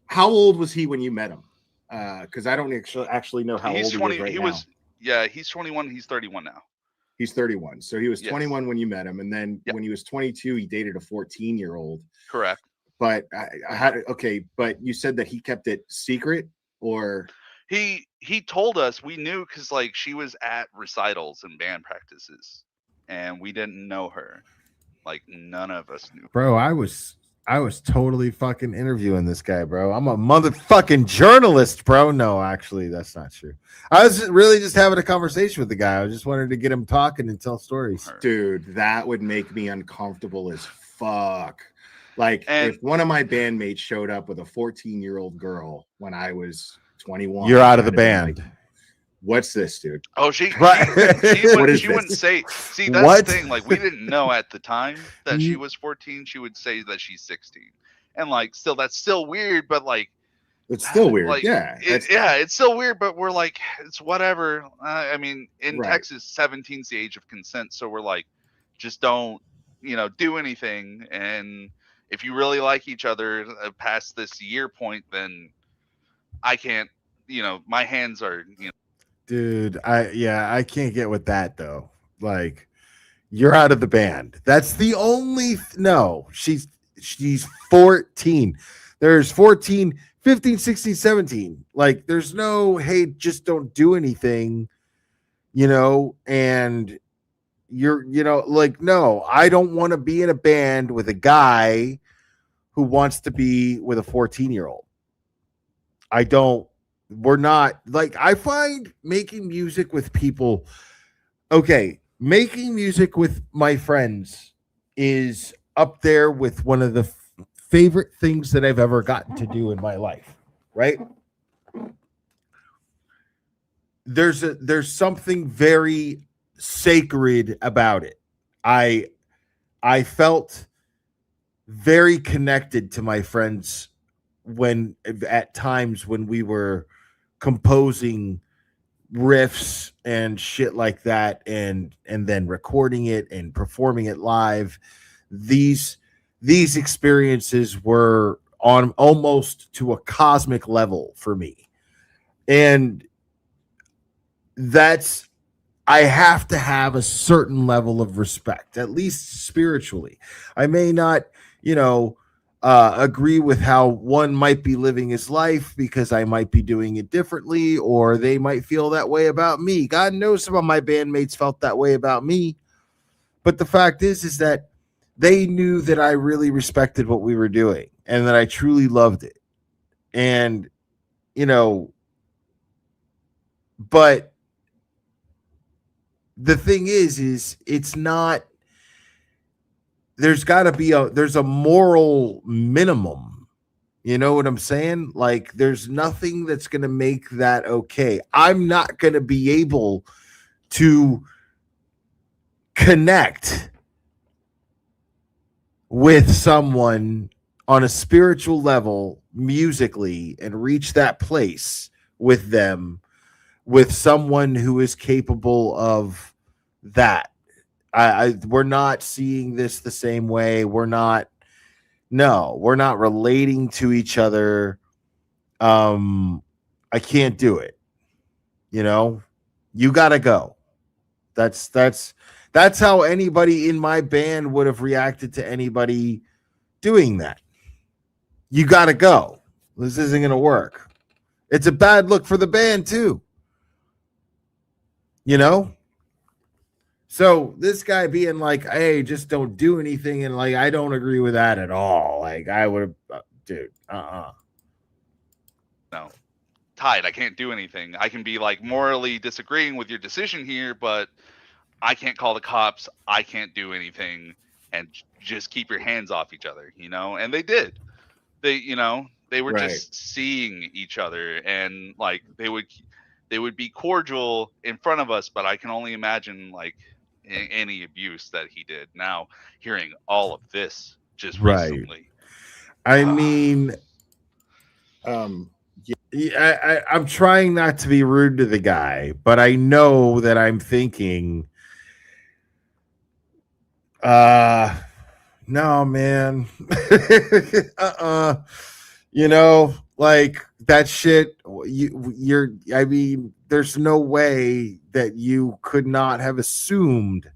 How old was he when you met him? Because I don't actually know how he's old 20. he is right He now. was yeah, he's 21. He's 31 now. He's 31. So he was Yes. 21 when you met him, and then Yep. when he was 22, he dated a 14-year-old. Correct. But I had okay. But you said that he kept it secret, or He told us, we knew because like she was at recitals and band practices, and we didn't know her. Like none of us knew. Bro, I was totally fucking interviewing this guy, bro. I'm a motherfucking journalist, bro. No, actually, that's not true. I was really just having a conversation with the guy. I just wanted to get him talking and tell stories. dude, that would make me uncomfortable as fuck. Like And- if one of my bandmates showed up with a 14-year-old girl when I was 21, You're out of the I'd have been band. like, what's this, dude? Oh, she Right. What is she this? wouldn't say. See, that's What? the thing. Like we didn't know at the time that she was 14. She would say that she's 16, and like still that's still weird. But like It's still weird. like Yeah. it's still weird. But we're like it's whatever. I mean, in Right. Texas, 17's the age of consent, so we're like, just don't do anything. And if you really like each other past this year point, then I can't. My hands are. Dude, I can't get with that though. Like, you're out of the band. That's the only no. She's 14. There's 14, 15, 16, 17. Like, there's no, hey, just don't do anything, and you're, like, no, I don't want to be in a band with a guy who wants to be with a 14-year-old. I don't. We're not like, I find making music with people, okay, making music with my friends is up there with one of the favorite things that I've ever gotten to do in my life, right? There's something very sacred about it. I felt very connected to my friends when at times when we were composing riffs and shit like that, and then recording it and performing it live. These experiences were on almost to a cosmic level for me, and that's, I have to have a certain level of respect, at least spiritually. I may not agree with how one might be living his life because I might be doing it differently, or they might feel that way about me. God knows some of my bandmates felt that way about me. But the fact is that they knew that I really respected what we were doing and that I truly loved it. And, but the thing is it's not, there's got to be there's a moral minimum. You know what I'm saying? Like, there's nothing that's going to make that okay. I'm not going to be able to connect with someone on a spiritual level musically and reach that place with them, with someone who is capable of that. We're not seeing this the same way. We're not relating to each other I can't do it. You know, you gotta go. That's how anybody in my band would have reacted to anybody doing that. You gotta go. This isn't gonna work. It's a bad look for the band too. You know? So this guy being like, hey, just don't do anything, and like I don't agree with that at all. Like I would have dude, No. Tied. I can't do anything. I can be like morally disagreeing with your decision here, but I can't call the cops. I can't do anything, and just keep your hands off each other, you know? And they did. They were Right. just seeing each other, and like they would be cordial in front of us, but I can only imagine like any abuse that he did. Now hearing all of this just Right. recently. I mean, I'm trying not to be rude to the guy, but I know that I'm thinking, no, man. You know, like that shit, I mean, there's no way that you could not have assumed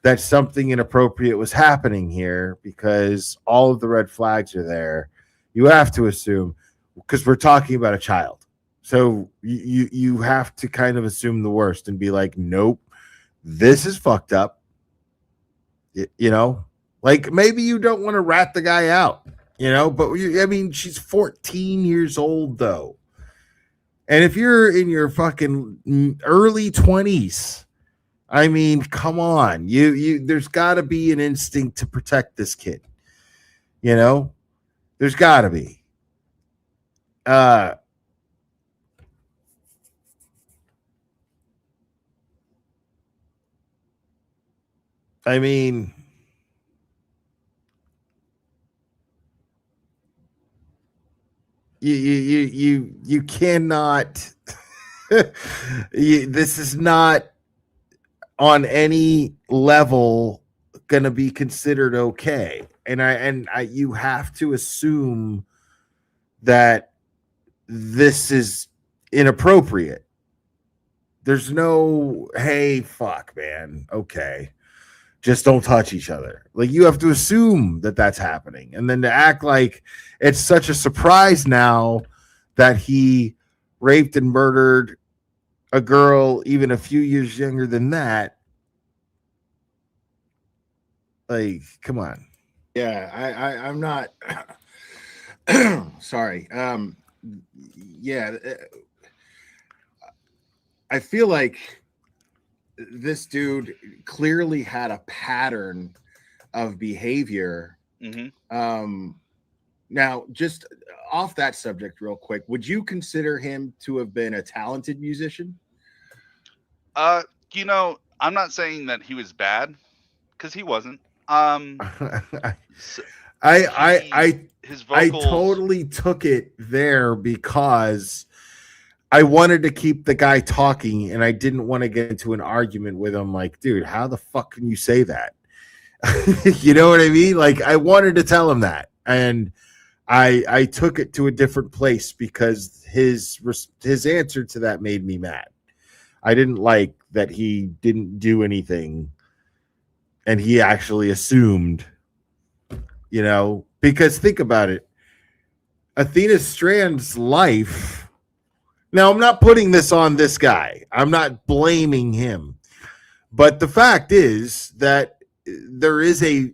that something inappropriate was happening here because all of the red flags are there. You have to assume, because we're talking about a child. So you have to kind of assume the worst and be like, nope, this is fucked up. You know, like maybe you don't want to rat the guy out, you know, but I mean, she's 14 years old though. And if you're in your fucking early 20s, I mean, come on, there's got to be an instinct to protect this kid. You know, there's got to be. I mean, you cannot. This is not on any level going to be considered okay, and I you have to assume that this is inappropriate. There's no, hey, fuck, man, okay, just don't touch each other. Like you have to assume that that's happening, and then to act like it's such a surprise now that he raped and murdered a girl even a few years younger than that. Like, come on. Yeah, I'm not sorry. Yeah, I feel like this dude clearly had a pattern of behavior. Now, just off that subject real quick, would you consider him to have been a talented musician? You know, I'm not saying that he was bad, because he wasn't. His vocals, I totally took it there because I wanted to keep the guy talking and I didn't want to get into an argument with him. Like, dude, how the fuck can you say that? You know what I mean? Like, I wanted to tell him that, and I took it to a different place because his answer to that made me mad. I didn't like that he didn't do anything and he actually assumed, you know, because think about it. Athena Strand's life. Now, I'm not putting this on this guy. I'm not blaming him. But the fact is that there is a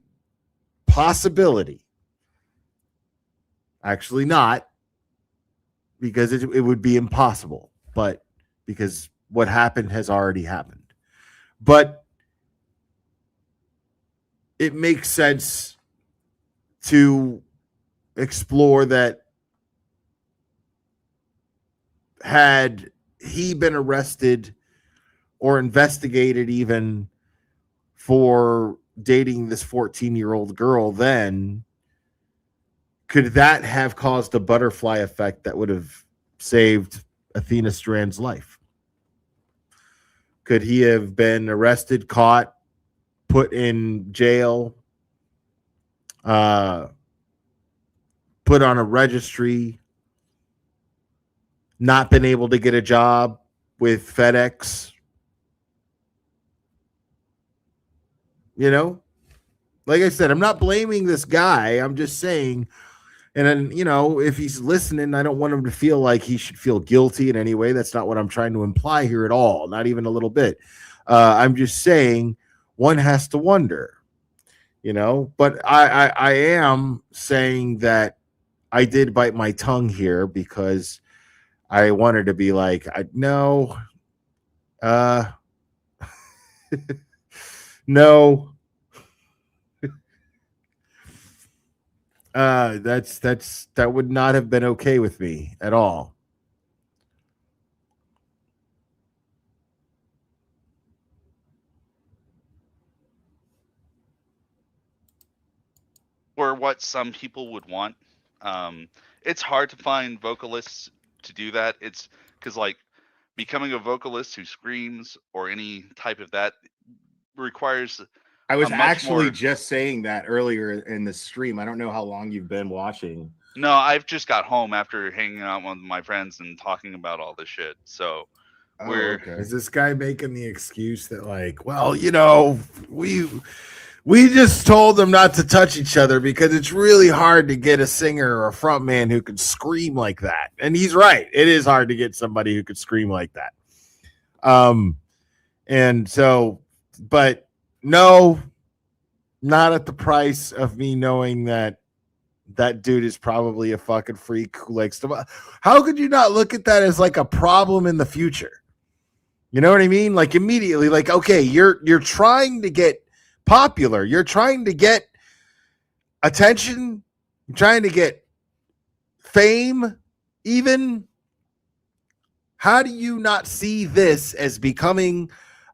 possibility. Actually not, because it would be impossible, but because what happened has already happened. But it makes sense to explore that had he been arrested or investigated even for dating this 14-year-old girl, then could that have caused a butterfly effect that would have saved Athena Strand's life? Could he have been arrested, caught, put in jail, put on a registry, not been able to get a job with FedEx. You know, like I said, I'm not blaming this guy. I'm just saying, and then, you know, if he's listening, I don't want him to feel like he should feel guilty in any way. That's not what I'm trying to imply here at all. Not even a little bit. I'm just saying one has to wonder, you know, but I am saying that I did bite my tongue here because I wanted to be like, no, no. That would not have been okay with me at all. Or what some people would want. It's hard to find vocalists to do that. It's because like becoming a vocalist who screams or any type of that requires. I was a much actually more- just saying that earlier in the stream. I don't know how long you've been watching. No, I've just got home after hanging out with my friends and talking about all this shit. So we're Is this guy making the excuse that, like, well, you know, we just told them not to touch each other because it's really hard to get a singer or a front man who can scream like that. And he's right. It is hard to get somebody who could scream like that. And so, but no, not at the price of me knowing that that dude is probably a fucking freak who likes to. How could you not look at that as like a problem in the future? You know what I mean? Like immediately, like, okay, you're trying to get popular. You're trying to get attention. You're trying to get fame, even. How do you not see this as becoming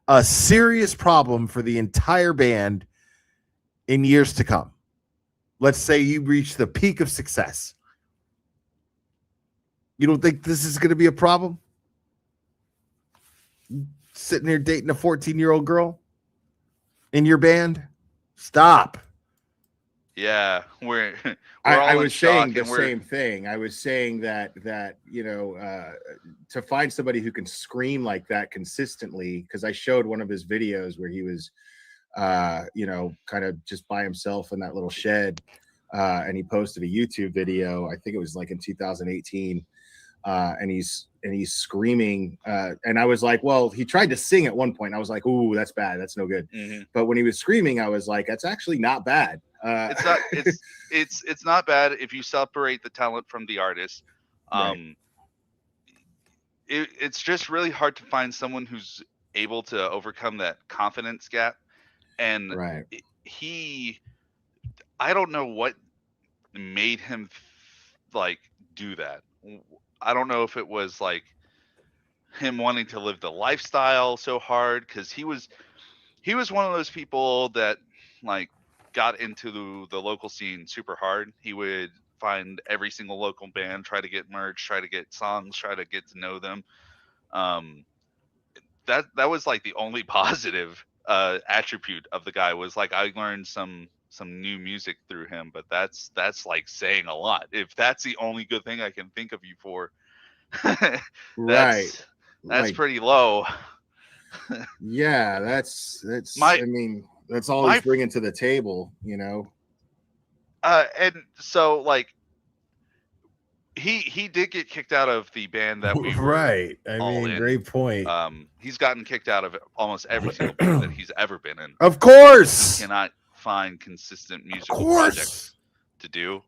a serious problem for the entire band in years to come? Let's say you reach the peak of success. You don't think this is going to be a problem? Sitting here dating a 14-year-old girl in your band? Stop. yeah, we're all I in was shock saying the and we're- same thing. I was saying that you know, to find somebody who can scream like that consistently, because I showed one of his videos where he was you know, kind of just by himself in that little shed, and he posted a YouTube video. I think it was like in 2018, and he's screaming, and I was like, well, he tried to sing at one point. I was like, ooh, that's bad, that's no good. Mhm. But when he was screaming, I was like, that's actually not bad. It's not. It's not bad if you separate the talent from the artist. Right. It's just really hard to find someone who's able to overcome that confidence gap. And Right. I don't know what made him like do that. I don't know if it was like him wanting to live the lifestyle so hard, because he was one of those people that like got into the local scene super hard. He would find every single local band, try to get merch, try to get songs, try to get to know them. That was like the only positive attribute of the guy, was like I learned some new music through him, but that's like saying a lot. If that's the only good thing I can think of you for, Right. that's Like, pretty low. yeah, that's My- I mean, that's all my- he's bringing to the table, you know. And so like he did get kicked out of the band that we were Right. I all mean, in. great point. He's gotten kicked out of almost every single band that he's ever been in. Of course. He cannot find consistent Of musical course. projects to do.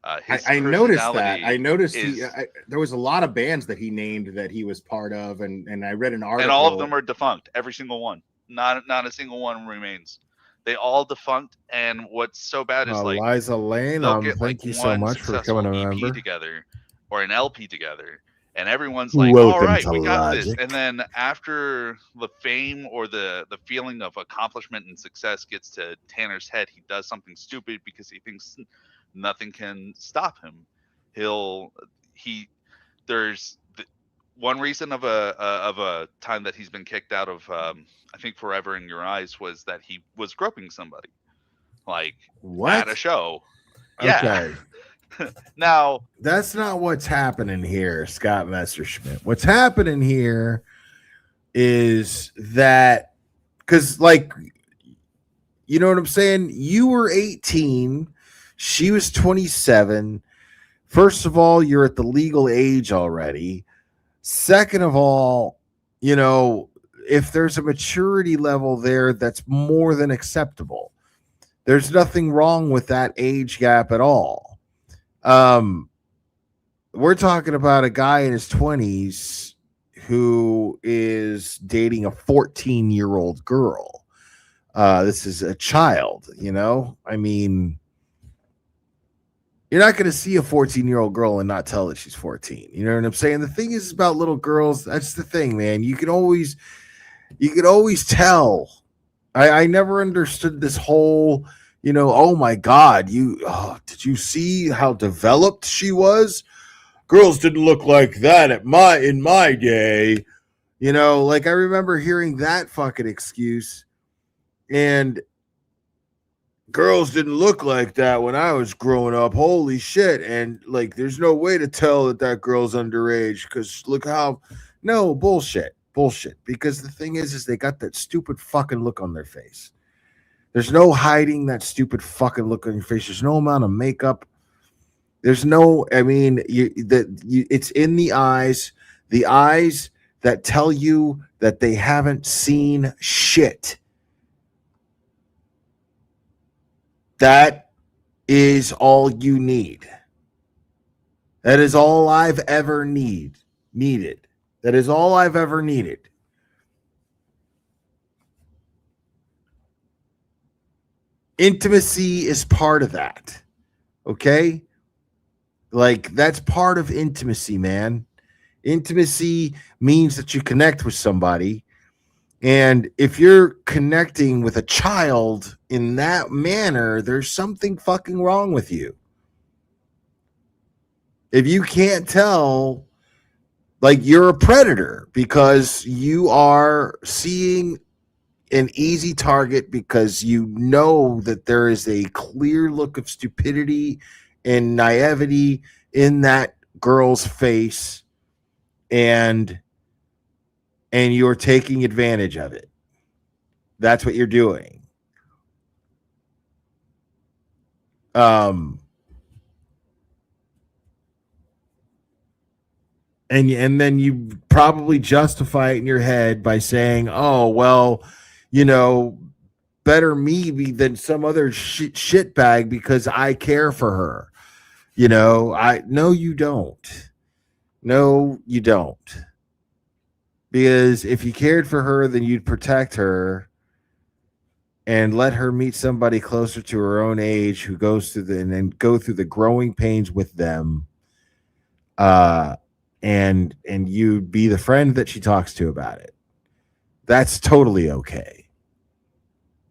I noticed that. personality I noticed is- there was a lot of bands that he named that he was part of, and I read an article. and all of them are defunct. Every single one. Not a single one remains. They all defunct. And what's so bad is like Liza Lane, they'll get thank like you so one much for successful coming to EP member. together or an LP together, and everyone's like, Welcome all right, to we got this. Logic. And then after the fame or the feeling of accomplishment and success gets to Tanner's head, he does something stupid because he thinks nothing can stop him. There's one reason of a time that he's been kicked out of I think Forever in Your Eyes was that he was groping somebody, like What? at a show. Yeah. Okay. Now, That's not what's happening here, Scott Messerschmidt. What's happening here is that because, like, you know what I'm saying? You were 18, she was 27. First of all, you're at the legal age already. Second of all, you know, if there's a maturity level there, that's more than acceptable. There's nothing wrong with that age gap at all. We're talking about a guy in his 20s who is dating a 14-year-old girl. This is a child, you know? I mean, you're not going to see a 14-year-old girl and not tell that she's 14. You know what I'm saying? The thing is about little girls, that's the thing, man. You can always tell. I never understood this whole, you know, oh my God, did you see how developed she was? Girls didn't look like that in my day. You know, like I remember hearing that fucking excuse. And girls didn't look like that when I was growing up. Holy shit. And like, there's no way to tell that girl's underage because look how, no, bullshit. Because the thing is they got that stupid fucking look on their face. There's no hiding that stupid fucking look on your face. There's no amount of makeup. There's no, I mean, it's in the eyes that tell you that they haven't seen shit. That is all you need. That is all I've ever needed. That is all I've ever needed. Intimacy is part of that. Okay? Like, that's part of intimacy, man. Intimacy means that you connect with somebody. And if you're connecting with a child in that manner, there's something fucking wrong with you. If you can't tell, like, you're a predator because you are seeing an easy target because you know that there is a clear look of stupidity and naivety in that girl's face, and you're taking advantage of it. That's what you're doing. And then you probably justify it in your head by saying, oh, well, you know, better me than some other shit bag because I care for her. You know, no, you don't. No, you don't. Because if you cared for her, then you'd protect her and let her meet somebody closer to her own age who goes through and then go through the growing pains with them. And you'd be the friend that she talks to about it. That's totally okay.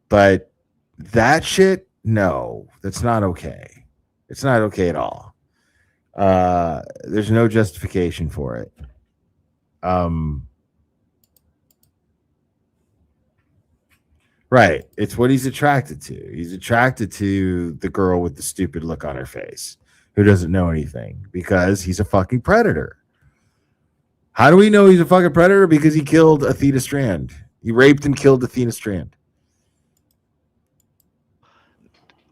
But that shit, no, that's not okay. It's not okay at all. There's no justification for it. Right. It's what he's attracted to. He's attracted to the girl with the stupid look on her face who doesn't know anything because he's a fucking predator. How do we know he's a fucking predator? Because he killed Athena Strand. He raped and killed Athena Strand.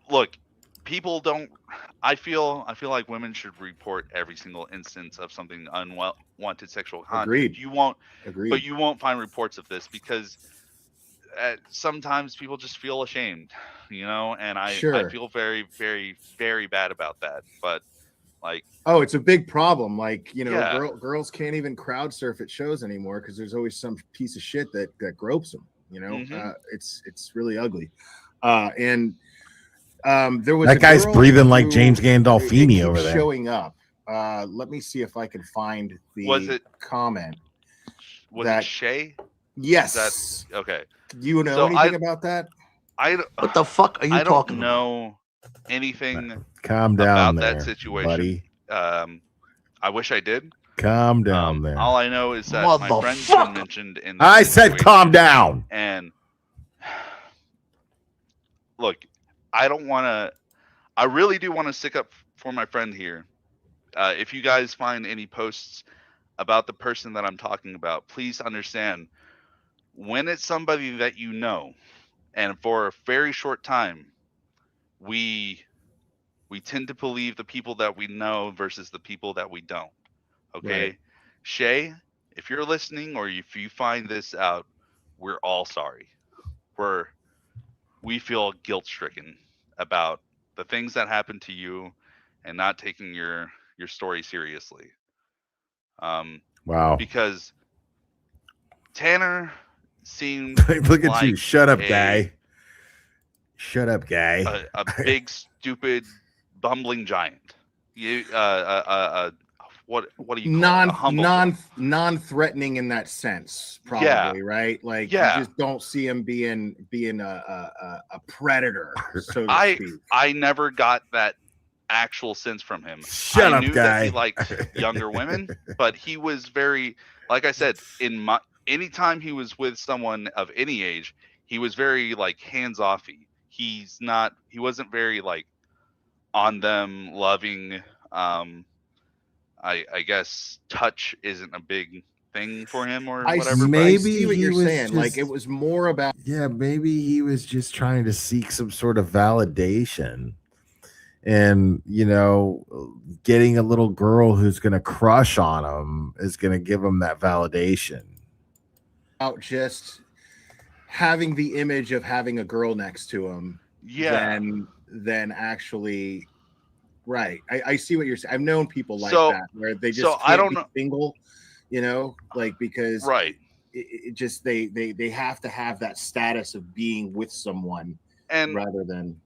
Look, people don't. I feel like women should report every single instance of something unwanted sexual contact. Agreed. But you won't find reports of this because sometimes people just feel ashamed, you know. And I feel very, very, very bad about that. But like, oh, it's a big problem. Like, you know, girls can't even crowd surf at shows anymore because there's always some piece of shit that gropes them. You know, it's really ugly. There was that guy's breathing like James Gandolfini over there. Showing up. Let me see if I can find the comment. Was it Shay? Yes. Okay. Do you know anything about that? What the fuck are you talking about? I don't know anything. Calm down about there, that situation, buddy. I wish I did. Calm down there. All I know is that my friend's been mentioned in. I said, calm down. And look, I don't want to. I really do want to stick up for my friend here, if you guys find any posts about the person that I'm talking about, please understand when it's somebody that you know, and for a very short time, we tend to believe the people that we know versus the people that we don't. Okay, Right. Shay, if you're listening or if you find this out, we're all sorry. We feel guilt stricken about the things that happened to you and not taking your story seriously. Wow. Because Tanner seemed Look at you. like Shut up, a- guy. Shut up, guy. a big stupid bumbling giant. You what do you call it? A humble non-threatening in that sense, probably, Yeah. right? Like Yeah. you just don't see him being a predator, so to I speak. I never got that actual sense from him. Shut I up, knew guy. that he liked younger women, but he was very, like I said, anytime he was with someone of any age, he was very like hands-offy. He wasn't very like on them, loving. I guess touch isn't a big thing for him or I whatever. but maybe see what he you're was saying. Like just- it was more about Yeah, maybe he was just trying to seek some sort of validation. And, getting a little girl who's going to crush on him is going to give him that validation. just having the image of having a girl next to him. Yeah. Than actually. Right. I see what you're saying. I've known people like So- that where they just so can't I don't be know- single, like because Right. it just they have to have that status of being with someone And rather than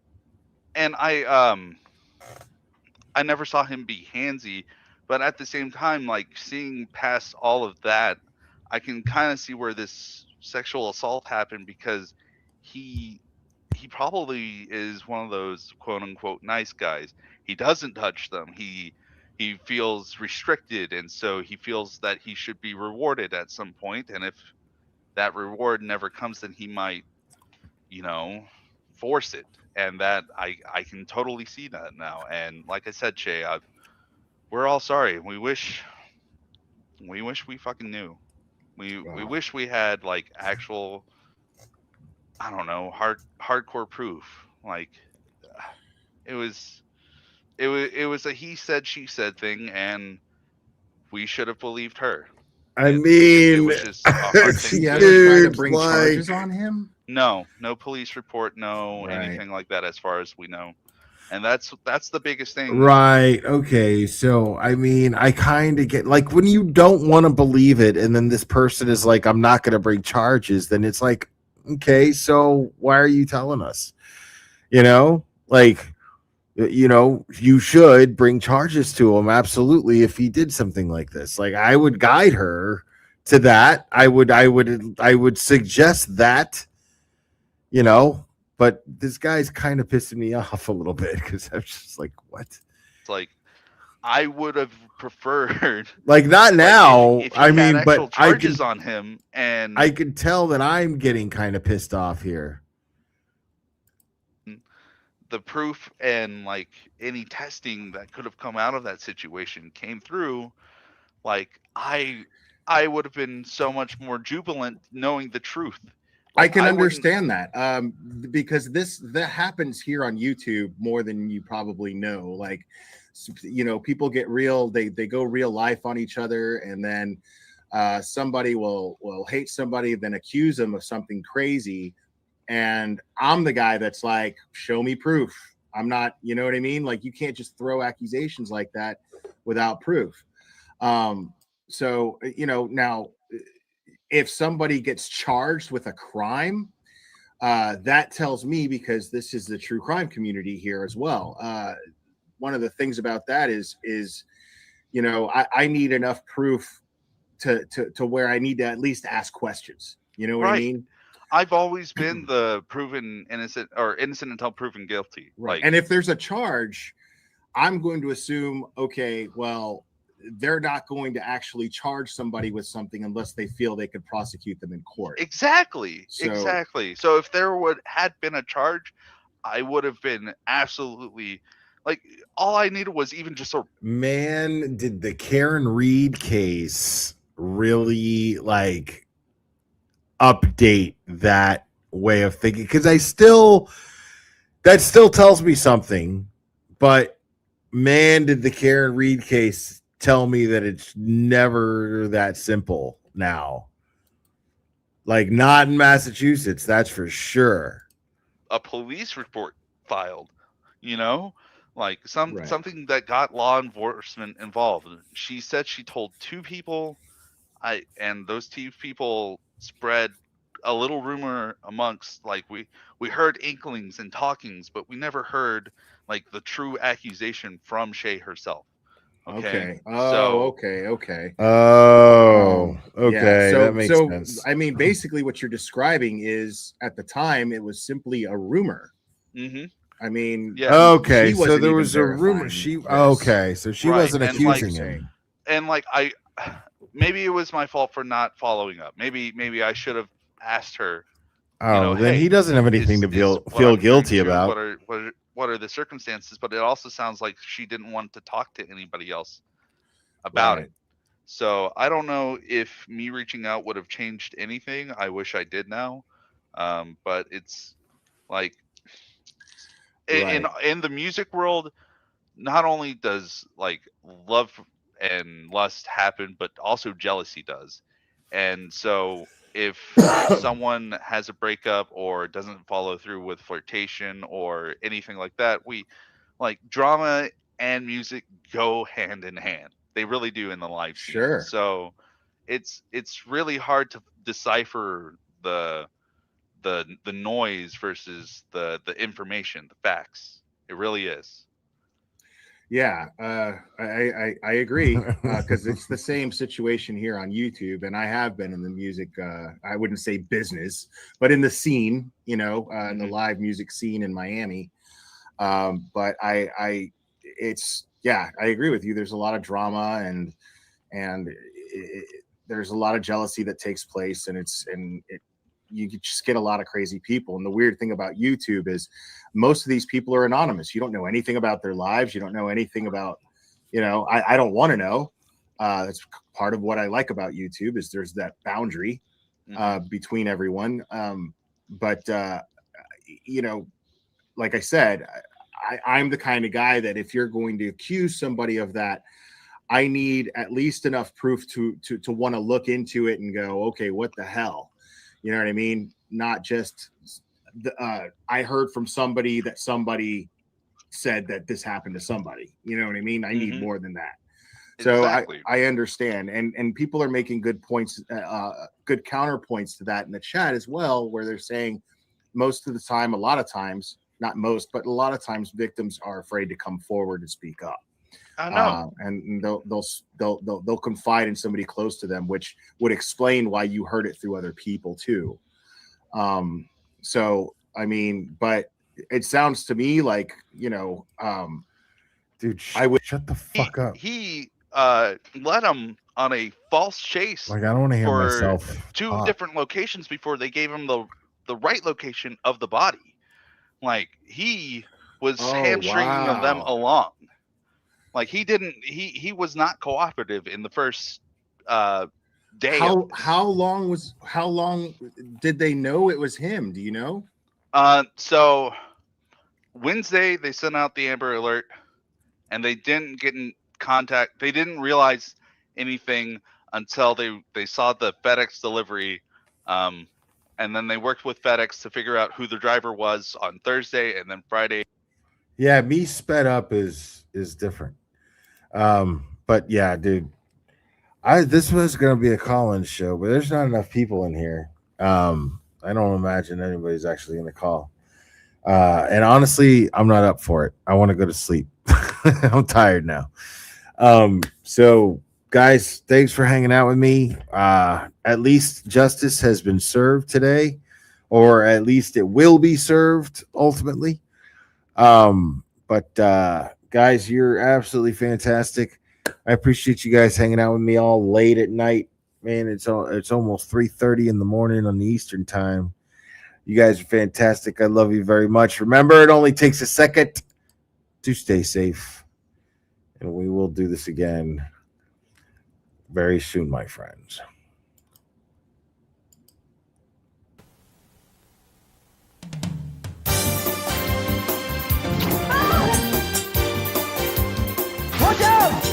I never saw him be handsy, but at the same time, like seeing past all of that, I can kind of see where this sexual assault happened because he probably is one of those quote unquote nice guys. He doesn't touch them. He feels restricted, and so he feels that he should be rewarded at some point. And if that reward never comes, then he might, force it. And that I can totally see that now. And like I said, Shay, we're all sorry. We wish we fucking knew. We wish we had like actual, I don't know, hardcore proof. Like it was a he said she said thing, and we should have believed her. I It mean, was just a hard thing you to ever do. try to dude, bring like, charges on him. No police report, no Right. anything like that as far as we know. And that's the biggest thing. right. Okay. So, I mean, I kind of get like when you don't want to believe it, and then this person is like, I'm not going to bring charges, then it's like, okay, so why are you telling us? You should bring charges to him. Absolutely. If he did something like this, like I would guide her to that. I would suggest that, but this guy's kind of pissing me off a little bit because I'm just like, what? It's like I would have preferred Like not now. if he I had mean, actual but I charges can on him, and I could tell that I'm getting kind of pissed off here. the proof and like any testing that could have come out of that situation came through, like I would have been so much more jubilant knowing the truth. I Like, can wouldn't- understand that because that happens here on YouTube more than you probably know. Like, people get real, they go real life on each other, and then somebody will hate somebody, then accuse them of something crazy. And I'm the guy that's like, show me proof. I'm not, you know what I mean? Like, you can't just throw accusations like that without proof. So, now if somebody gets charged with a crime, that tells me, because this is the true crime community here as well. One of the things about that is I need enough proof to where I need to at least ask questions. You know what I Right. mean? I've always been the proven innocent or innocent until proven guilty. Right. Like, And if there's a charge, I'm going to assume, okay, well, they're not going to actually charge somebody with something unless they feel they could prosecute them in court. exactly. So- So if there had been a charge, I would have been absolutely Like all I needed was even just a Man, did the Karen Reed case really like update that way of thinking? Because that still tells me something, but man, did the Karen Reed case tell me that it's never that simple now. Like, not in Massachusetts, that's for sure. a police report filed, you know, like Right. something that got law enforcement involved. She said she told 2 people, and those 2 people spread a little rumor amongst, like, we heard inklings and talkings, but we never heard like the true accusation from Shay herself. Okay. So Okay. Oh, Yeah, okay. so That makes so sense. I mean, basically, what you're describing is at the time it was simply a rumor. mhm. I mean, Yeah. Okay, she so wasn't there even was a rumor. verifying this. Okay, so she Right, wasn't and, like, accusing him. And like maybe it was my fault for not following up. Maybe I should have asked her. Oh, then hey, he doesn't have anything to is feel what I'm hearing guilty true? about. What are the circumstances? But it also sounds like she didn't want to talk to anybody else about Right. it. So I don't know if me reaching out would have changed anything. I wish I did now. But it's like in the music world, not only does like love and lust happen, but also jealousy does. And so if someone has a breakup or doesn't follow through with flirtation or anything like that, we like drama and music go hand in hand. They really do in the live scene. Sure. So it's really hard to decipher the noise versus the information, the facts. It really is. Yeah, I agree because it's the same situation here on YouTube, and I have been in the music. I wouldn't say business, but in the scene, in the live music scene in Miami. But it's I agree with you. There's a lot of drama and there's a lot of jealousy that takes place, and you just get a lot of crazy people. And the weird thing about YouTube is most of these people are anonymous. You don't know anything about their lives. You don't know anything about, I don't want to know. That's part of what I like about YouTube is there's that boundary between everyone. But like I said, I'm the kind of guy that if you're going to accuse somebody of that, I need at least enough proof to want to look into it and go, okay, what the hell? You know what I mean? Not just I heard from somebody that somebody said that this happened to somebody. You know what I mean? I need more than that. So Exactly. I understand, and people are making good points, good counterpoints to that in the chat as well, where they're saying most of the time, a lot of times, not most, but a lot of times, victims are afraid to come forward and speak up. I know. And they'll confide in somebody close to them, which would explain why you heard it through other people too. So I mean, but it sounds to me like Dude, I would shut the fuck up. He led him on a false chase Like, I don't want to hear for myself. 2 talk. different locations before they gave him the right location of the body. Like he was hamstringing them along. Like he was not cooperative in the first day. How long did they know it was him? Do you know? So Wednesday they sent out the Amber Alert, and they didn't get in contact. They didn't realize anything until they saw the FedEx delivery, and then they worked with FedEx to figure out who the driver was on Thursday, and then Friday. Yeah, me sped up is different. But yeah, dude, this was gonna be a call-in show, but there's not enough people in here. I don't imagine anybody's actually gonna call. And honestly, I'm not up for it. I want to go to sleep. I'm tired now. So guys, thanks for hanging out with me. At least justice has been served today, or at least it will be served ultimately. But guys, you're absolutely fantastic. I appreciate you guys hanging out with me all late at night. Man, it's almost 3:30 in the morning on the Eastern time. You guys are fantastic. I love you very much. Remember, it only takes a second to stay safe. And we will do this again very soon, my friends. Watch out!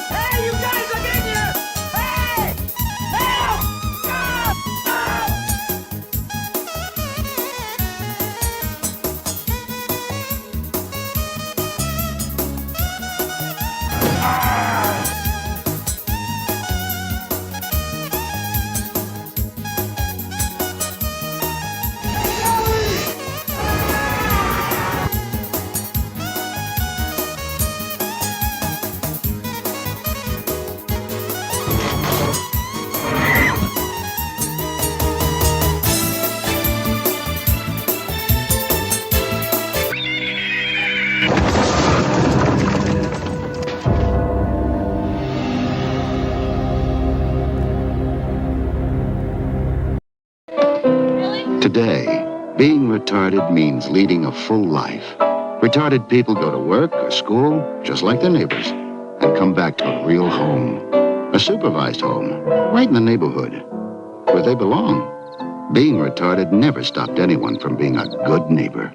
Hey, you guys are in here! Hey! Help! Today, being retarded means leading a full life. Retarded people go to work or school just like their neighbors and come back to a real home. A supervised home, right in the neighborhood, where they belong. Being retarded never stopped anyone from being a good neighbor.